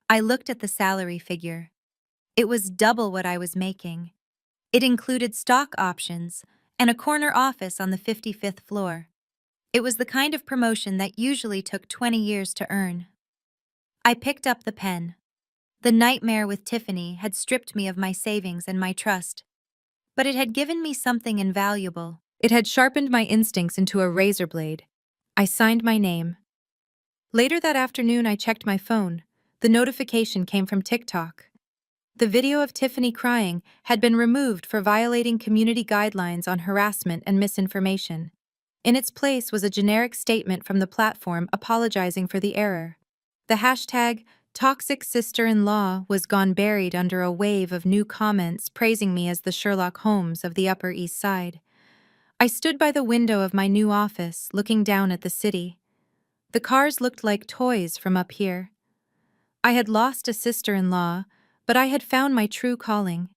I looked at the salary figure. It was double what I was making. It included stock options and a corner office on the 55th floor. It was the kind of promotion that usually took 20 years to earn. I picked up the pen. The nightmare with Tiffany had stripped me of my savings and my trust. But it had given me something invaluable. It had sharpened my instincts into a razor blade. I signed my name. Later that afternoon, I checked my phone. The notification came from TikTok. The video of Tiffany crying had been removed for violating community guidelines on harassment and misinformation. In its place was a generic statement from the platform apologizing for the error. The hashtag Toxic Sister-in-Law was gone buried under a wave of new comments praising me as the Sherlock Holmes of the Upper East Side. I stood by the window of my new office, looking down at the city. The cars looked like toys from up here. I had lost a sister-in-law, but I had found my true calling.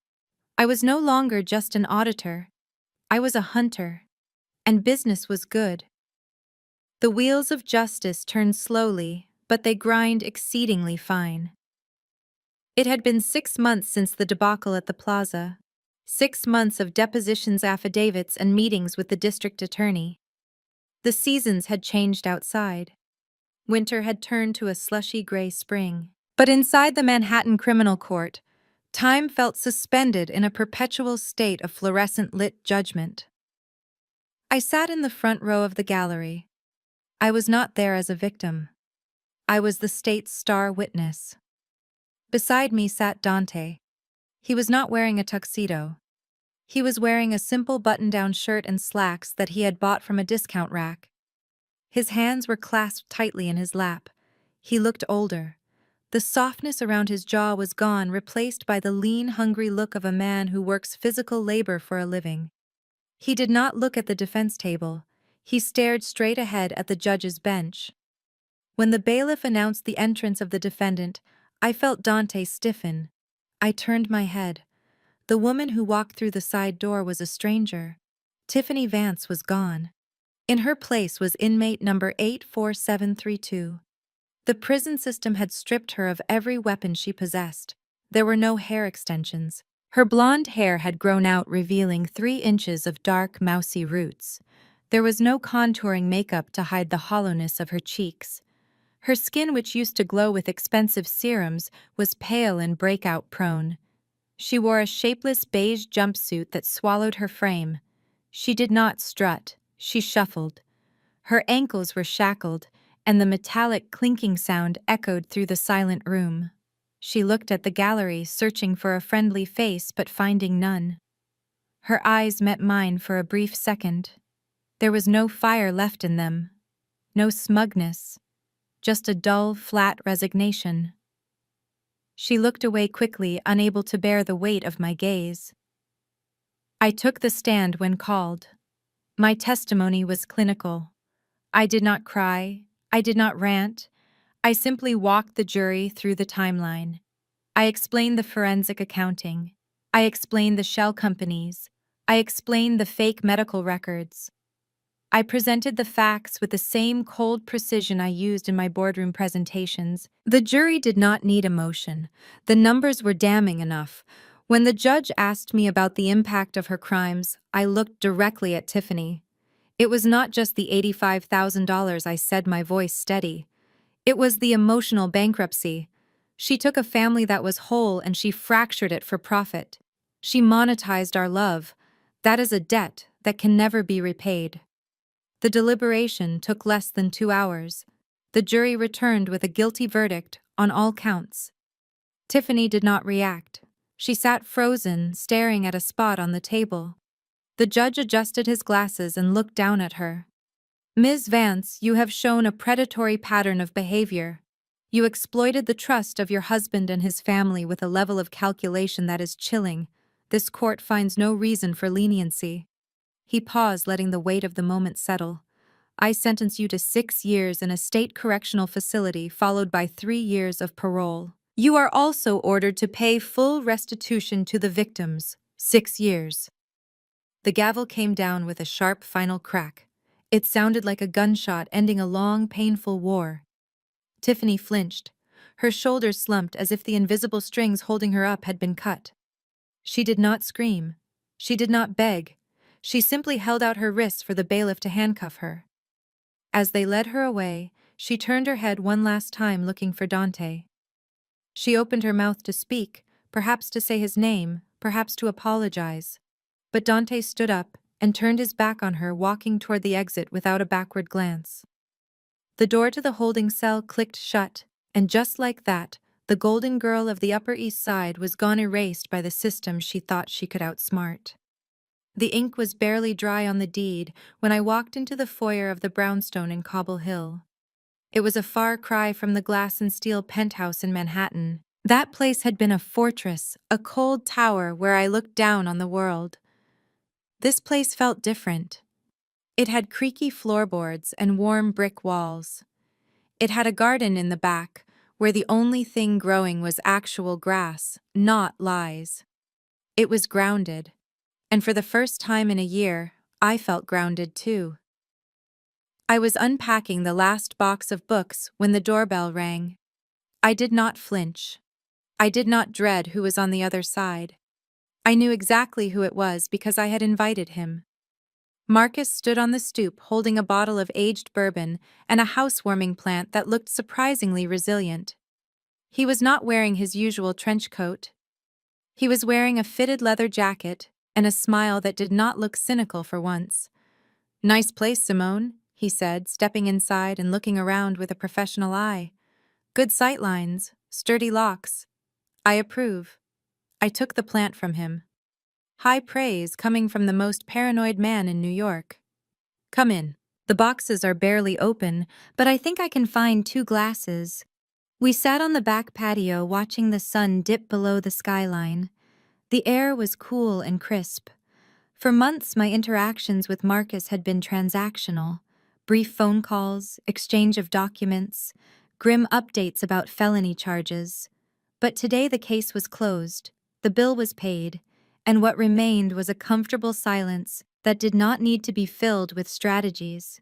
I was no longer just an auditor. I was a hunter, and business was good. The wheels of justice turn slowly, but they grind exceedingly fine. It had been 6 months since the debacle at the plaza. 6 months of depositions, affidavits, and meetings with the district attorney. The seasons had changed outside. Winter had turned to a slushy gray spring. But inside the Manhattan criminal court, time felt suspended in a perpetual state of fluorescent-lit judgment. I sat in the front row of the gallery. I was not there as a victim. I was the state's star witness. Beside me sat Dante. He was not wearing a tuxedo. He was wearing a simple button-down shirt and slacks that he had bought from a discount rack. His hands were clasped tightly in his lap. He looked older. The softness around his jaw was gone, replaced by the lean, hungry look of a man who works physical labor for a living. He did not look at the defense table. He stared straight ahead at the judge's bench. When the bailiff announced the entrance of the defendant, I felt Dante stiffen. I turned my head. The woman who walked through the side door was a stranger. Tiffany Vance was gone. In her place was inmate number 84732. The prison system had stripped her of every weapon she possessed. There were no hair extensions. Her blonde hair had grown out, revealing 3 inches of dark, mousy roots. There was no contouring makeup to hide the hollowness of her cheeks. Her skin, which used to glow with expensive serums, was pale and breakout-prone. She wore a shapeless beige jumpsuit that swallowed her frame. She did not strut, she shuffled. Her ankles were shackled, and the metallic clinking sound echoed through the silent room. She looked at the gallery, searching for a friendly face but finding none. Her eyes met mine for a brief second. There was no fire left in them, no smugness, just a dull, flat resignation. She looked away quickly, unable to bear the weight of my gaze. I took the stand when called. My testimony was clinical. I did not cry. I did not rant. I simply walked the jury through the timeline. I explained the forensic accounting. I explained the shell companies. I explained the fake medical records. I presented the facts with the same cold precision I used in my boardroom presentations. The jury did not need emotion. The numbers were damning enough. When the judge asked me about the impact of her crimes, I looked directly at Tiffany. It was not just the $85,000, I said, my voice steady. It was the emotional bankruptcy. She took a family that was whole and she fractured it for profit. She monetized our love. That is a debt that can never be repaid. The deliberation took less than 2 hours. The jury returned with a guilty verdict on all counts. Tiffany did not react. She sat frozen, staring at a spot on the table. The judge adjusted his glasses and looked down at her. Ms. Vance, you have shown a predatory pattern of behavior. You exploited the trust of your husband and his family with a level of calculation that is chilling. This court finds no reason for leniency. He paused, letting the weight of the moment settle. I sentence you to 6 years in a state correctional facility, followed by 3 years of parole. You are also ordered to pay full restitution to the victims. 6 years. The gavel came down with a sharp final crack. It sounded like a gunshot ending a long, painful war. Tiffany flinched. Her shoulders slumped as if the invisible strings holding her up had been cut. She did not scream. She did not beg. She simply held out her wrists for the bailiff to handcuff her. As they led her away, she turned her head one last time, looking for Dante. She opened her mouth to speak, perhaps to say his name, perhaps to apologize. But Dante stood up and turned his back on her, walking toward the exit without a backward glance. The door to the holding cell clicked shut, and just like that, the golden girl of the Upper East Side was gone, erased by the system she thought she could outsmart. The ink was barely dry on the deed when I walked into the foyer of the brownstone in Cobble Hill. It was a far cry from the glass and steel penthouse in Manhattan. That place had been a fortress, a cold tower where I looked down on the world. This place felt different. It had creaky floorboards and warm brick walls. It had a garden in the back, where the only thing growing was actual grass, not lies. It was grounded. And for the first time in a year, I felt grounded too. I was unpacking the last box of books when the doorbell rang. I did not flinch. I did not dread who was on the other side. I knew exactly who it was because I had invited him. Marcus stood on the stoop holding a bottle of aged bourbon and a housewarming plant that looked surprisingly resilient. He was not wearing his usual trench coat. He was wearing a fitted leather jacket and a smile that did not look cynical for once. "Nice place, Simone," he said, stepping inside and looking around with a professional eye. "Good sightlines, sturdy locks. I approve." I took the plant from him. High praise coming from the most paranoid man in New York. "Come in. The boxes are barely open, but I think I can find 2 glasses." We sat on the back patio watching the sun dip below the skyline. The air was cool and crisp. For months, my interactions with Marcus had been transactional. Brief phone calls, exchange of documents, grim updates about felony charges. But today the case was closed, the bill was paid, and what remained was a comfortable silence that did not need to be filled with strategies.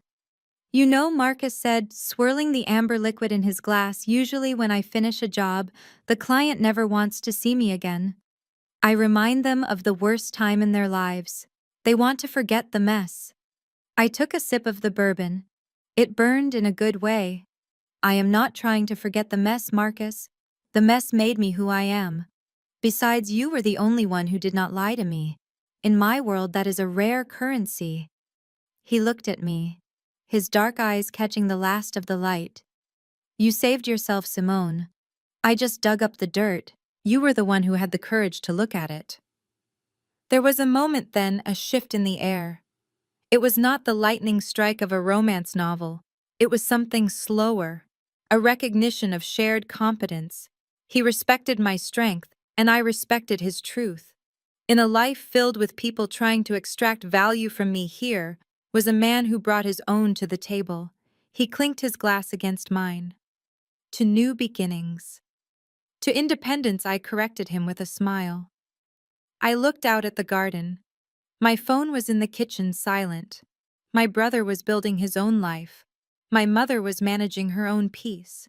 "You know," Marcus said, swirling the amber liquid in his glass, "usually when I finish a job, the client never wants to see me again. I remind them of the worst time in their lives. They want to forget the mess." I took a sip of the bourbon. It burned in a good way. "I am not trying to forget the mess, Marcus. The mess made me who I am. Besides, you were the only one who did not lie to me. In my world, that is a rare currency." He looked at me, his dark eyes catching the last of the light. "You saved yourself, Simone. I just dug up the dirt. You were the one who had the courage to look at it." There was a moment then, a shift in the air. It was not the lightning strike of a romance novel. It was something slower, a recognition of shared competence. He respected my strength, and I respected his truth. In a life filled with people trying to extract value from me, here was a man who brought his own to the table. He clinked his glass against mine. "To new beginnings." To independence, I corrected him with a smile. I looked out at the garden. My phone was in the kitchen, silent. My brother was building his own life. My mother was managing her own peace.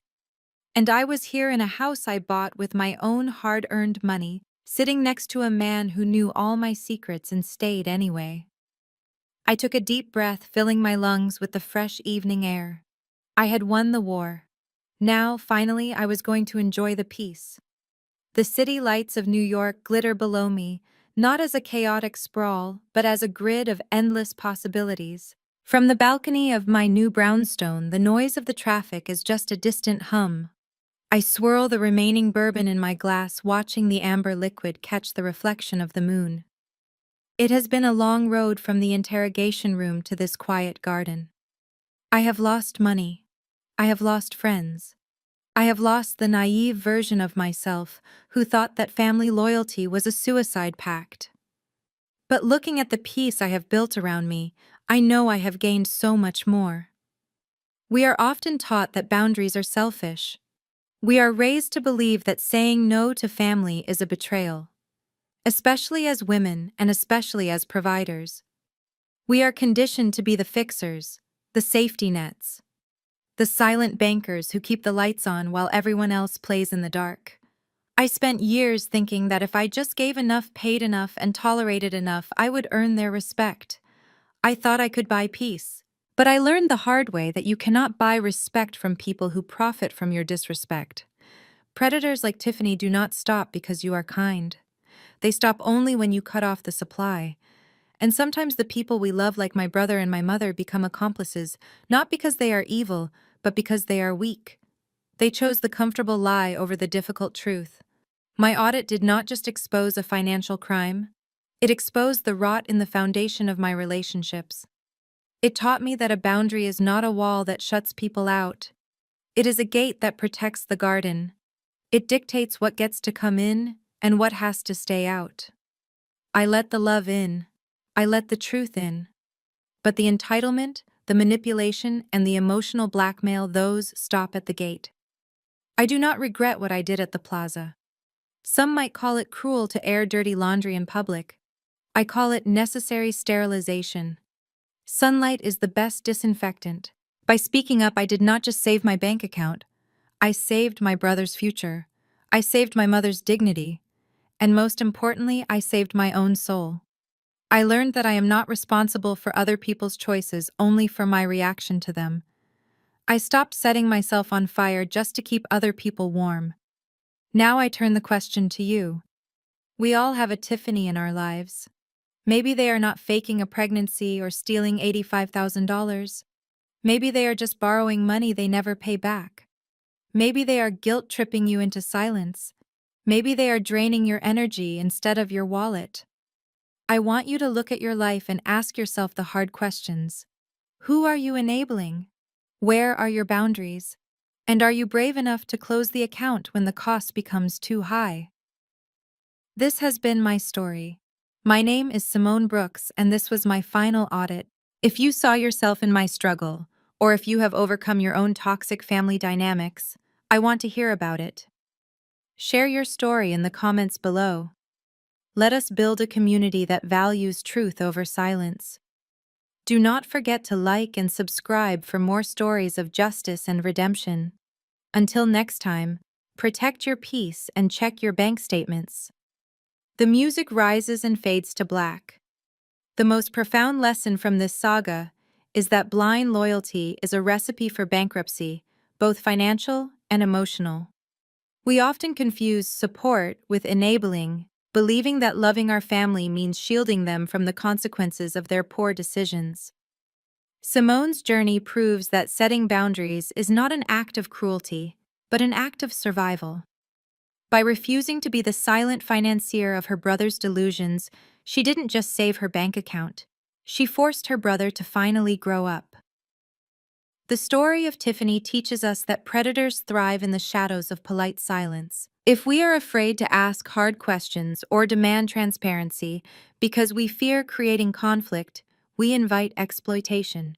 And I was here in a house I bought with my own hard-earned money, sitting next to a man who knew all my secrets and stayed anyway. I took a deep breath, filling my lungs with the fresh evening air. I had won the war. Now, finally, I was going to enjoy the peace. The city lights of New York glitter below me, not as a chaotic sprawl, but as a grid of endless possibilities. From the balcony of my new brownstone, the noise of the traffic is just a distant hum. I swirl the remaining bourbon in my glass, watching the amber liquid catch the reflection of the moon. It has been a long road from the interrogation room to this quiet garden. I have lost money. I have lost friends. I have lost the naive version of myself who thought that family loyalty was a suicide pact. But looking at the peace I have built around me, I know I have gained so much more. We are often taught that boundaries are selfish. We are raised to believe that saying no to family is a betrayal, especially as women and especially as providers. We are conditioned to be the fixers, the safety nets, the silent bankers who keep the lights on while everyone else plays in the dark. I spent years thinking that if I just gave enough, paid enough, and tolerated enough, I would earn their respect. I thought I could buy peace. But I learned the hard way that you cannot buy respect from people who profit from your disrespect. Predators like Tiffany do not stop because you are kind. They stop only when you cut off the supply. And sometimes the people we love, like my brother and my mother, become accomplices, not because they are evil, but because they are weak. They chose the comfortable lie over the difficult truth. My audit did not just expose a financial crime. It exposed the rot in the foundation of my relationships. It taught me that a boundary is not a wall that shuts people out. It is a gate that protects the garden. It dictates what gets to come in and what has to stay out. I let the love in. I let the truth in. But the entitlement, the manipulation, and the emotional blackmail, those stop at the gate. I do not regret what I did at the plaza. Some might call it cruel to air dirty laundry in public. I call it necessary sterilization. Sunlight is the best disinfectant. By speaking up, I did not just save my bank account. I saved my brother's future. I saved my mother's dignity. And most importantly, I saved my own soul. I learned that I am not responsible for other people's choices, only for my reaction to them. I stopped setting myself on fire just to keep other people warm. Now I turn the question to you. We all have a Tiffany in our lives. Maybe they are not faking a pregnancy or stealing $85,000. Maybe they are just borrowing money they never pay back. Maybe they are guilt-tripping you into silence. Maybe they are draining your energy instead of your wallet. I want you to look at your life and ask yourself the hard questions. Who are you enabling? Where are your boundaries? And are you brave enough to close the account when the cost becomes too high? This has been my story. My name is Simone Brooks, and this was my final audit. If you saw yourself in my struggle, or if you have overcome your own toxic family dynamics, I want to hear about it. Share your story in the comments below. Let us build a community that values truth over silence. Do not forget to like and subscribe for more stories of justice and redemption. Until next time, protect your peace and check your bank statements. The music rises and fades to black. The most profound lesson from this saga is that blind loyalty is a recipe for bankruptcy, both financial and emotional. We often confuse support with enabling, believing that loving our family means shielding them from the consequences of their poor decisions. Simone's journey proves that setting boundaries is not an act of cruelty, but an act of survival. By refusing to be the silent financier of her brother's delusions, she didn't just save her bank account. She forced her brother to finally grow up. The story of Tiffany teaches us that predators thrive in the shadows of polite silence. If we are afraid to ask hard questions or demand transparency because we fear creating conflict, we invite exploitation.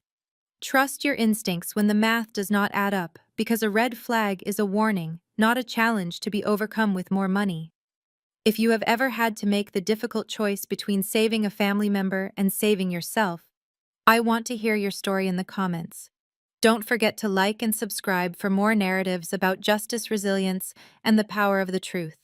Trust your instincts when the math does not add up, because a red flag is a warning, not a challenge to be overcome with more money. If you have ever had to make the difficult choice between saving a family member and saving yourself, I want to hear your story in the comments. Don't forget to like and subscribe for more narratives about justice, resilience, and the power of the truth.